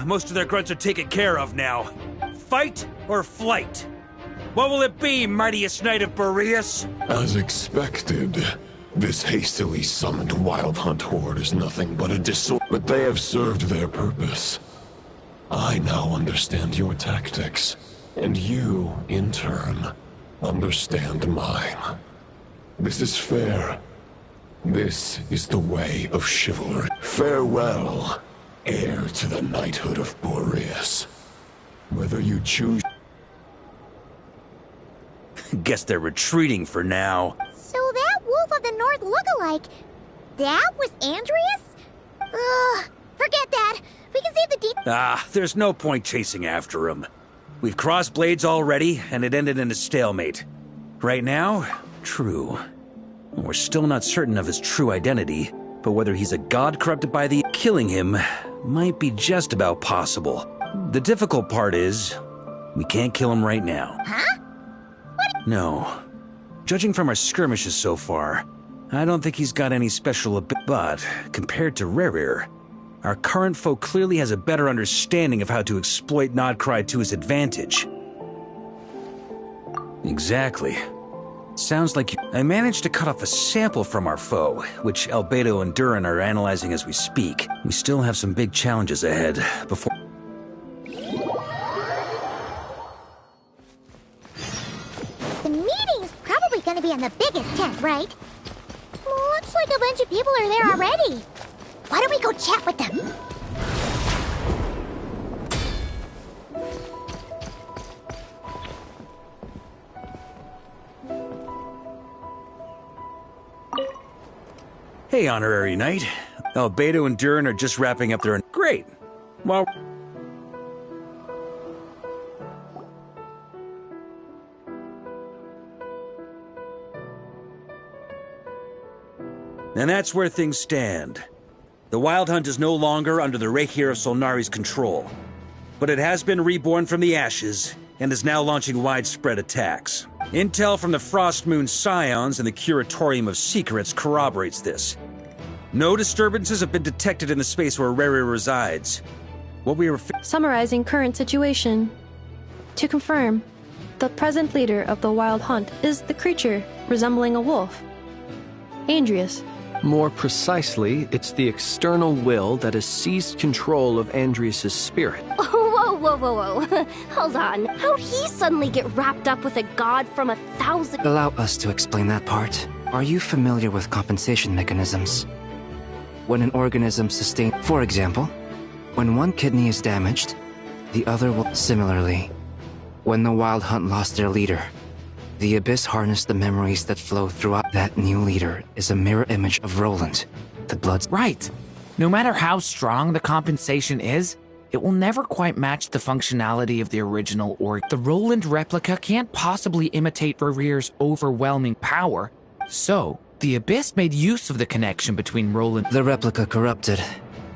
Most of their grunts are taken care of now. Fight or flight? What will it be, mightiest knight of Boreas? As expected, this hastily summoned Wild Hunt horde is nothing but a disorder. But they have served their purpose. I now understand your tactics, and you, in turn, understand mine. This is fair. This is the way of chivalry. Farewell, heir to the knighthood of Boreas. Whether you choose... Guess they're retreating for now. So that Wolf of the North look-alike, that was Andreas? Ugh, forget that. We can save the There's no point chasing after him. We've crossed blades already, and it ended in a stalemate. Right now, true. We're still not certain of his true identity, but whether he's a god corrupted by the... Killing him might be just about possible. The difficult part is, we can't kill him right now. Huh? No. Judging from our skirmishes so far, I don't think he's got any special but compared to Rerir, our current foe clearly has a better understanding of how to exploit Nodcry to his advantage. Exactly. Sounds like I managed to cut off a sample from our foe, which Albedo and Durin are analyzing as we speak. We still have some big challenges ahead before... The meeting's probably gonna be in the biggest tent, right? Looks like a bunch of people are there already. Why don't we go chat with them? Hey, Honorary Knight. Albedo and Durin are just wrapping up their... Great! Well... And that's where things stand. The Wild Hunt is no longer under the Reikir of Solnari's control, but it has been reborn from the ashes and is now launching widespread attacks. Intel from the Frostmoon Scions and the Curatorium of Secrets corroborates this. No disturbances have been detected in the space where Rerir resides. What we were... Summarizing current situation. To confirm, the present leader of the Wild Hunt is the creature resembling a wolf. Andreas. More precisely, it's the external will that has seized control of Andreas' spirit. Whoa, whoa, whoa. Hold on. How'd he suddenly get wrapped up with a god from 1,000? Allow us to explain that part. Are you familiar with compensation mechanisms? When an organism sustains... For example, when one kidney is damaged, the other will... Similarly, when the Wild Hunt lost their leader, the Abyss harnessed the memories that flow throughout. That new leader is a mirror image of Roland, the Blood's... Right. No matter how strong the compensation is, it will never quite match the functionality of the original org. The Roland replica can't possibly imitate Rerear's overwhelming power, so the Abyss made use of the connection between Roland... The replica corrupted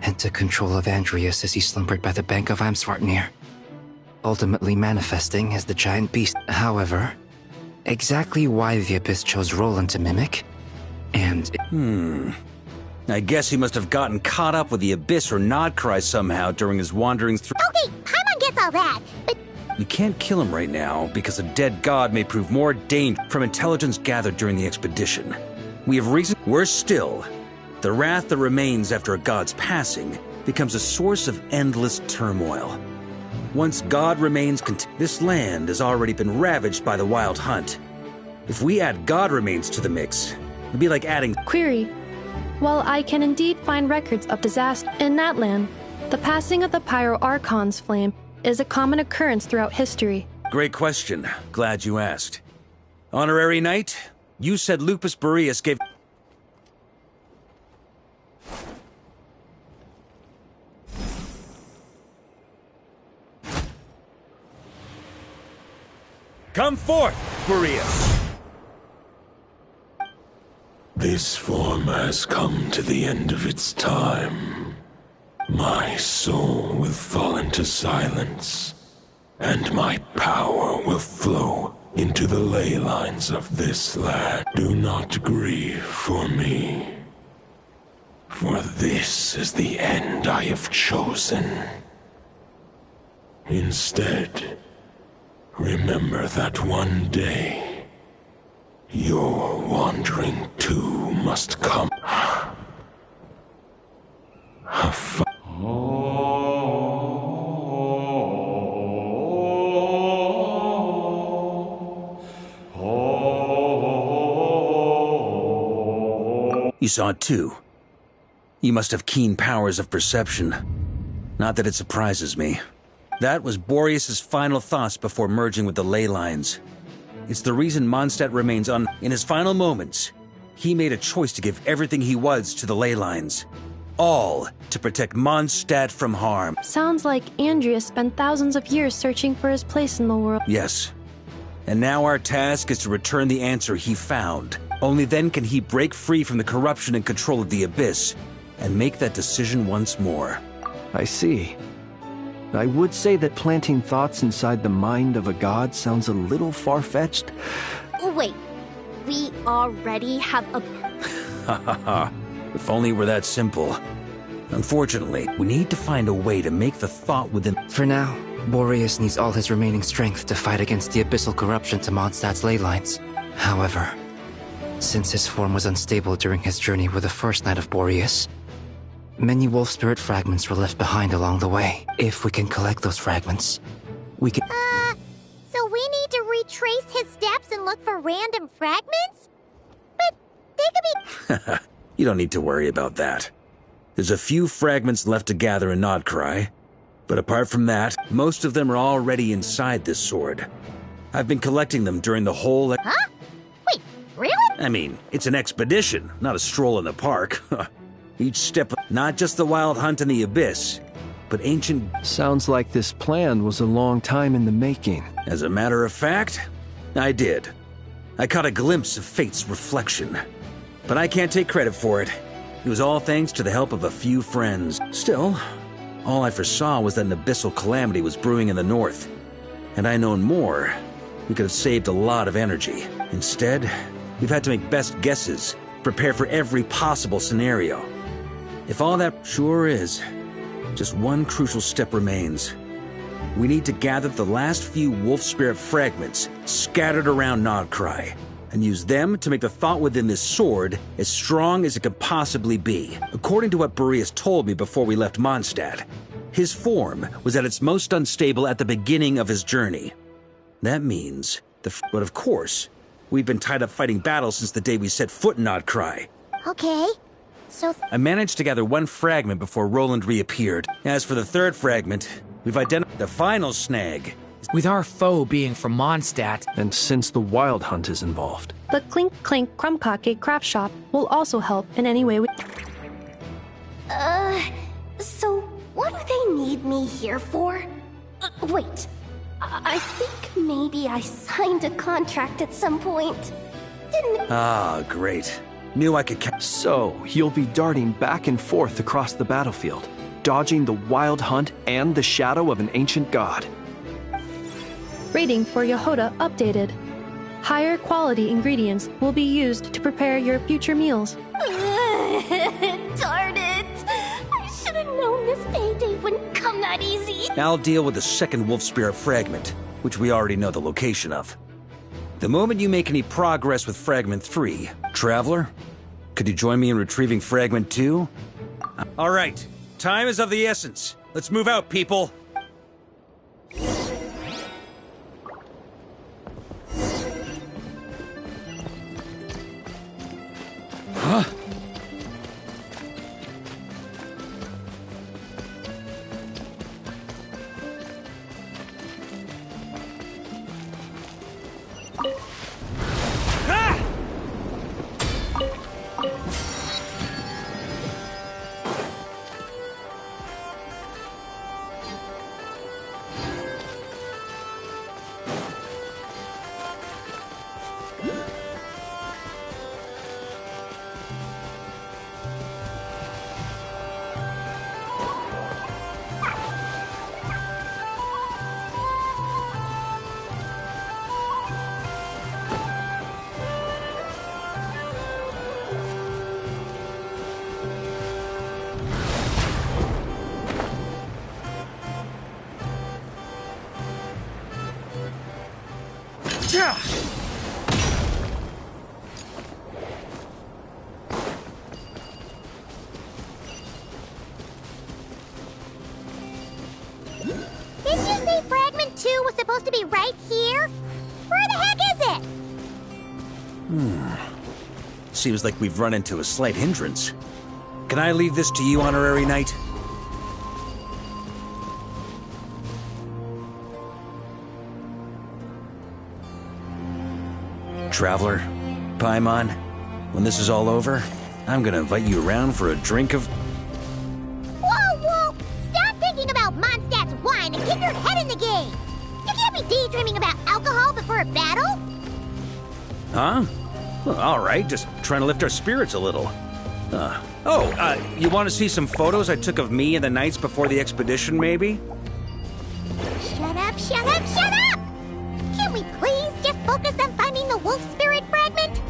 and took control of Andreas as he slumbered by the bank of Amsvartnir, ultimately manifesting as the giant beast. However, exactly why the Abyss chose Roland to mimic, and... I guess he must have gotten caught up with the Abyss or Nodcry somehow during his wanderings through... Okay, Paimon gets all that, but... We can't kill him right now, because a dead god may prove more dangerous from intelligence gathered during the expedition. We have reason... Worse still, the wrath that remains after a god's passing becomes a source of endless turmoil. Once God remains this land has already been ravaged by the Wild Hunt. If we add God remains to the mix, it'd be like adding... Query. While I can indeed find records of disaster in that land, the passing of the Pyro Archon's flame is a common occurrence throughout history. Great question. Glad you asked. Honorary Knight, you said Lupus Boreas gave... Come forth, Boreas! This form has come to the end of its time. My soul will fall into silence, and my power will flow into the ley lines of this land. Do not grieve for me, for this is the end I have chosen. Instead, remember that one day, your wandering too must come. You saw it too. You must have keen powers of perception. Not that it surprises me. That was Boreas' final thoughts before merging with the ley lines. It's the reason Mondstadt remains in his final moments. He made a choice to give everything he was to the ley lines. All to protect Mondstadt from harm. Sounds like Andreas spent thousands of years searching for his place in the world. Yes. And now our task is to return the answer he found. Only then can he break free from the corruption and control of the Abyss and make that decision once more. I see. I would say that planting thoughts inside the mind of a god sounds a little far-fetched. Wait, we already have a... Ha ha ha. If only it were that simple. Unfortunately, we need to find a way to make the thought within... For now, Boreas needs all his remaining strength to fight against the abyssal corruption to Mondstadt's ley lines. However, since his form was unstable during his journey with the first Knight of Boreas, many wolf spirit fragments were left behind along the way. If we can collect those fragments, we can... So we need to retrace his steps and look for random fragments? But they could be... You don't need to worry about that. There's a few fragments left to gather in Nodcry, but apart from that, most of them are already inside this sword. I've been collecting them during the whole... Huh? Wait, really? I mean, it's an expedition, not a stroll in the park. Each step, not just the Wild Hunt and the Abyss, but ancient... Sounds like this plan was a long time in the making. As a matter of fact, I did. I caught a glimpse of fate's reflection. But I can't take credit for it. It was all thanks to the help of a few friends. Still, all I foresaw was that an abyssal calamity was brewing in the north. Had I known more, we could have saved a lot of energy. Instead, we've had to make best guesses, prepare for every possible scenario. If all that sure is, just one crucial step remains. We need to gather the last few wolf spirit fragments scattered around Nodcry, and use them to make the thought within this sword as strong as it could possibly be. According to what Boreas told me before we left Mondstadt, His form was at its most unstable at the beginning of his journey. That means, but of course, we've been tied up fighting battles since the day we set foot in Nodcry. Okay, so... I managed to gather one fragment before Roland reappeared. As for the third fragment, we've identified the final snag. With our foe being from Mondstadt, And since the Wild Hunt is involved. The Clink Clink Krumkake craft shop will also help in any way we... So what do they need me here for? Wait, I think maybe I signed a contract at some point. Didn't... Ah, great. Knew I could So, you'll be darting back and forth across the battlefield, dodging the Wild Hunt and the shadow of an ancient god. Rating for Yehoda updated. Higher quality ingredients will be used to prepare your future meals. Darn it! I should have known this payday wouldn't come that easy. I'll deal with the second Wolf Spirit fragment, which we already know the location of. The moment you make any progress with Fragment 3, Traveler, could you join me in retrieving Fragment 2? All right, time is of the essence. Let's move out, people. Huh? Didn't you say Fragment 2 was supposed to be right here? Where the heck is it? Seems like we've run into a slight hindrance. Can I leave this to you, Honorary Knight? Traveler, Paimon, when this is all over, I'm gonna invite you around for a drink of... Whoa! Stop thinking about Mondstadt's wine and keep your head in the game! You can't be daydreaming about alcohol before a battle! Huh? Well, all right, just trying to lift our spirits a little. You want to see some photos I took of me and the knights before the expedition, maybe? Shut up! Can we please just focus on finding the wolf spirit fragment?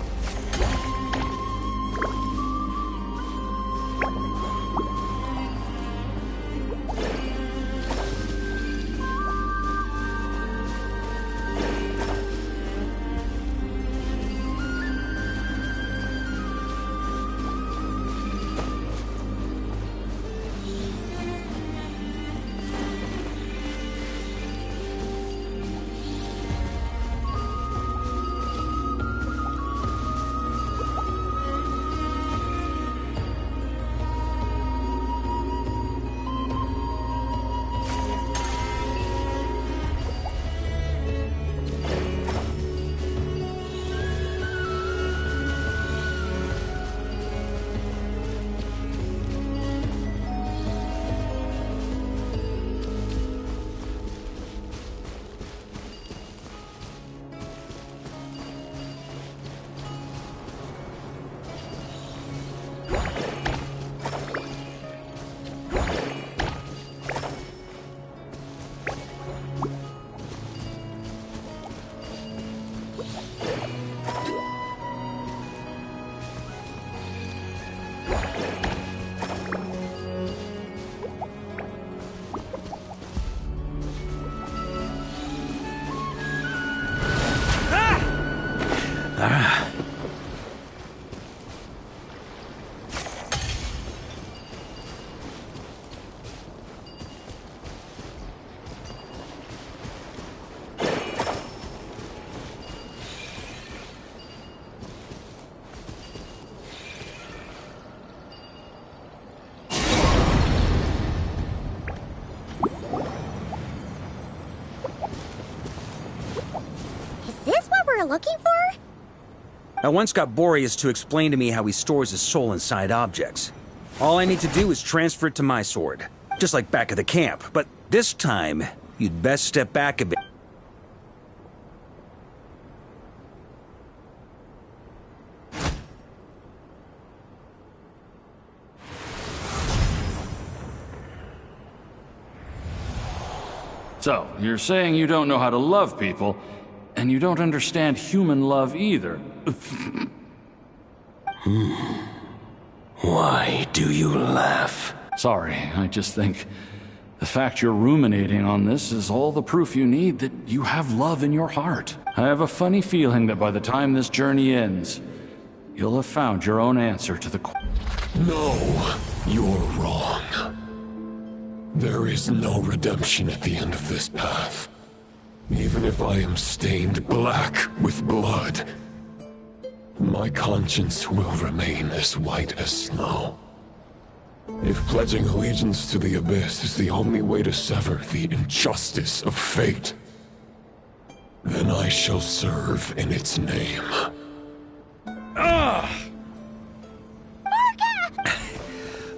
looking for? I once got Boreas to explain to me how he stores his soul inside objects. All I need to do is transfer it to my sword. Just like back at the camp, but this time, you'd best step back a bit. So, you're saying you don't know how to love people, and you don't understand human love either. Why do you laugh? Sorry, I just think the fact you're ruminating on this is all the proof you need that you have love in your heart. I have a funny feeling that by the time this journey ends, you'll have found your own answer to the question. No, you're wrong. There is no redemption at the end of this path. Even if I am stained black with blood, my conscience will remain as white as snow. If pledging allegiance to the Abyss is the only way to sever the injustice of fate, then I shall serve in its name.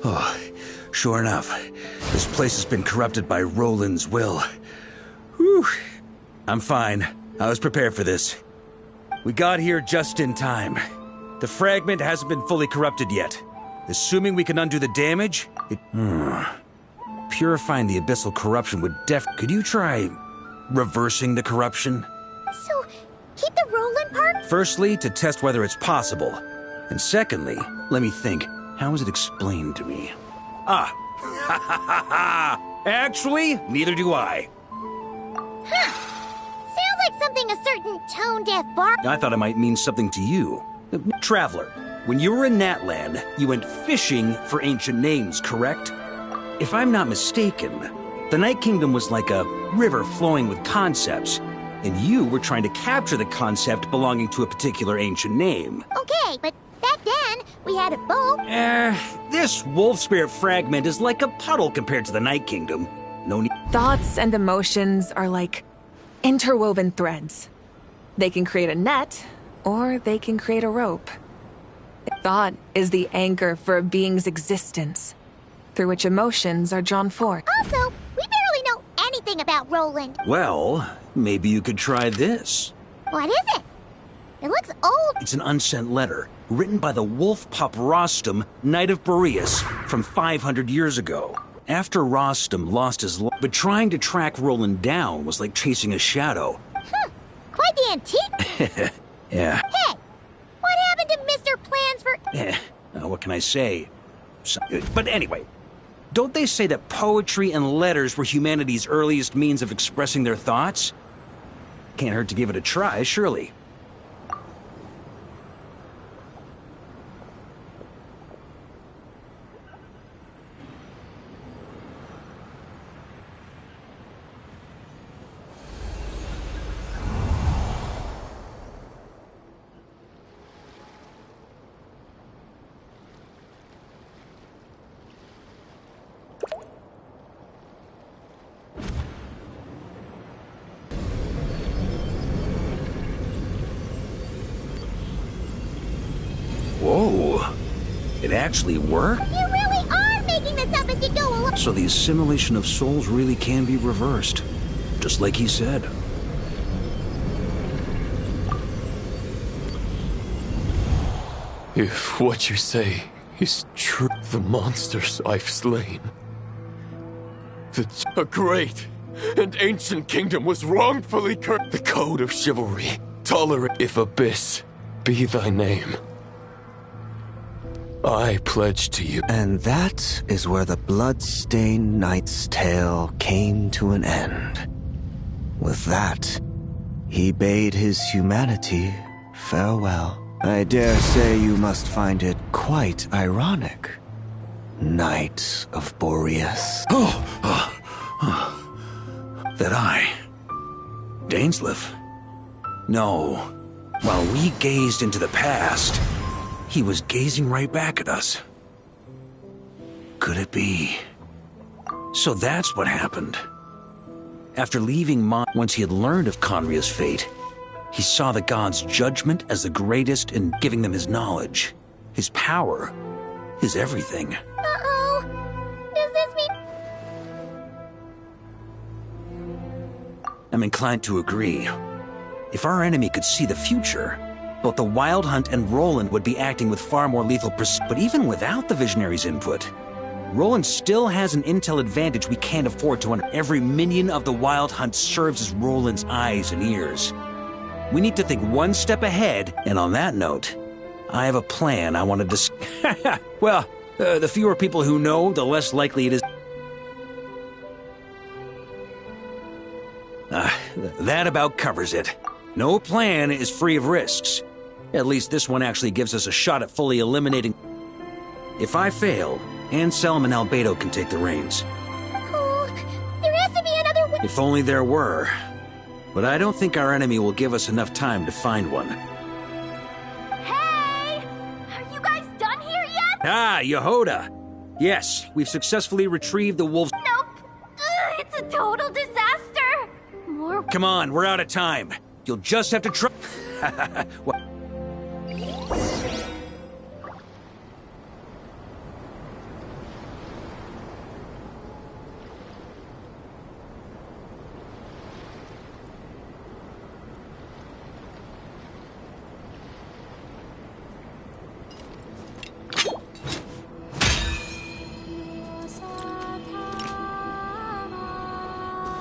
Oh, sure enough, this place has been corrupted by Roland's will. Whew. I'm fine. I was prepared for this. We got here just in time. The fragment hasn't been fully corrupted yet. Assuming we can undo the damage, purifying the abyssal corruption would Could you try reversing the corruption? So, keep the Roland part? Firstly, to test whether it's possible. And secondly, let me think. How was it explained to me? Actually, neither do I. Sounds like something a certain tone-deaf bar— I thought it might mean something to you. Traveler, when you were in Natland, you went fishing for ancient names, correct? If I'm not mistaken, the Night Kingdom was like a river flowing with concepts, and you were trying to capture the concept belonging to a particular ancient name. Okay, but back then, we had a boat. This wolf spirit fragment is like a puddle compared to the Night Kingdom. No need— Thoughts and emotions are like interwoven threads. They can create a net, or they can create a rope. Thought is the anchor for a being's existence, through which emotions are drawn forth. Also, we barely know anything about Roland. Well, maybe you could try this. What is it? It looks old. It's an unsent letter, written by the wolf pup Rostam, Knight of Boreas, from 500 years ago. After Rostam lost his life, but trying to track Roland down was like chasing a shadow. Quite the antique. Yeah. Hey, what happened to Mr. Plans for— What can I say? But anyway, don't they say that poetry and letters were humanity's earliest means of expressing their thoughts? Can't hurt to give it a try, surely. Whoa, it actually worked? You really are making this up as you go along. So the assimilation of souls really can be reversed, just like he said. If what you say is true, the monsters I've slain, that a great and ancient kingdom was wrongfully cursed. The code of chivalry, tolerate if abyss be thy name. I pledge to you. And that is where the blood-stained knight's tale came to an end. With that, he bade his humanity farewell. I dare say you must find it quite ironic, Knight of Boreas. That I, Dainsleif? No. While we gazed into the past, he was gazing right back at us. Could it be? So that's what happened. After leaving once he had learned of Conria's fate, He saw the gods' judgment as the greatest in giving them his knowledge, his power, his everything. Uh-oh. Does this mean... I'm inclined to agree. If our enemy could see the future, both the Wild Hunt and Roland would be acting with far more lethal precision. But even without the Visionary's input, Roland still has an intel advantage we can't afford to under. Every minion of the Wild Hunt serves as Roland's eyes and ears. We need to think one step ahead, and on that note, I have a plan I want to discuss. Well, the fewer people who know, the less likely it is. That about covers it. No plan is free of risks. At least this one actually gives us a shot at fully eliminating. If I fail, Anselm and Albedo can take the reins. Oh, there has to be another way. If only there were. But I don't think our enemy will give us enough time to find one. Hey! Are you guys done here yet? Ah, Yehoda! Yes, we've successfully retrieved the wolves. Nope. It's a total disaster. More... Come on, we're out of time. You'll just have to try. What?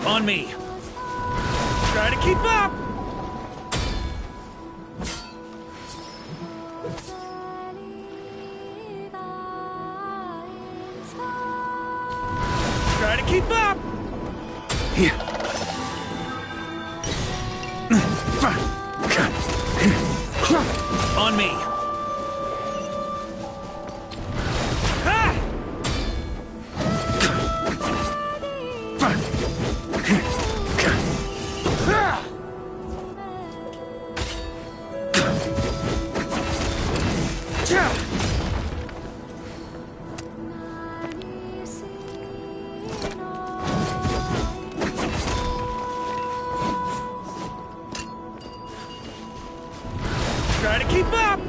On me. Try to keep up. Try to keep up. On me. Try to keep up!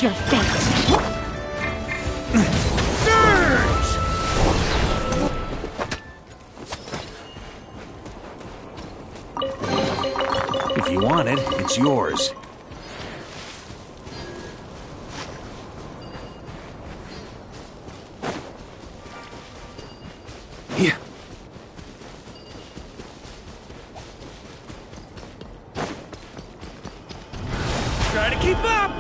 is your fate. If you want it, it's yours. Here. Try to keep up!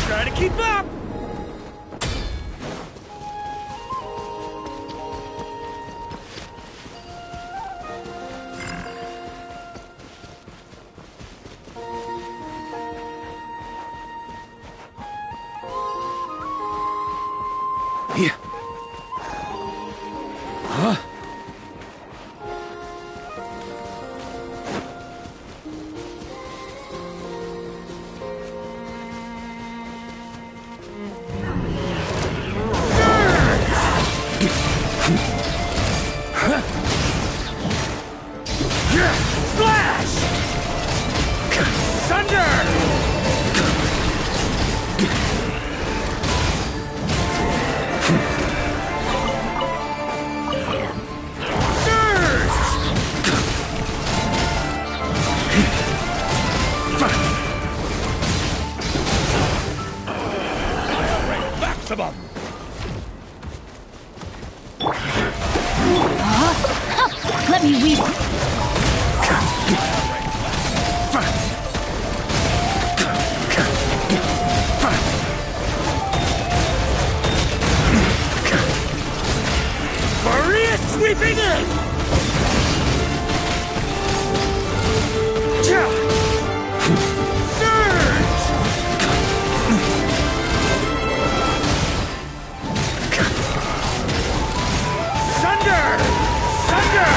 Try to keep up! Here. Huh? Flash! Thunder! Maximum! Let me weave. Maria sweeping in! Surge! Thunder! Thunder!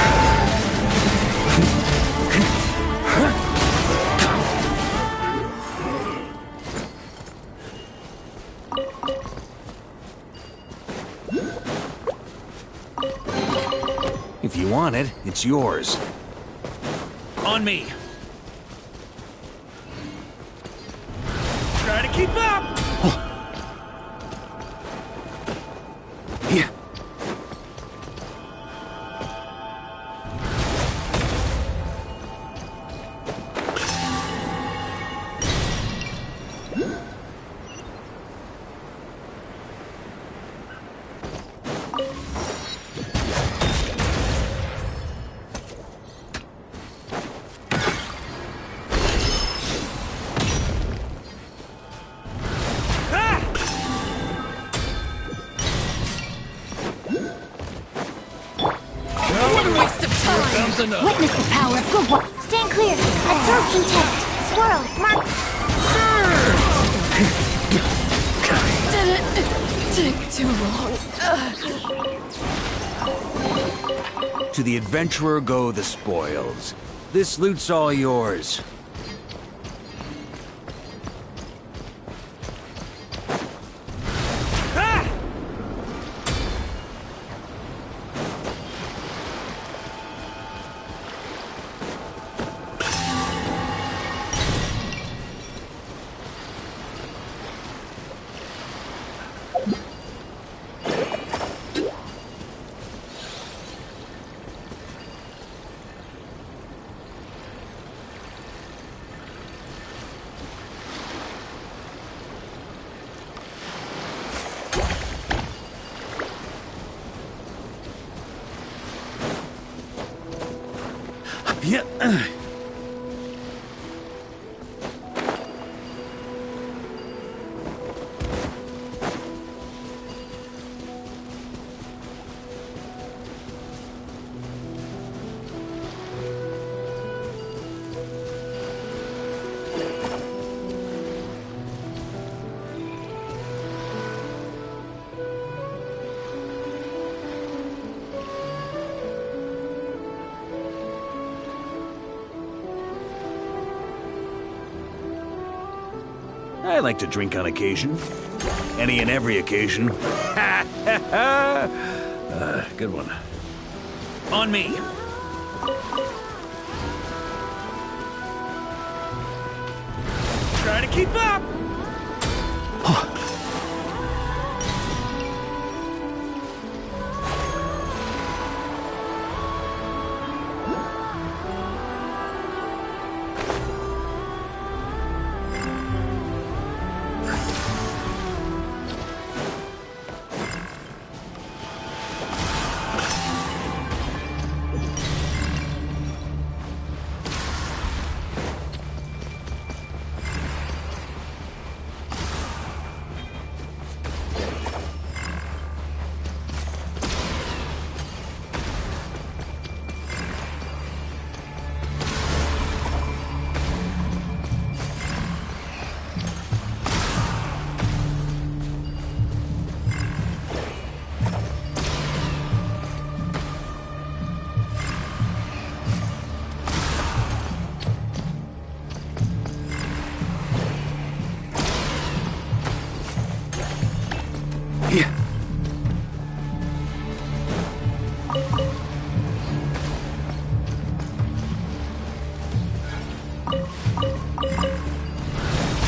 If you want it, it's yours. On me! Try to keep up! Here. Something up. Witness the power of good work. Stand clear. Absorption test. Swirl. Mark. Did it take too long? To the adventurer go the spoils. This loot's all yours. Yeah. I like to drink on occasion. Any and every occasion. Good one. On me. Try to keep up!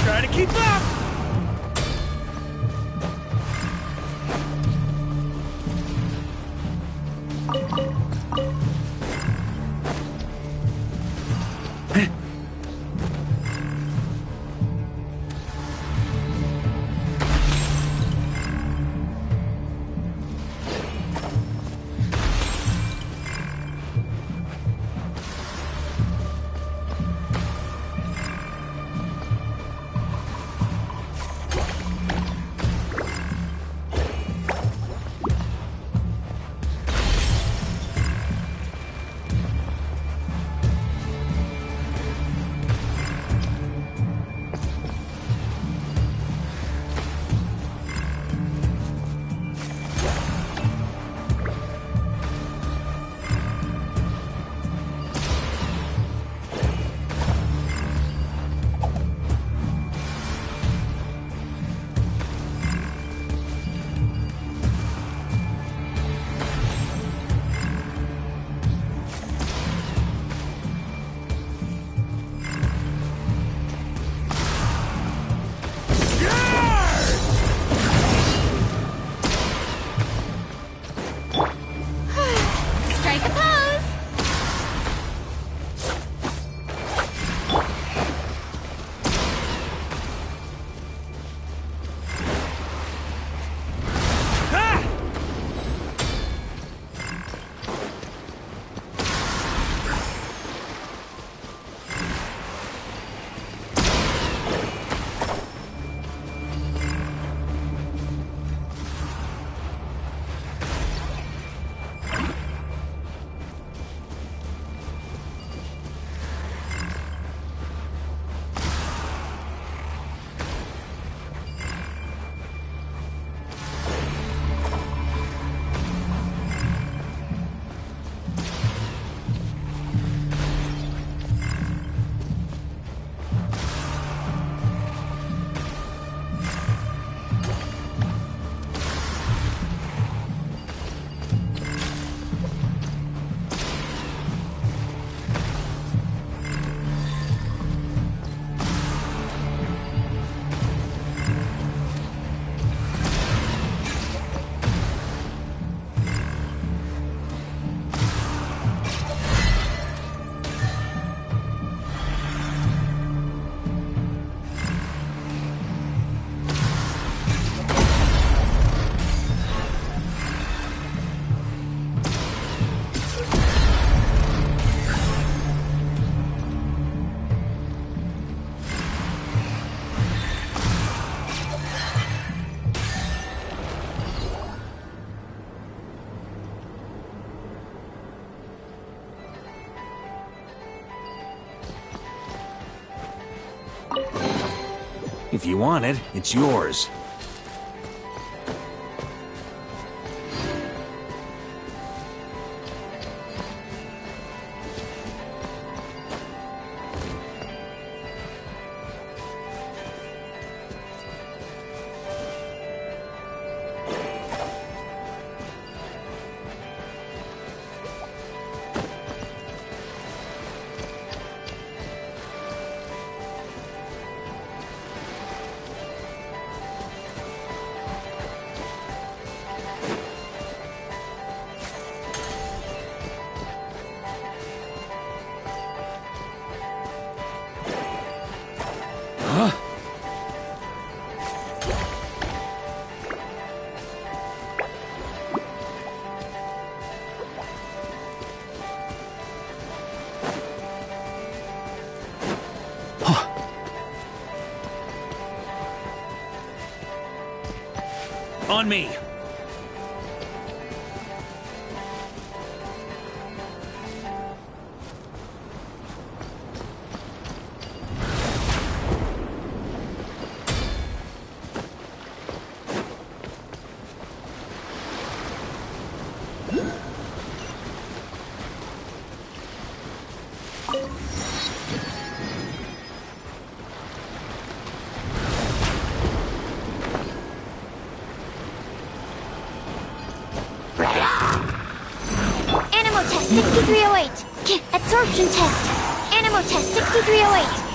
Try to keep up! If you want it, it's yours. On me! Animal test 6308. Absorption test. Animal test 6308.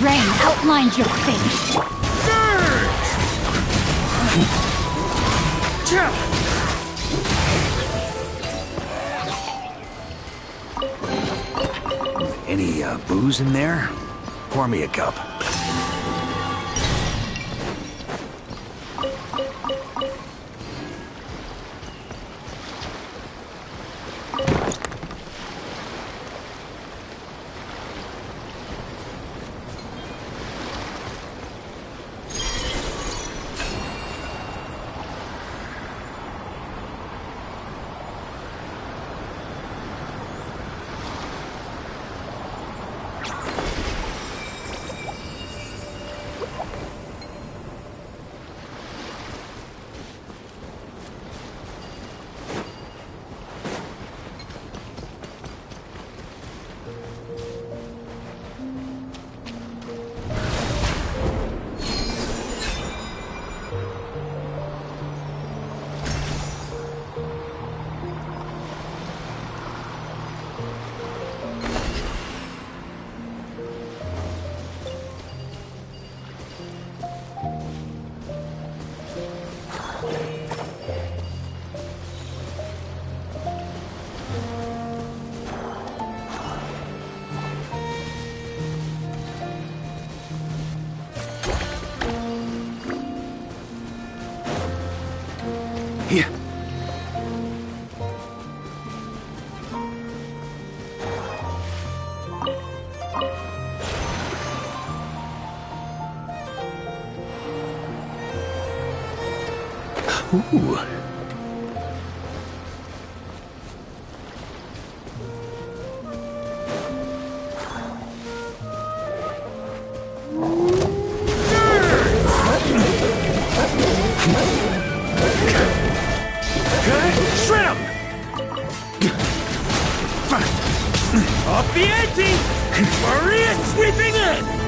Rain outlines your fate. Any booze in there? Pour me a cup. Here. Ooh. Shred him! Off the ante! Maria sweeping in!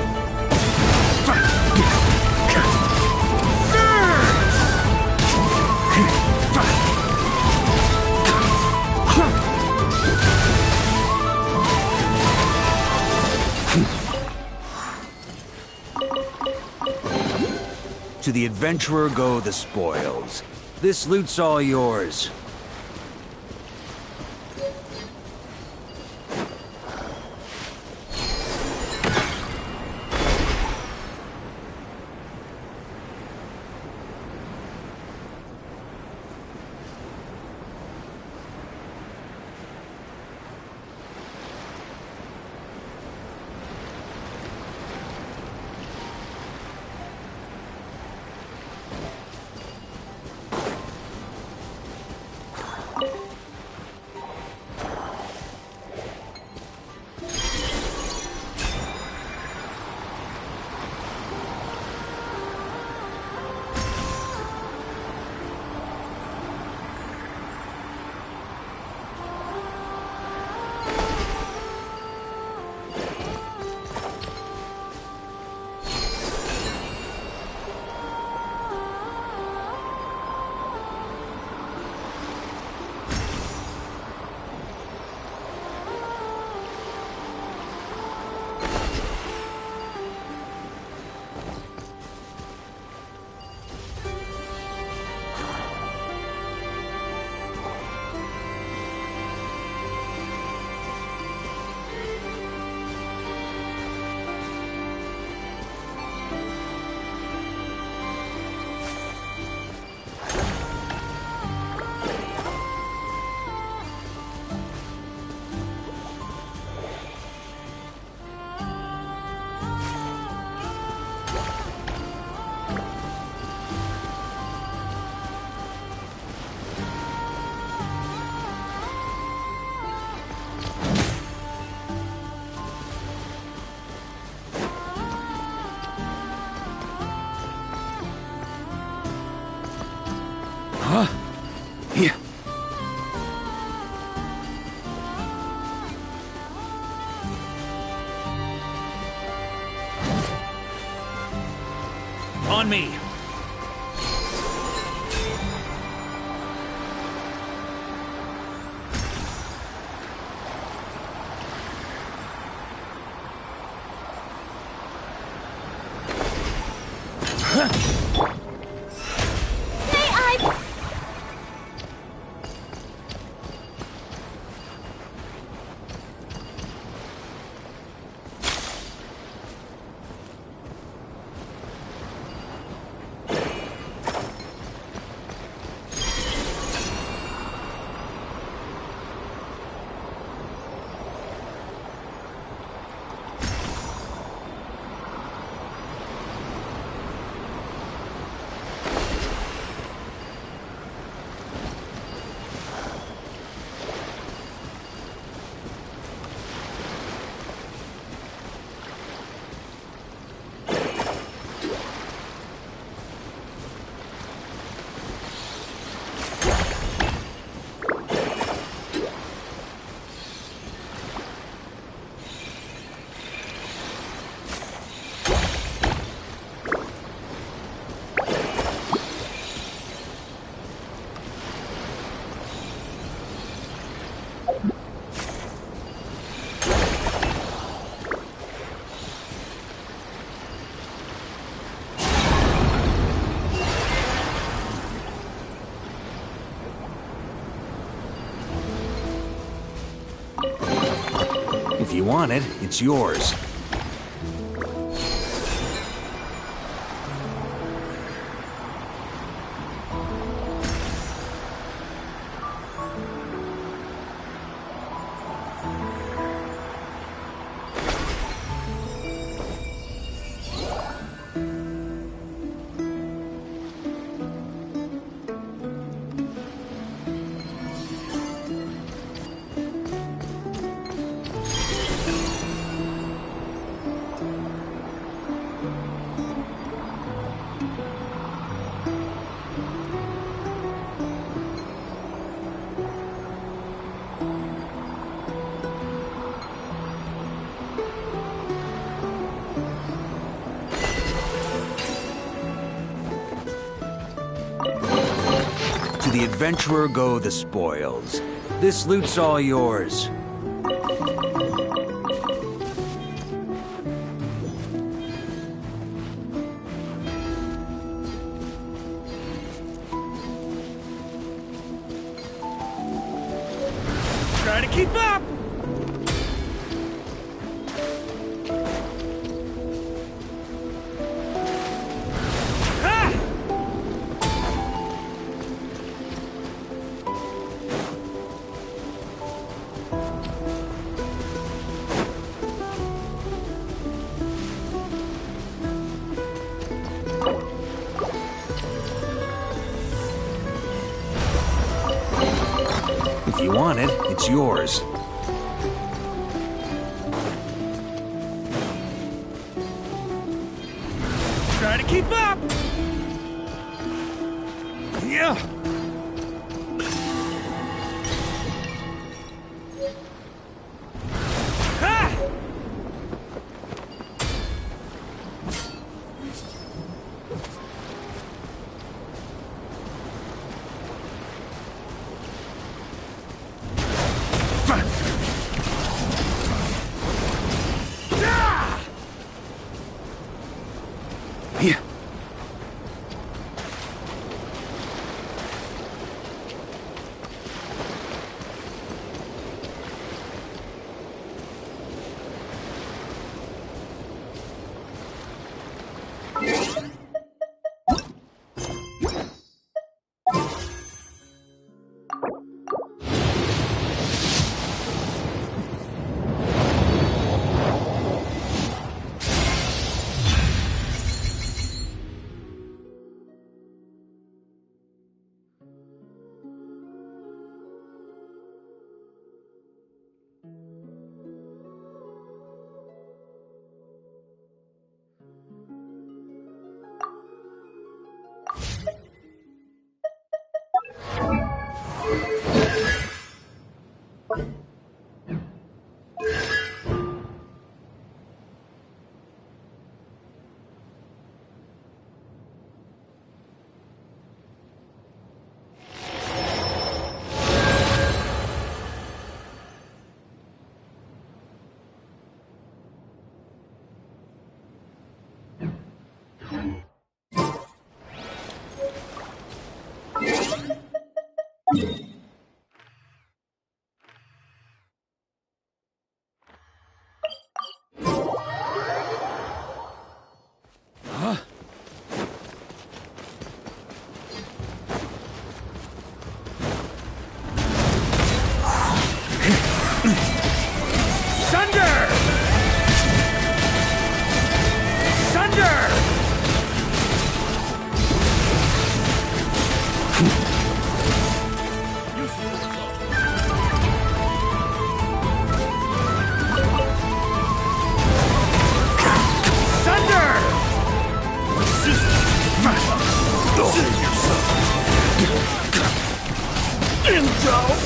To the adventurer go the spoils. This loot's all yours. On me! If you want it, it's yours. To the adventurer go the spoils. This loot's all yours. Try to keep up! If you want it, it's yours. Try to keep up! Yeah! Here.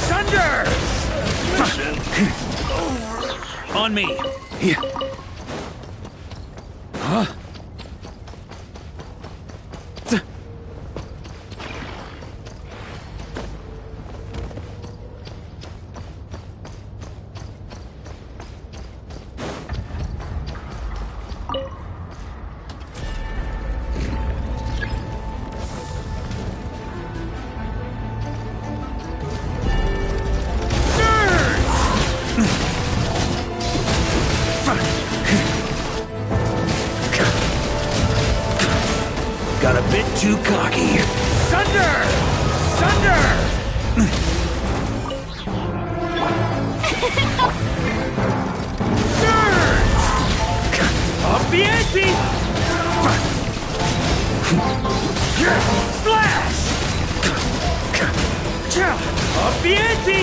Thunder! On me. Huh? Got a bit too cocky. Thunder! Thunder! Surge! Up the ante! Splash! Up the ante!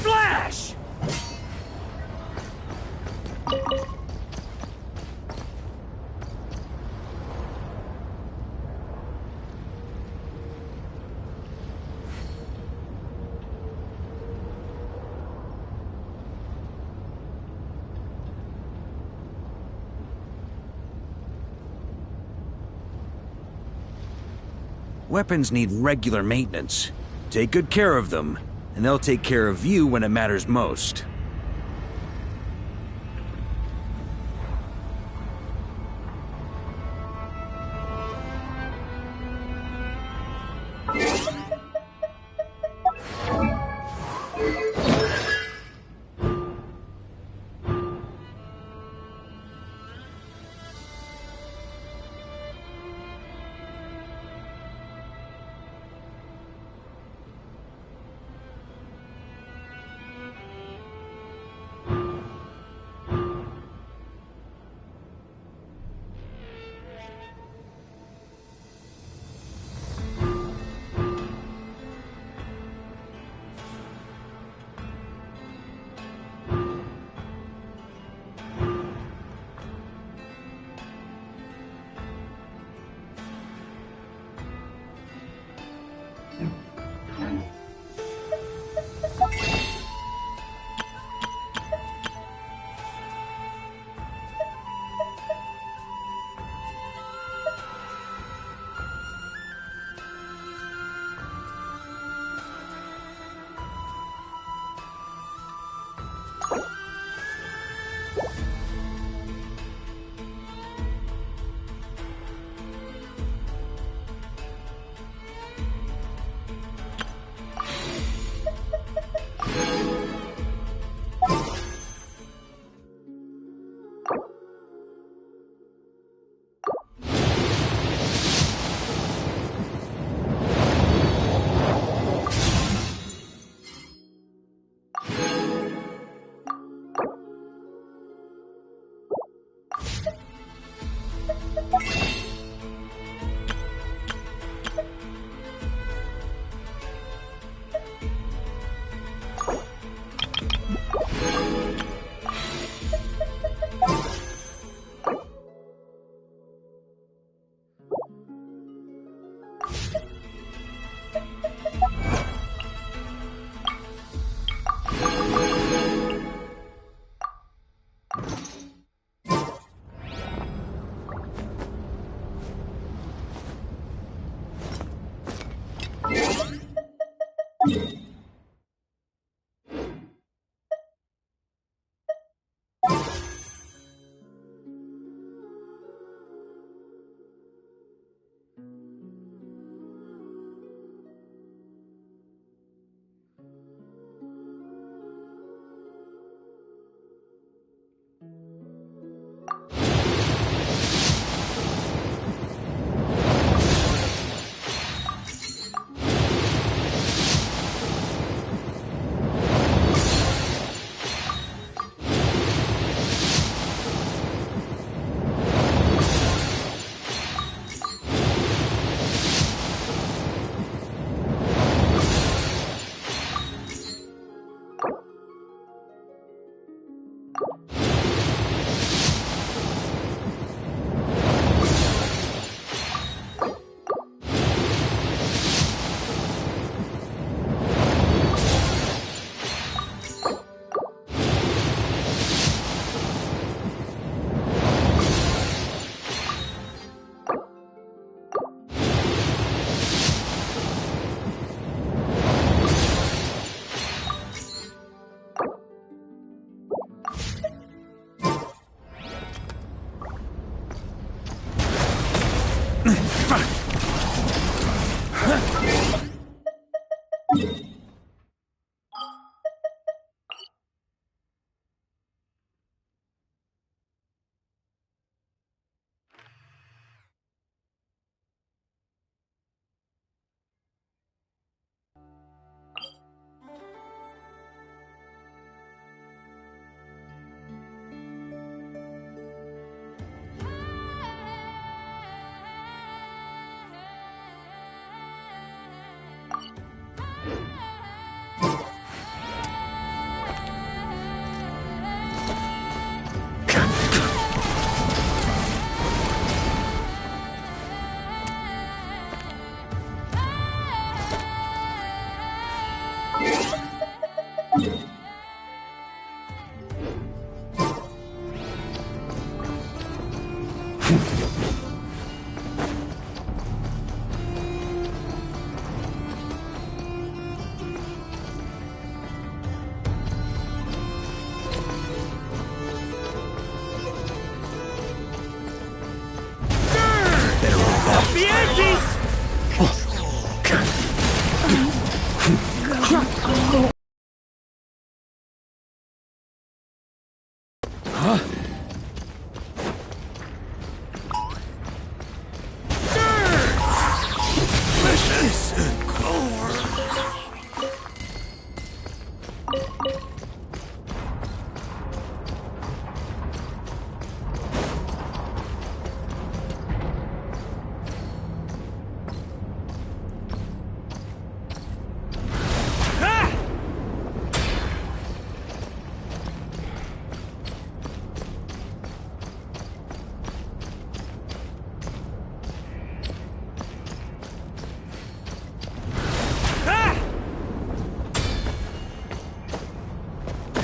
Flash! Weapons need regular maintenance. Take good care of them, and they'll take care of you when it matters most. Mission over.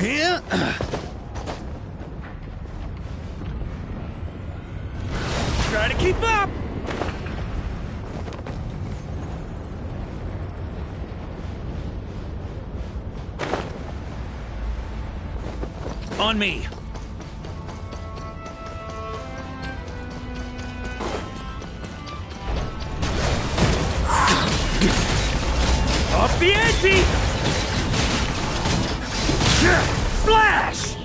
Here? Try to keep up! On me! Off the ante! Splash!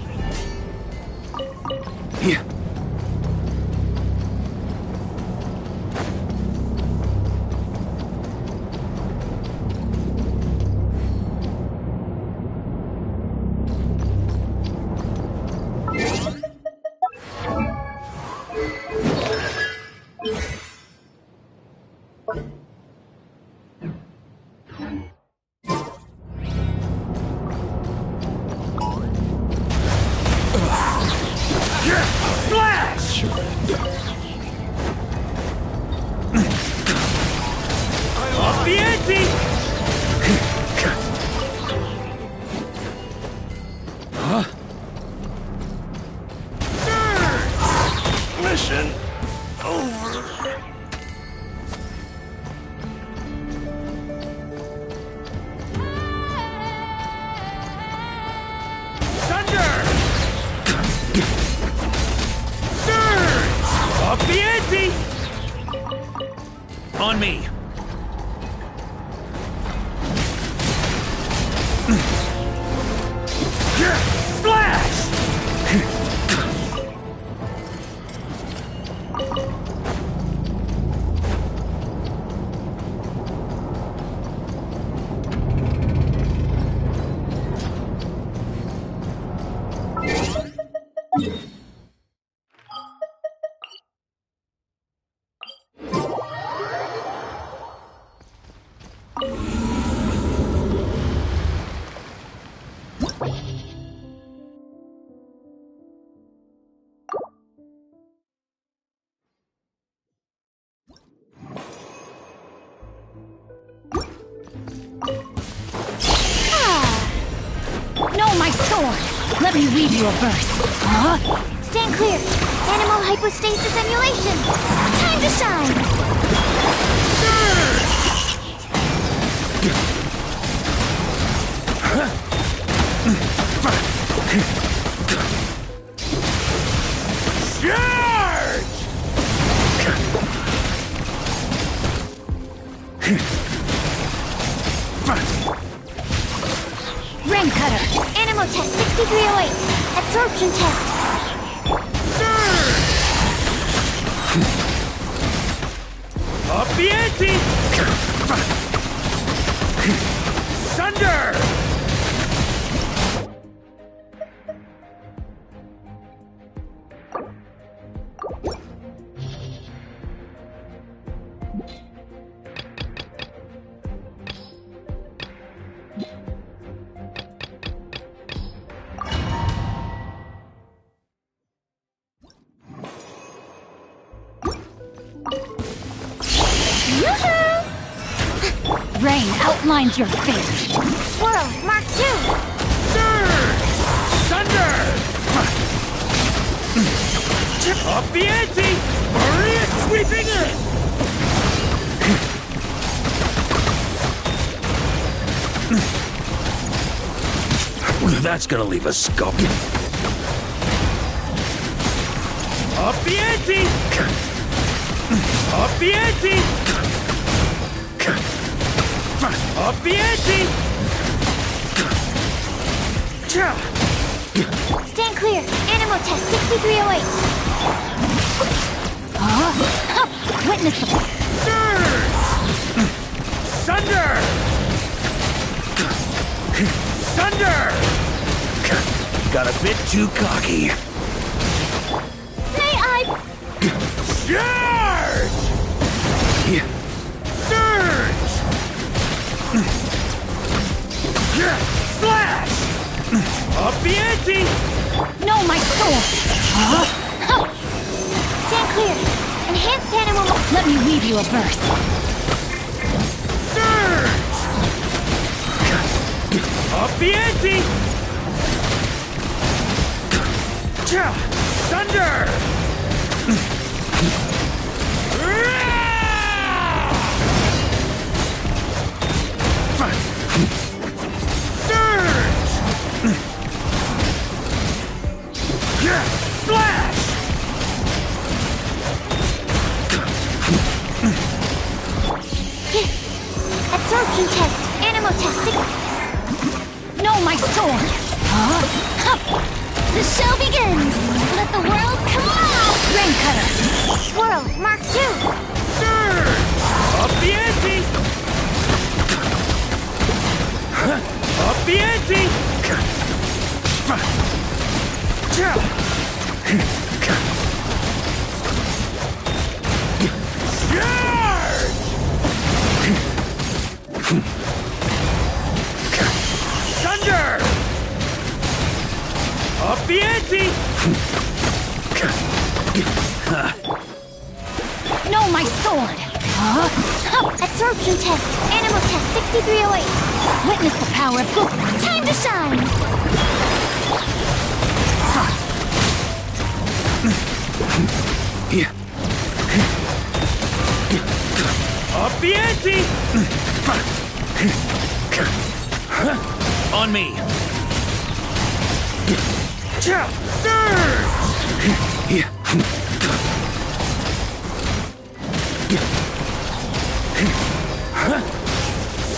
Off the ante! Huh? Mission over. Off the ante! On me! Splash! No, my sword! Let me read you a verse. Huh? Stand clear! Animal hypostasis emulation! Time to shine! Ring cutter! Animal test 6308! Absorption test! Up the ante! Sunder! Rain outlines your fate! Swirl, Mark 2! Thunder! Up the ante! Maria sweeping in! That's gonna leave a scuff. Up the ante! Up the ante! Up the ante! Stand clear! Animal test 6308! Huh? Witness the... got a bit too cocky. May I? Charge! Surge! Slash! Up the ante! No, my sword! Stand clear! Enhanced animal... Let me weave you a burst. Surge! Up the ante! Thunder! Flash! Absorption test. Animal testing. No, my sword! The show begins! Let the world come alive! Rain cutter! Swirl, Mark 2! Surge! Up the ante! Up the ante! Thunder! Up the ante! No, my sword! Absorption test. Animal test 6308. Witness the power of good. Time to shine! Up the ante! On me.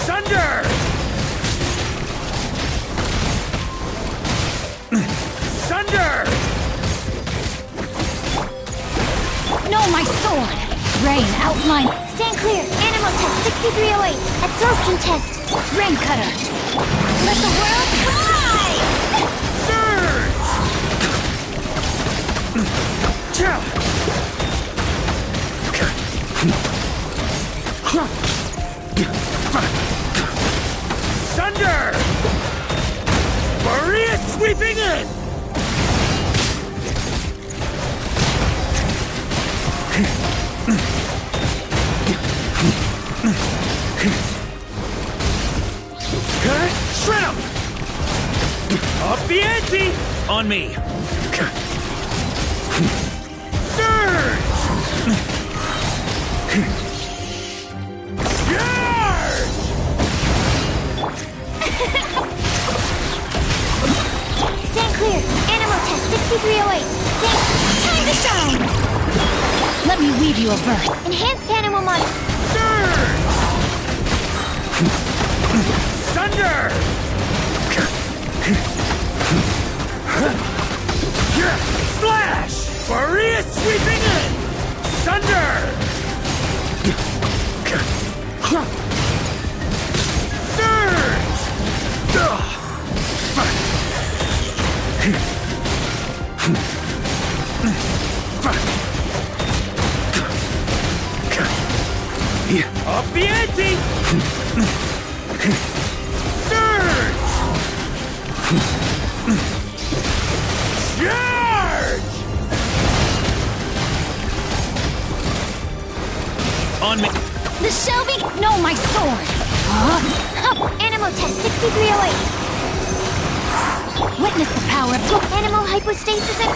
Thunder! Thunder! No, my sword! Rain outline. Stand clear. Animal test 6308. Absorption test. Rain cutter. Let the world collide! Thunder! Maria sweeping in! Shred 'em! Up the ante! On me. Surge! Stand clear. Animal test 6308. Time to shine! Let me weave you a burst. Enhanced animal mod. Surge! Thunder! Splash! Maria sweeping in! Thunder! Up the ante! Surge! Charge! On me. The show be. No, my sword! Animal test 6308. Witness the power of good. Animal hypostasis and...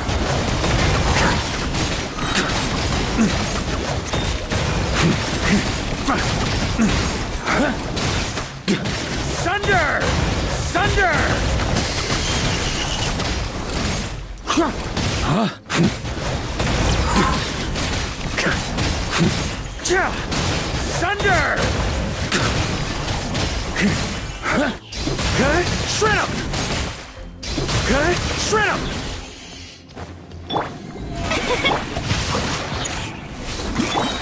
Thunder! Thunder! Thunder! Shred 'em! Shred 'em!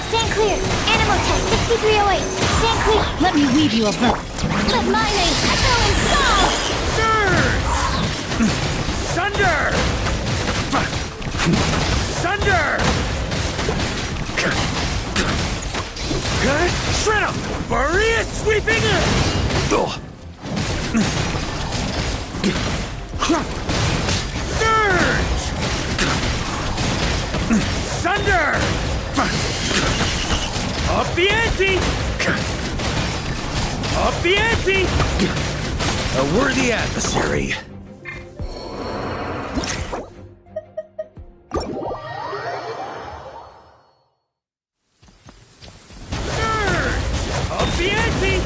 Stand clear. Animal test 6308. Stand clear. Let me weave you a burst. Let my name echo in song! Surge! Sunder! Sunder! Shred him! Maria sweeping! Surge! Sunder! Up the ante! Up the ante! A worthy adversary. Up the ante!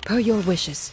Per your wishes.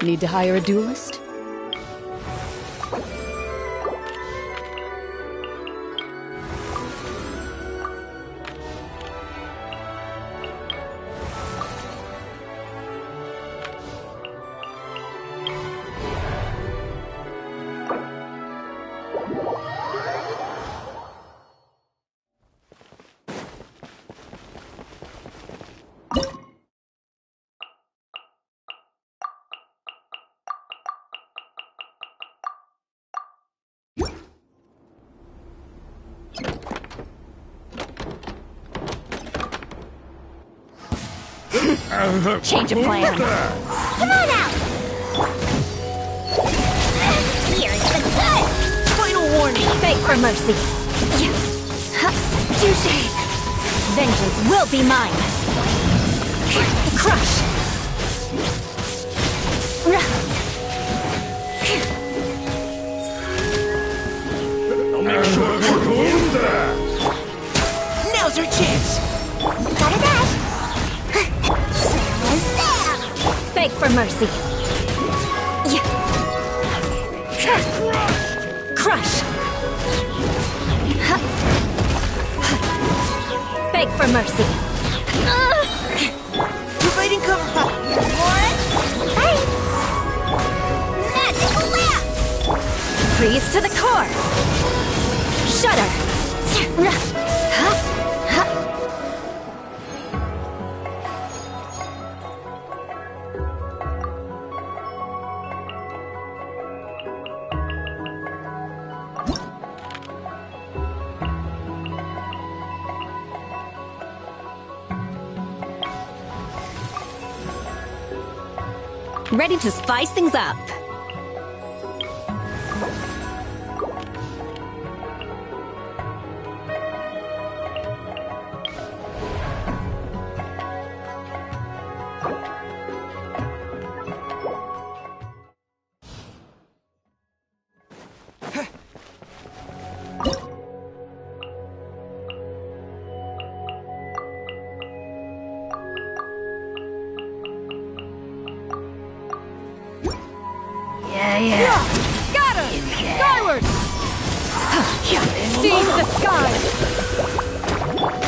Need to hire a duelist? Change of plan. Come on out! Here's the good! Final warning. Beg for mercy. Touché. Vengeance will be mine. Crush. I'll make sure you're in there! Now's our chance. Got a dash! Beg for mercy. Crush. Beg for mercy. Providing cover fire. Hey! Magical laugh! Freeze to the core. Shudder. Ready to spice things up. Got her! Skyward! Seize the skies!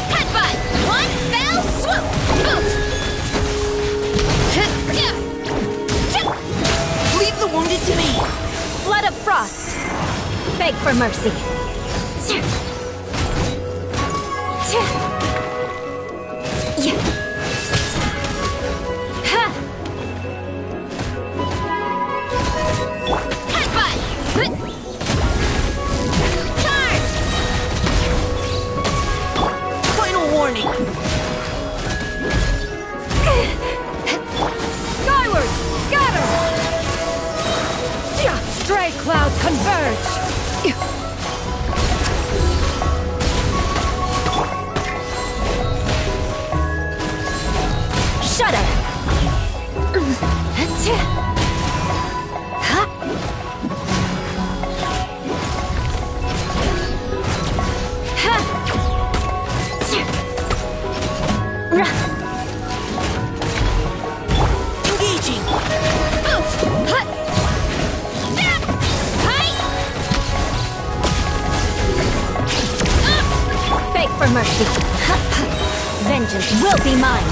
Headbutt! One fell swoop! Leave the wounded to me. Flood of frost. Beg for mercy. Skyward! Scatter! Stray clouds converge! Shudder! Engaging! Beg for mercy. Vengeance will be mine.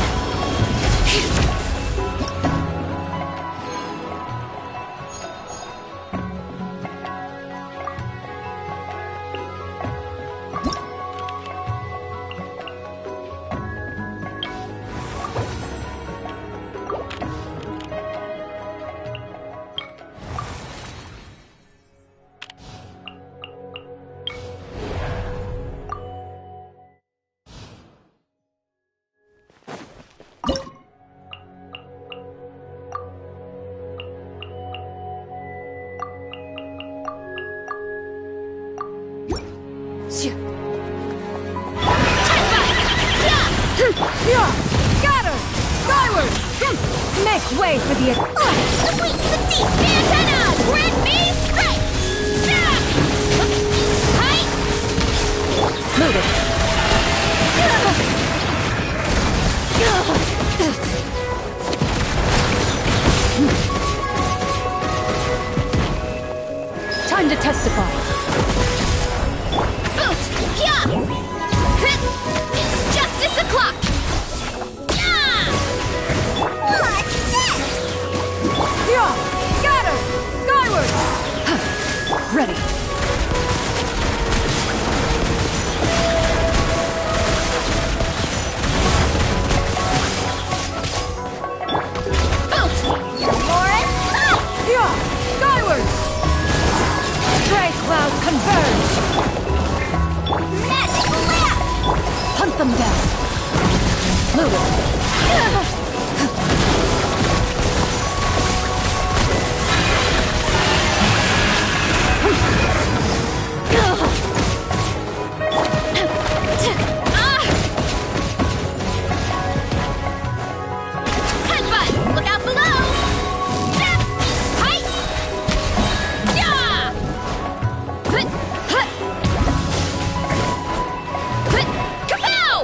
Scatter! Skyward! Make way for the... Complete the deep antenna! Grid me straight! Hi! Move it. Time to testify. Boost! Yeah! It's justice o'clock! Yeah! What's this? Scatter! Skyward! Ready. Boost! Lauren! Skyward! Stray clouds converge! Magic lamp! Hunt them down! Move it! Headbutt! Look out below! Hi! Yeah! Kapow!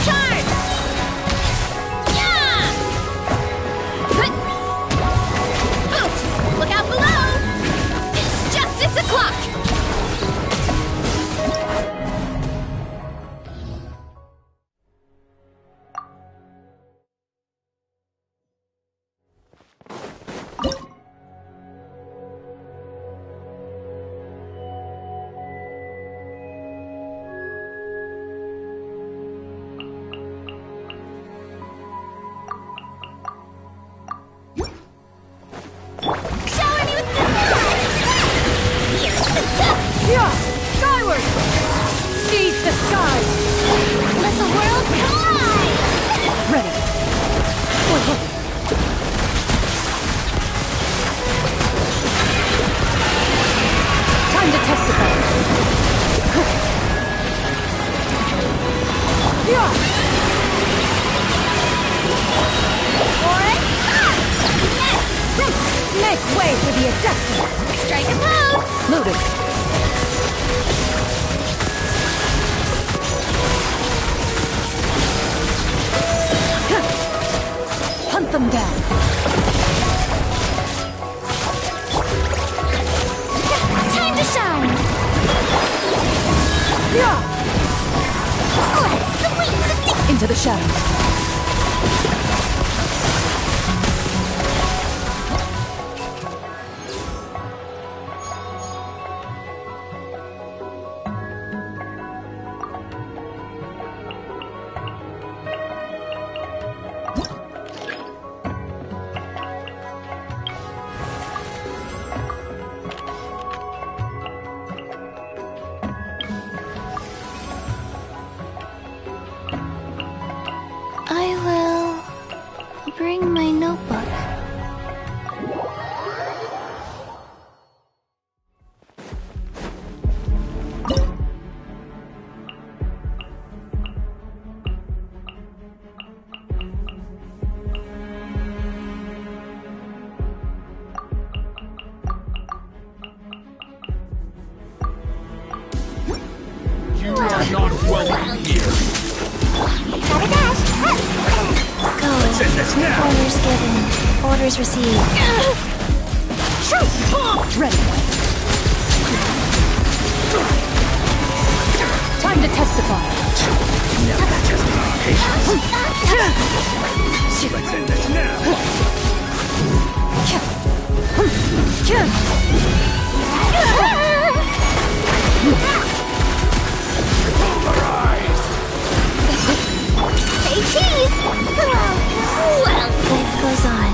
Charge! Yeah! Boost! Look out below! It's justice o'clock! Shower me with the Here's the stuff! Skyward! Seize the skies! Let the world collide! Ready. Time to testify. Make way for the Adeptus! Strike a pose! Loaded. Hunt them down. Time to shine! Into the shadows. I will bring my notebook. You are not welcome here. Gotta dash! Go. Send this now. Orders given. Orders received. Ready. Time to testify. Never test our patience. Let's end this now. Pulverize! Say cheese! Well, life goes on.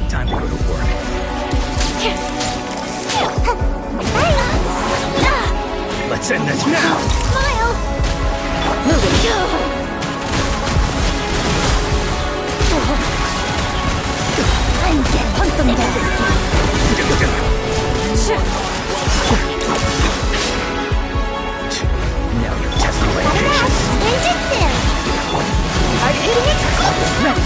Time to go to work. Let's end this now. Smile! Move it. I'm getting Hunt them down. Make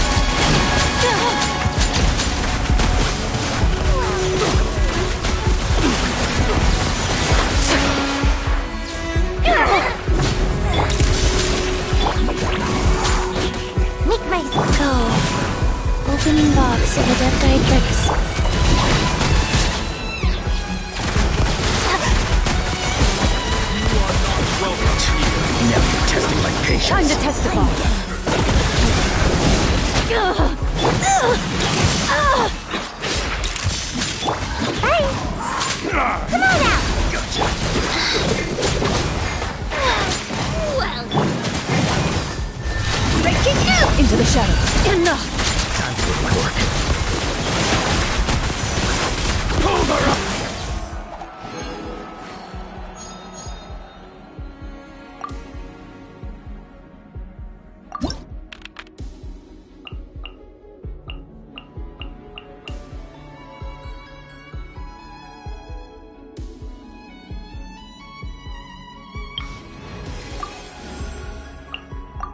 myself go. Opening box of Adepti tricks. Now you're testing my patience. Time to testify. Hey! Come on out! Gotcha. Well... Breaking out! Into the shadows. Enough! Time to report. Hold her up!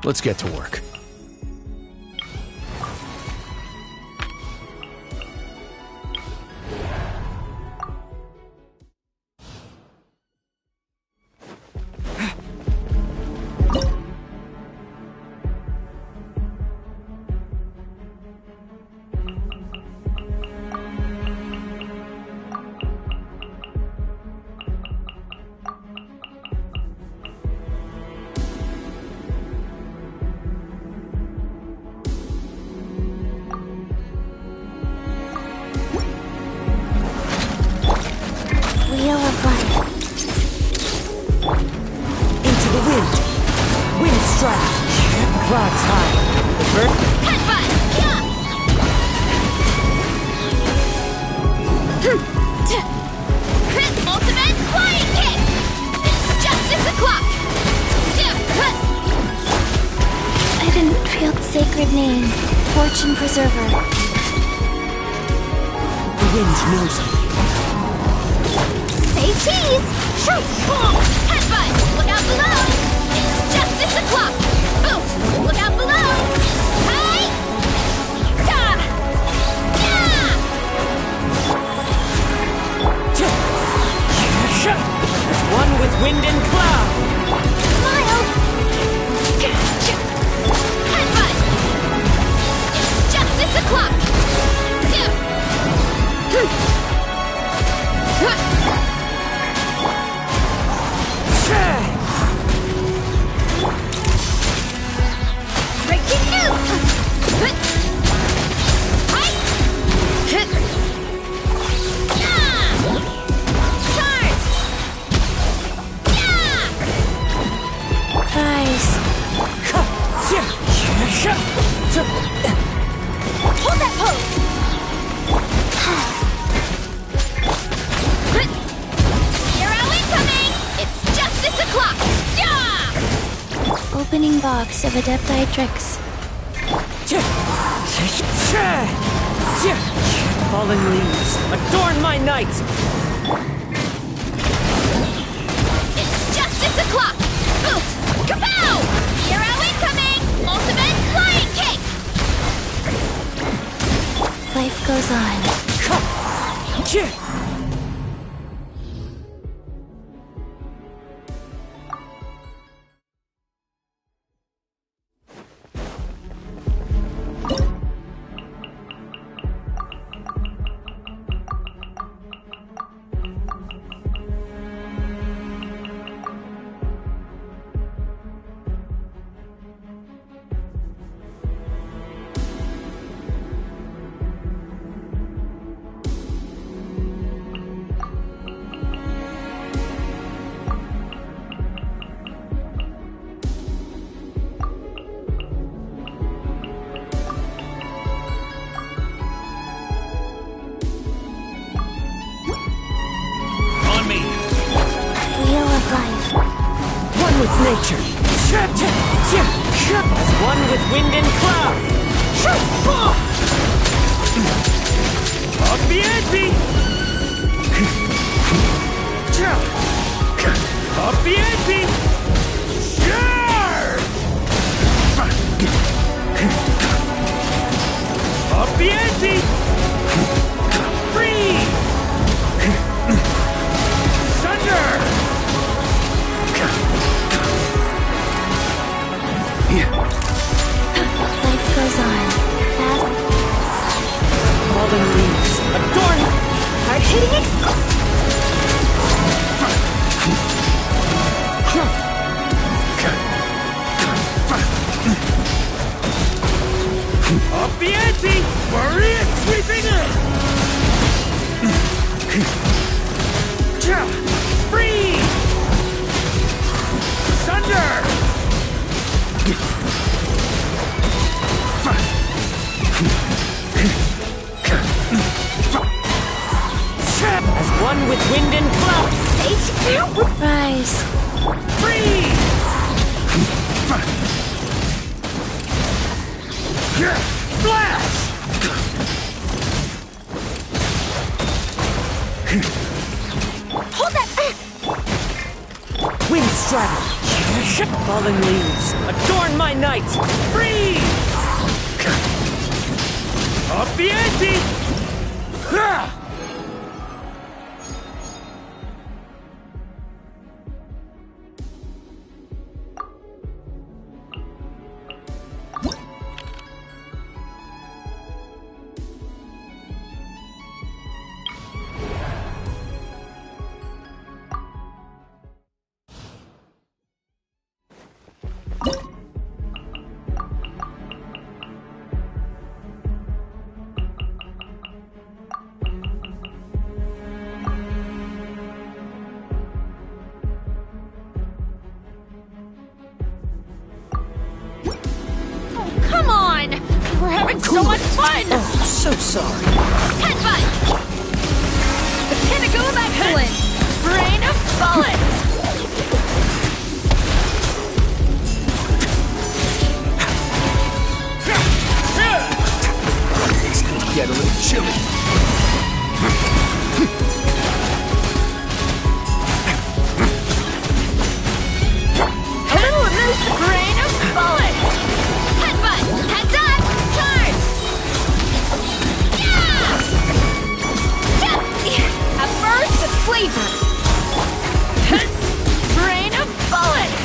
Let's get to work. Wheel of life. Into the wind. Wind strike. Clouds high. Bird. Headbutt! Ultimate flying kick! It's justice o'clock! I didn't feel the sacred name. Fortune Preserver. The wind knows me. Say cheese! Shoot! Headbutt! Look out below! It's justice o'clock! Boot! Look out below! Hey! Da! Yeah! One with wind and cloud. Smile! Headbutt! It's justice o'clock! Breaking out! Guys. Hold that pose! Hero incoming! It's justice o'clock! Yeah! Opening box of Adepti tricks. Fallen leaves, adorn my night! It's justice o'clock! Boot! Kapow! Hero incoming! Ultimate flying kick! Life goes on. with nature. As one with wind and cloud. Obviamente! Obviamente! Sure! and blow. Sage, rise. Freeze! Flash! Hold that! Wind straddle. Falling leaves, adorn my night. Freeze! Up the ante! Come on! We're having so much fun! Oh, so sorry. Headbutt! The pinnacle of excellence! Brain of bullets! It's gonna get a little chilly. A little loose brain of bullets! Headbutt! Heads up! Charge! Yeah! A burst of flavor! Brain of bullets!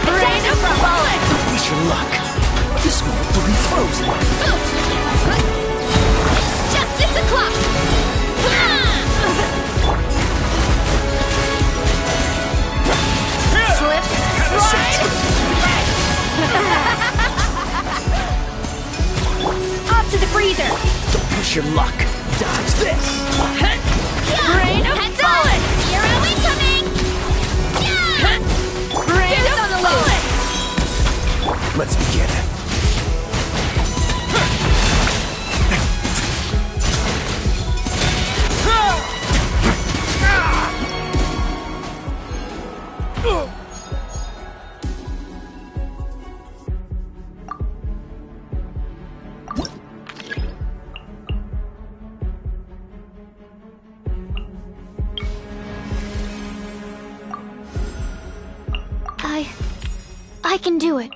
Brain of bullets! Wish your luck. This moment will be frozen. Justice o'clock! Slip, slide, off to the freezer! Don't push your luck. Dodge this. Brain of bullets! Here are we coming! Brain of bullets! Let's begin. I can do it.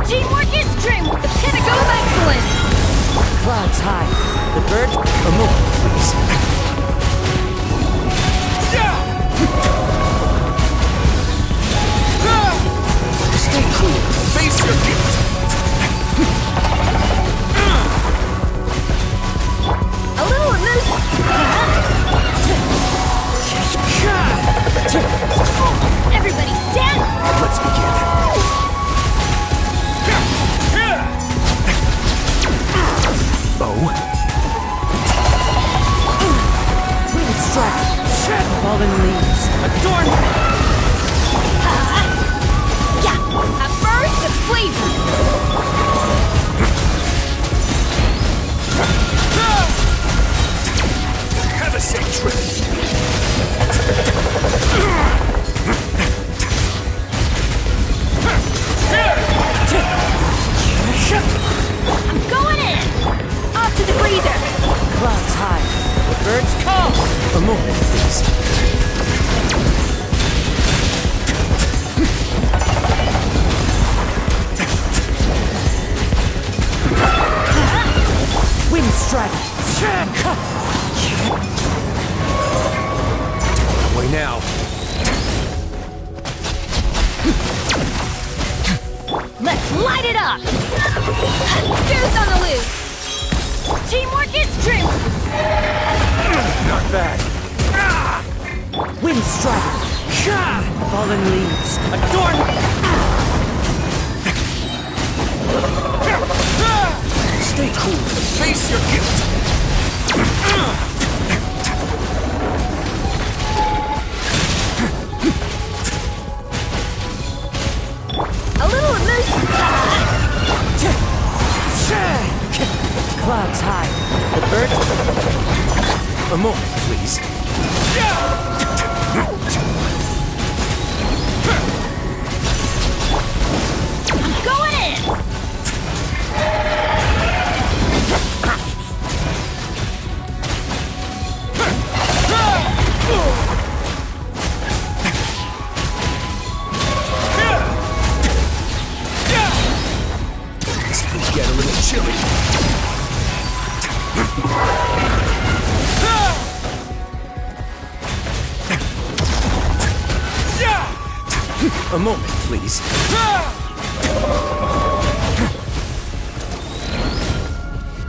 Teamwork is strength, the pinnacle of excellence! Clouds high. The birds. A moment, please. Stay cool. Face your gift. A little loose. Everybody stand! Let's begin. Oh. it up! Goose on the loose! Teamwork is strength! Not bad. Wind strike! Fallen leaves, adorn! Stay cool. Face your guilt. A little emotion. Clouds high. The birds... A moment, please. I'm going in! Things get a little chilly. A moment, please.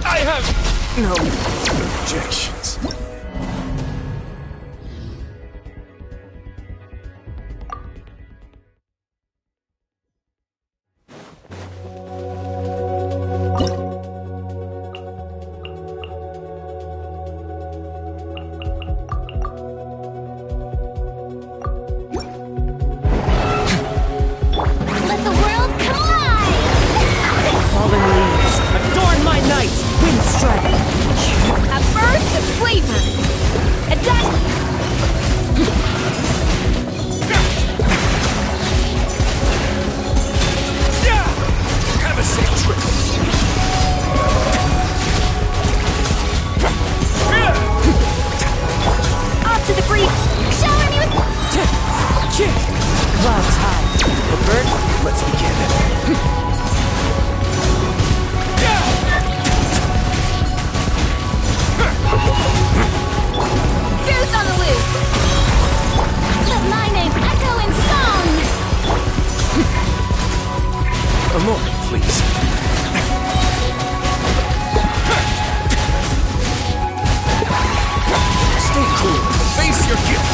I have No. objections. Let the world collide! Fallen leaves, adorn my night! Wind strike! A burst of flavor! A dash... Have a safe trip. Off to the breeze! Shower me with... Clouds high. The birds... Let's begin. Goose on the loose! Let my name echo in song! A moment, please. Stay cool. Face your guilt.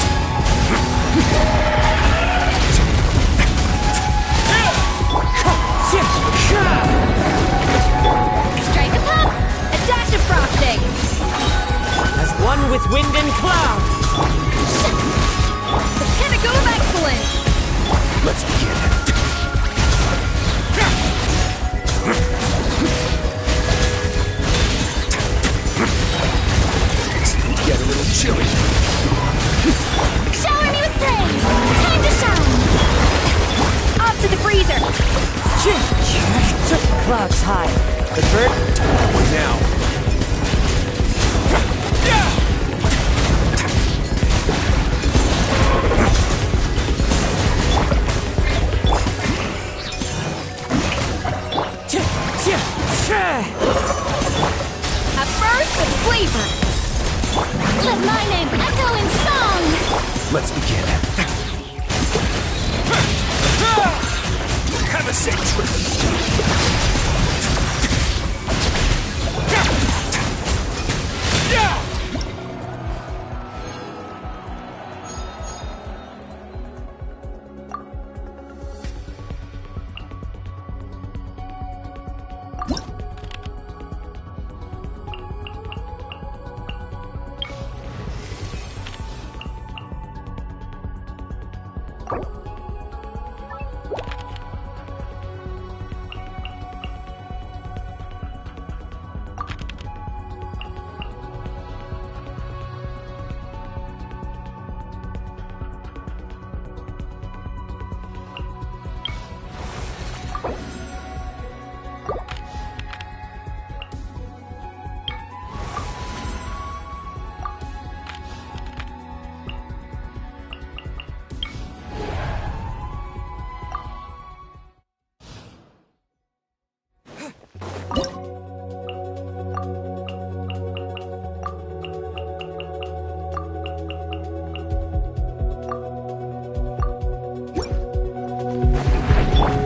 Strike a pop! A dash of frosting! As one with wind and cloud! The pinnacle of excellence! Let's begin. Things get a little chilly. Shower me with praise! Time to shine! Off to the freezer! Clouds high. The bird... What now? A burst of flavor! Let my name echo in song! Let's begin. Have a safe trip.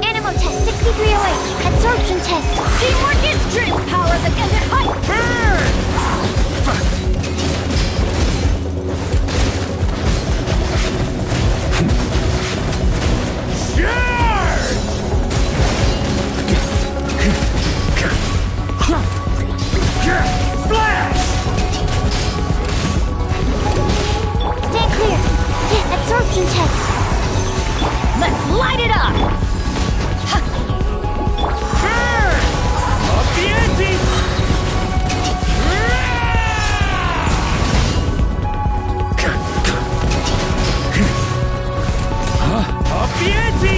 Animal test 6308. Absorption test. Teamwork is strength. Power that ended height. Stay clear. Absorption test. Let's light it up. Up the ante! Up the ante!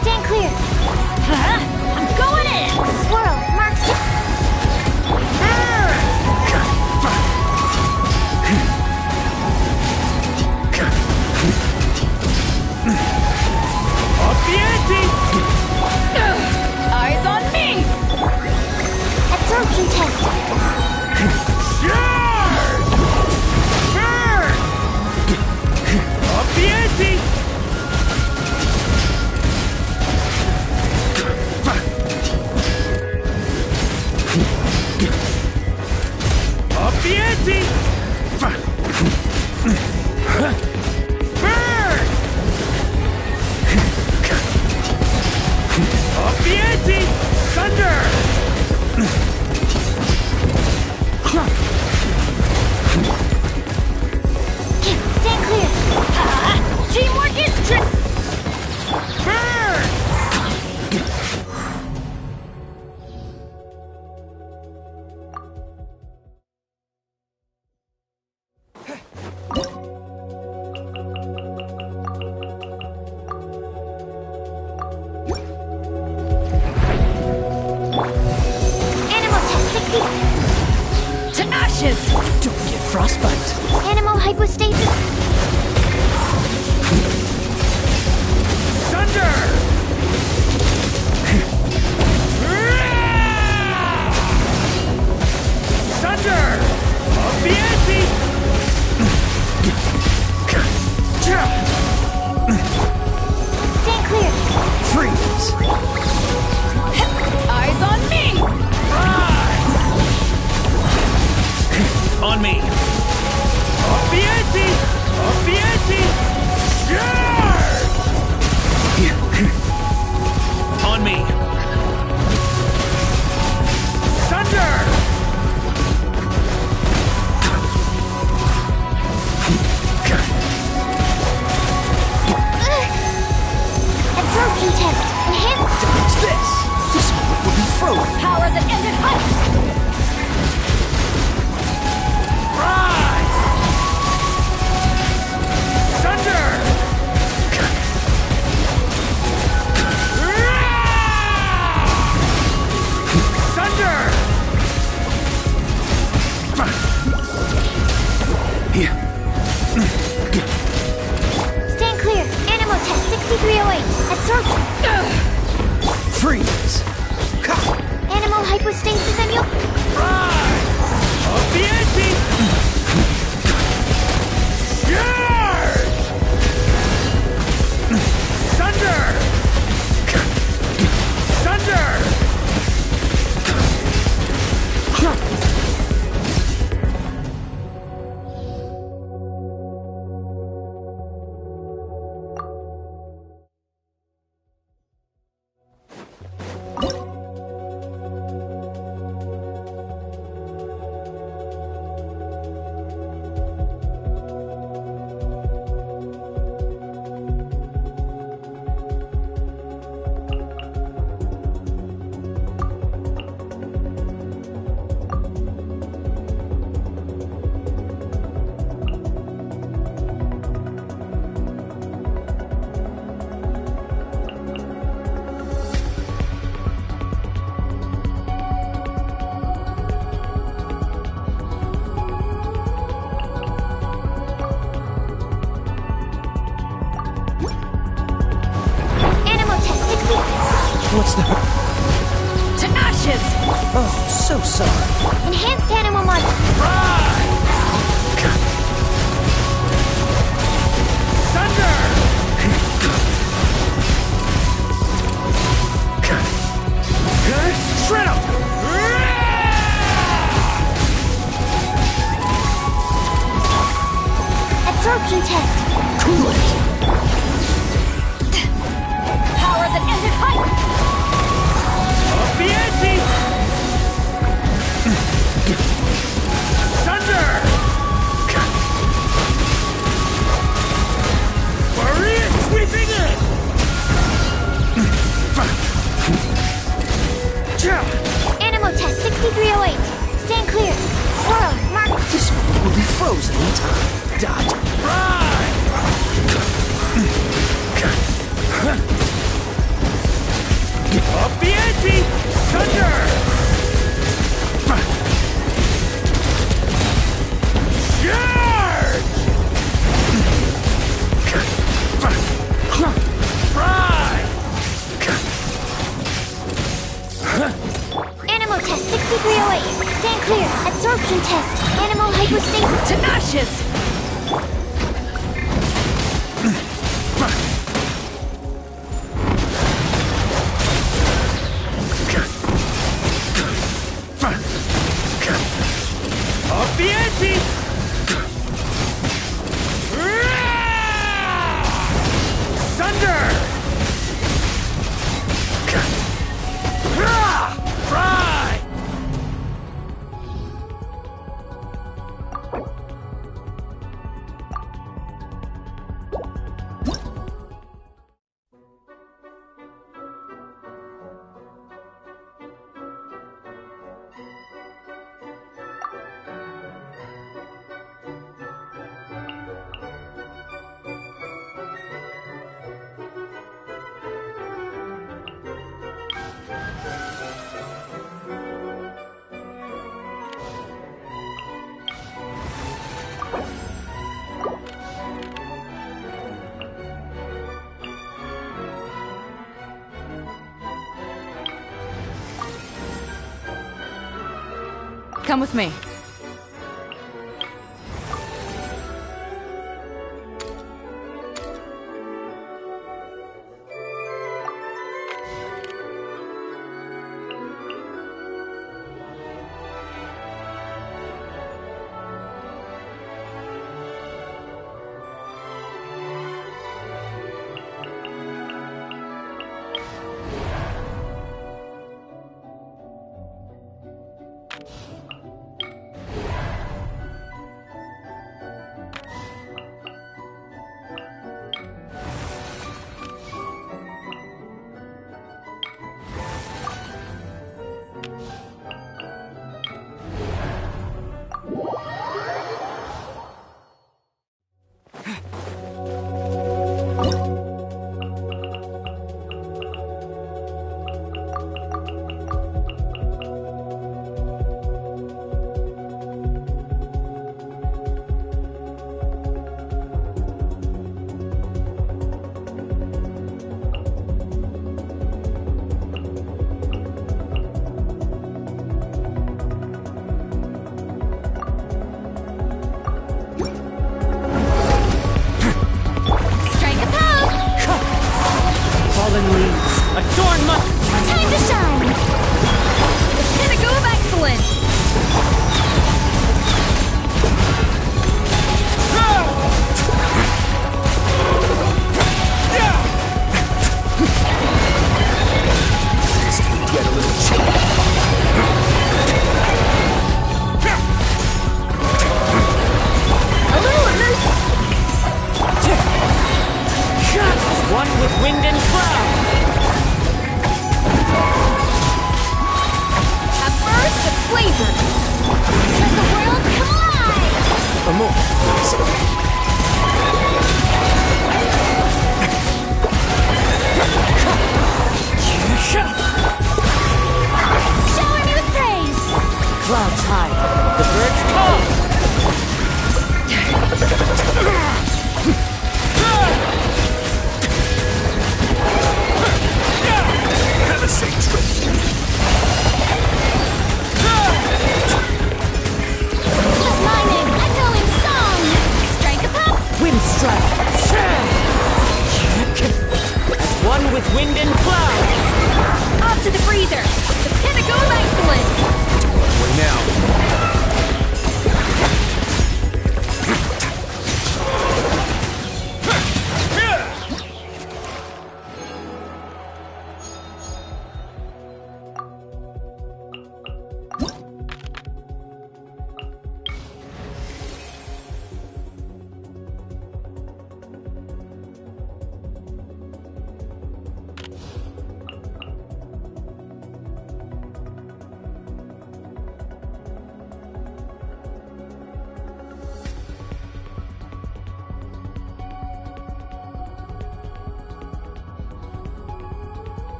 Stand clear. I'm going in. Swirl. Mark. Up the ante! Eyes on me. Absorption test. Up the ante! Up the ante! Up the ante! Thunder! Stand clear. Teamwork is strength. Animal test 60. To ashes. Don't get frostbite. Animal hypostasis. Thunder! Thunder! Up the ante! Stand clear. Freeze. Eyes on me. On me! Up the ante! Up the ante! On me! Thunder! Absorption test. Enhanced. What's this? This one will be frozen. Power that ended height. Rise! Thunder! Thunder! Here. Stand clear. Animal test 6308. Absorption. Freeze. Animal hypostasis and you. Rise! Up the ante! Thunder! Thunder! What's the... To ashes! Oh, so sorry. Enhanced animal model. Thunder! Absorption test. Cool it. Power that ended height! Up the ante! Thunder! Warrior sweeping in! Animo test 6308. Stand clear. Swirl. Mark. This one will be frozen in time. Dodge. Right! Up the ante! Thunder! Charge! Right! Animo test 6308. Stand clear. Absorption test. Animal hypostasis. Tenacious! Up the ante! Thunder! Right! Come with me.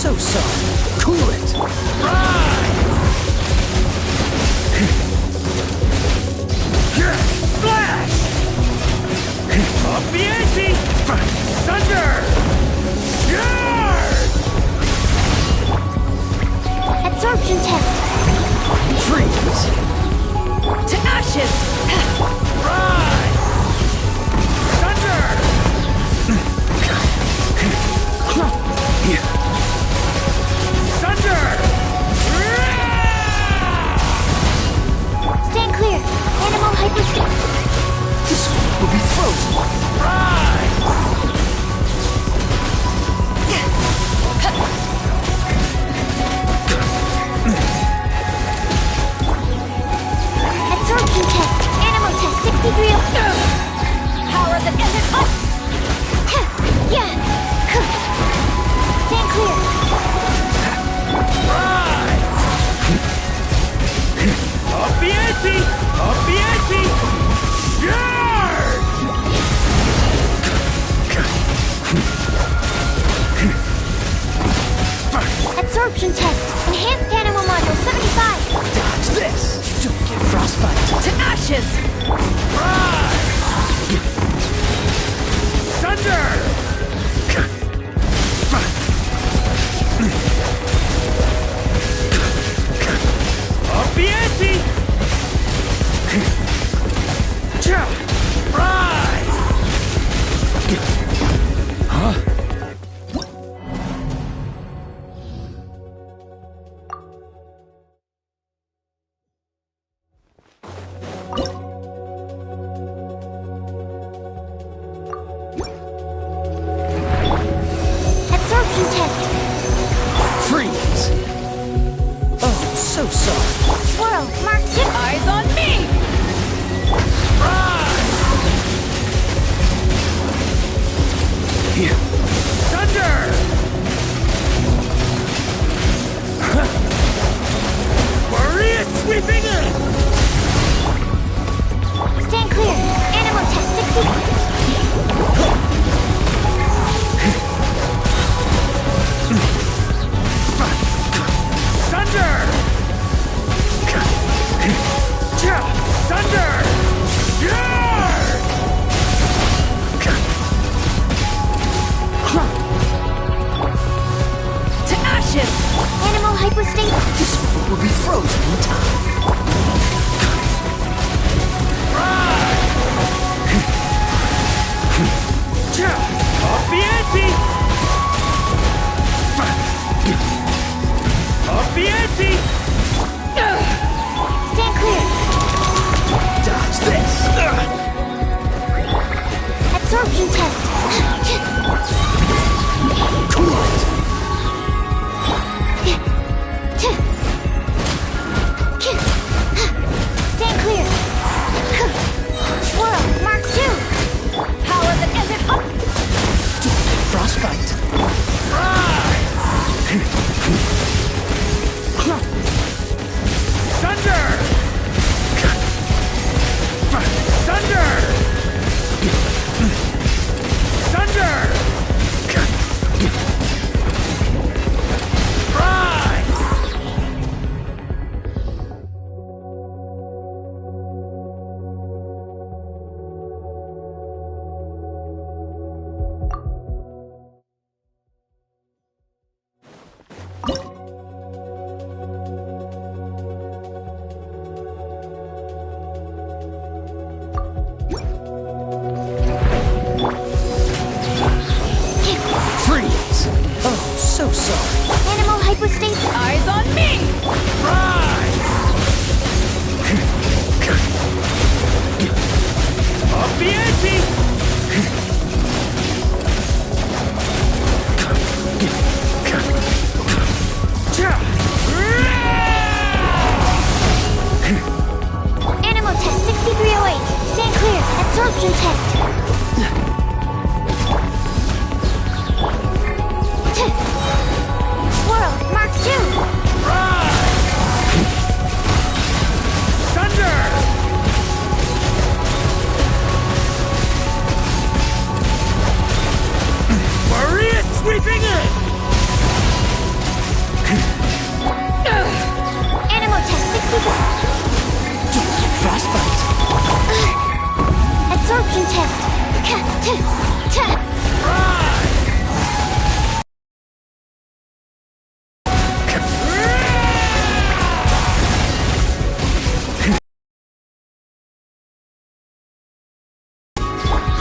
so sorry. Cool it! Ride! Flash! Up the ante! Thunder! Yard! Absorption test. Freeze! To ashes! Rise! Thunder! Thunder! Stand clear. Animal hyperscape. This will be frozen. Rise! Absorption test. Animal test 63. Power that ended up. Yeah. Stand clear. Rise! Up the ante! Up the ante! Yard! Absorption test. Enhanced animal module 75. Dodge this! Don't get frostbite. To ashes! Rise! Thunder! Up the ante! Rise! Huh? Absorption test. Freeze! Oh, so sorry. Swirl. Mark 2. Eyes on me! Thunder! Warrior sweeping in! Stand clear. Animal test 60. Thunder! Thunder! Yard! To ashes! Animal hyperstate. This one will be frozen in time. Up the ante! Up the ante! Stand clear. Dodge this! Absorption test. Cool it! Stand clear. Swirl. Mark 2. Power that ended up. Don't get frostbite. Thunder! Thunder! Thunder! Rise! Freeze! Oh, so sorry. Animal hyperstate. Eyes on me! Rise! Up the ante! Animal test 6308. Stand clear. Absorption test. Swirl. Mark 2. Thunder! Warrior sweeping in! Vision test.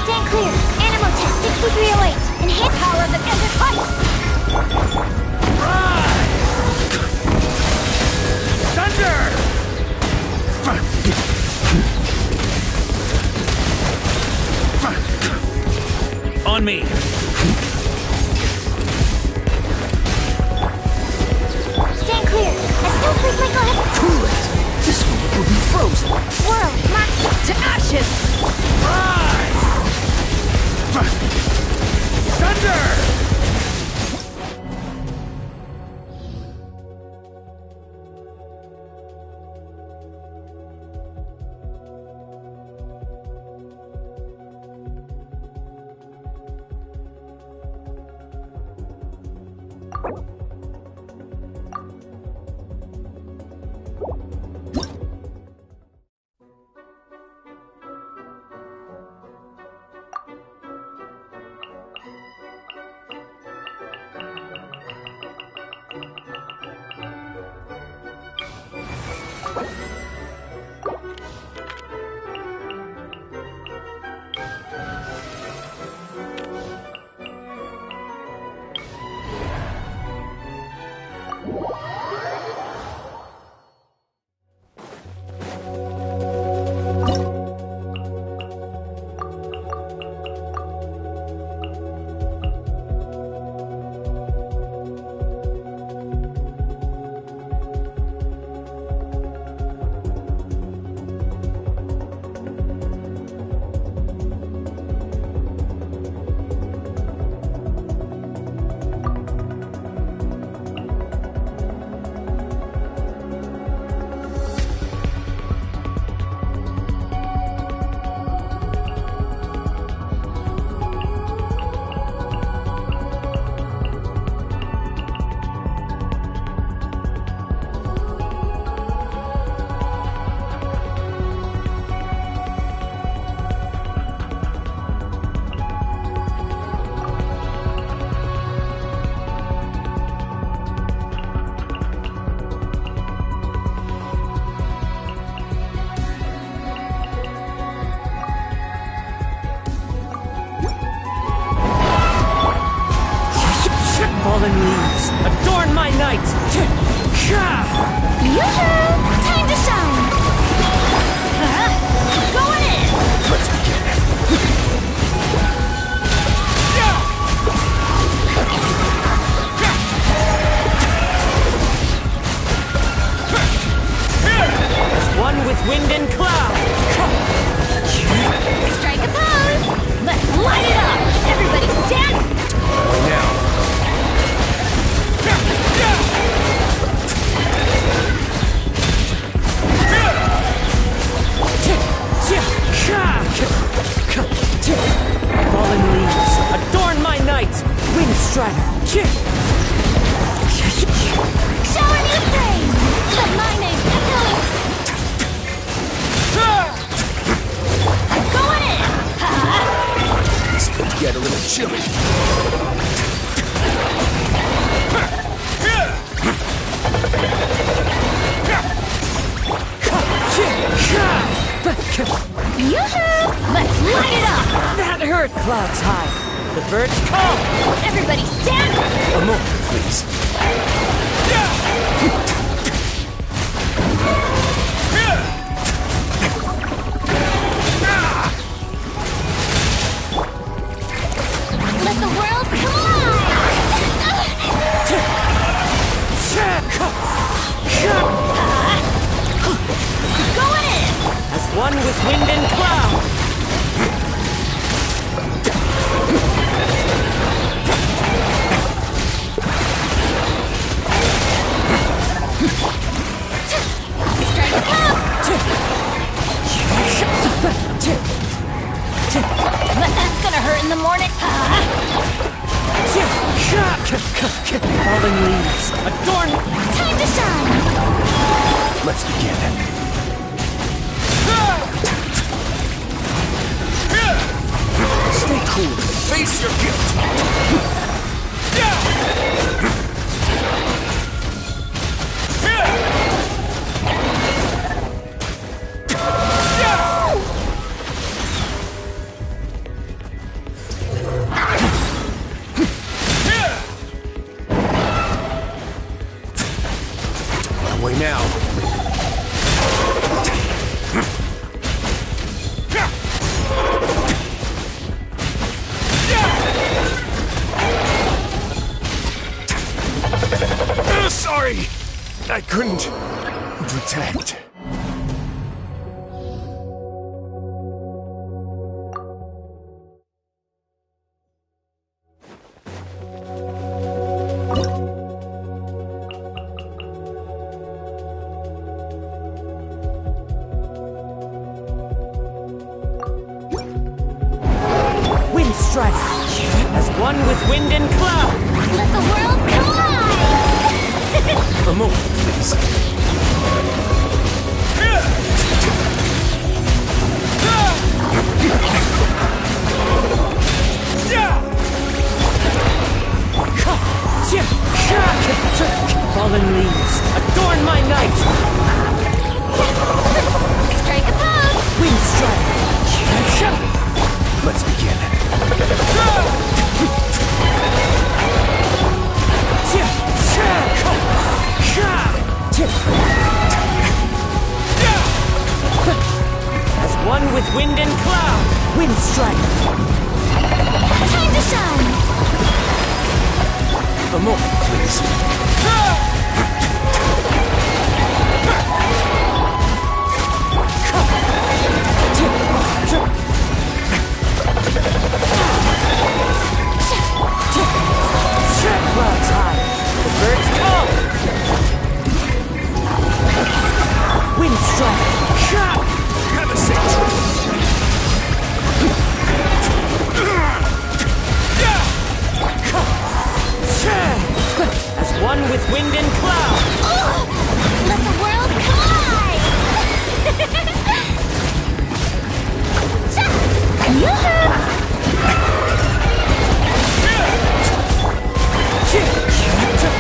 Stand clear. Animal test 6308. Enhanced power of the desert height. Thunder! On me! Stand clear. A snowflake might go ahead. Cool it! This one will be frozen! World marked to ashes. Thunder! Fallen leaves, adorn my night! Yoo-hoo! Time to shine! Going in! Let's begin. As one with wind and cloud! Strike a pose! Let's light it up! Everybody stand! Now. Fallen leaves, adorn my night! Wind strider! Shower me praise! Let my name echo! Going in! This could get a little chilly. Yoo-hoo! Let's light it up! That hurt! Clouds high. The birds call! Everybody stand! A moment, please. Let the world come alive! Going in! As one with wind and cloud! Strike a pose! That's gonna hurt in the morning! Fallen leaves, adorn... Time to shine! Let's begin. cool. Face your guilt. Way now. Sorry! I couldn't protect. Wind strike. As one with wind and cloud. Let the world collide! A moment, please. Fallen leaves, adorn my night! Strike a pose! Wind strike! Let's begin. As one with wind and cloud! Wind strike! Time to shine! A moment, please. Clouds high, the birds call! Wind strike! Have a seat. As one with wind and cloud! Let the world collide!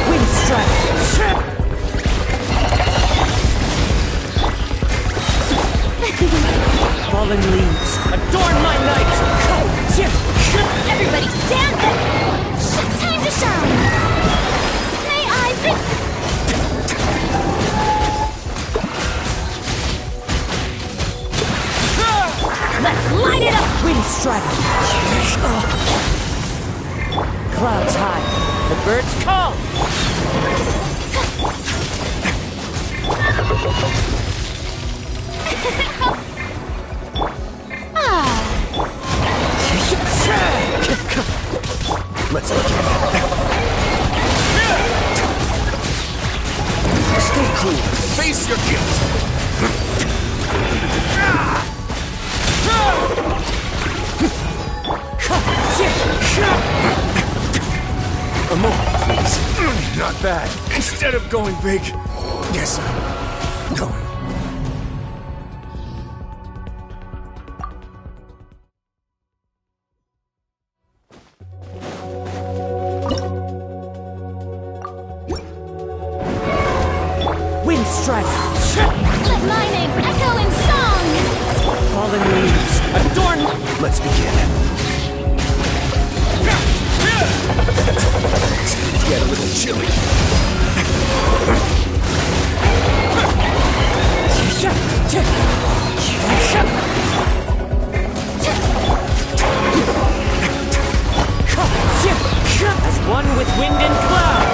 Wind strike! Fallen leaves, adorn my night! Everybody stand up! Time to shine! May I Let's light it up! Wind strike! Clouds high, the birds call! Let's begin. Stay cool. Face your guilt. A moment, please. Not bad. Instead of going big, guess I'm going. Wind strike! Let my name echo in song! Fallen leaves, adorn... Let's begin. Get a little chilly. As one with wind and cloud!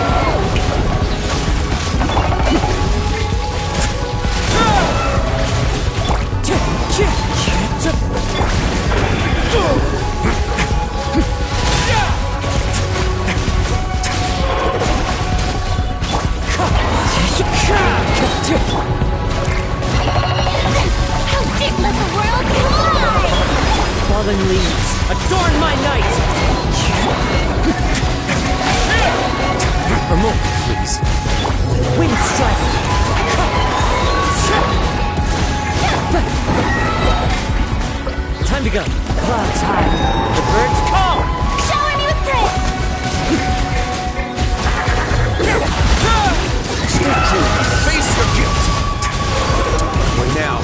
How deep let the world collide! Fallen leaves, adorn my night! A moment, please. Wind strike! Time to go. Clouds high. The birds call. Shower me with praise! Stick to it. Face your guilt. What now?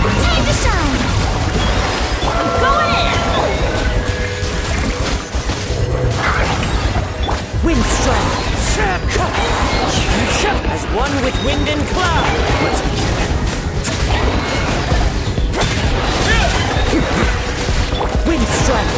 Time to shine! I'm going in! Wind strike. As one with wind and cloud. Let's begin. Wind strike.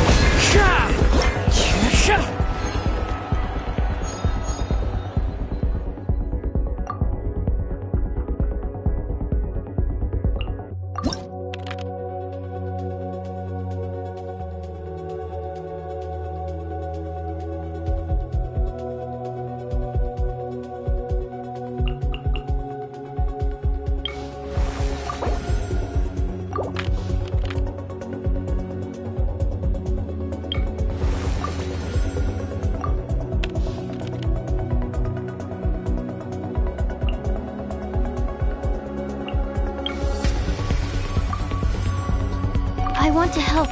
I want to help.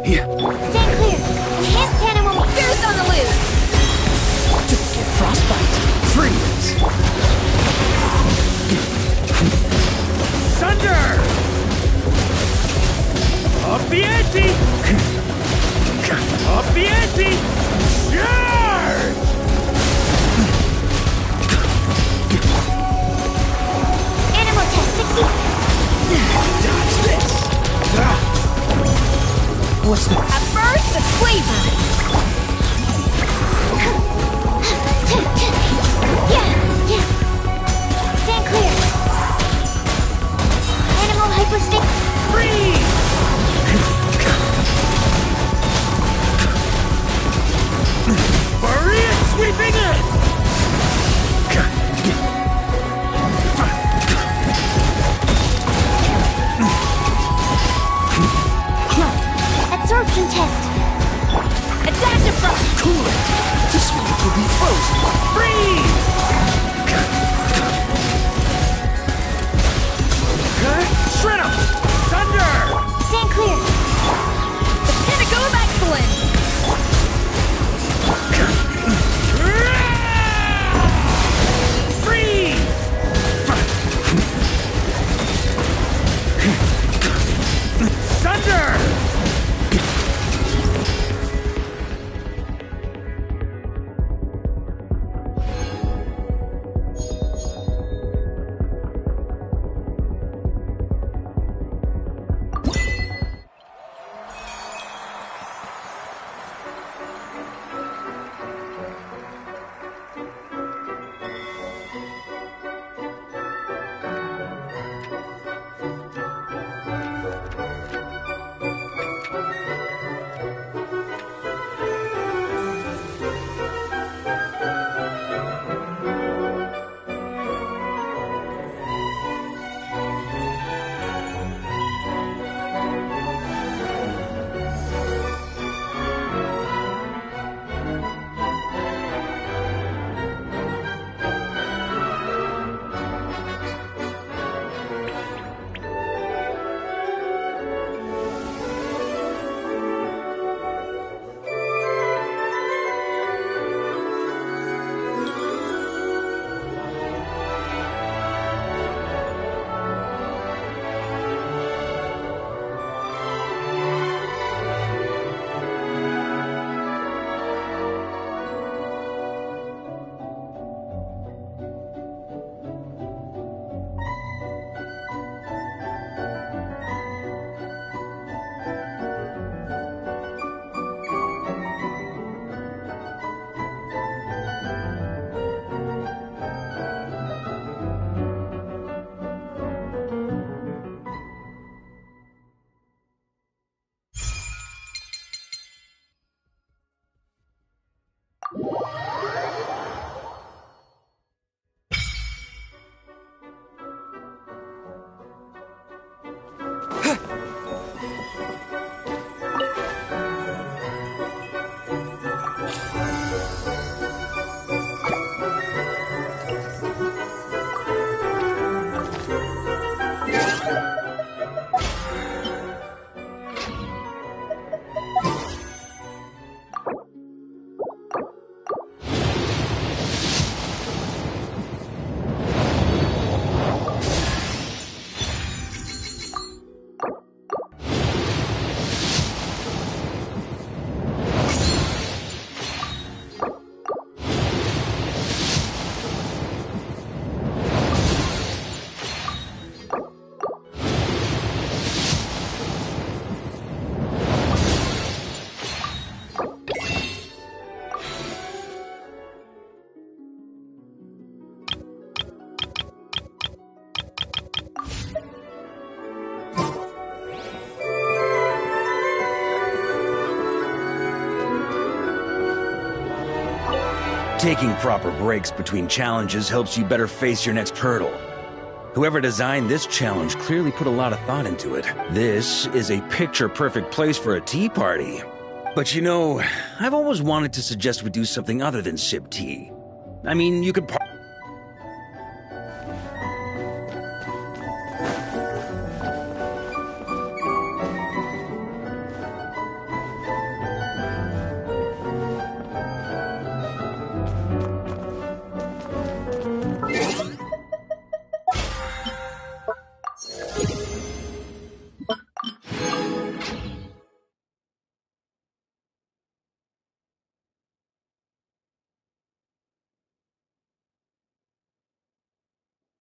Stand clear! Enhanced animal fears on the loose! Don't get frostbite. Freeze. Thunder! Up the ante! Up the ante! Charge! Animal test 60! Dodge this! What's A that? burst of flavor! Yeah! Stand clear! Animal hypostick! Freeze! Maria sweeping in! Absorption test! Taking proper breaks between challenges helps you better face your next hurdle. Whoever designed this challenge clearly put a lot of thought into it. This is a picture-perfect place for a tea party. But you know, I've always wanted to suggest we do something other than sip tea. I mean, you could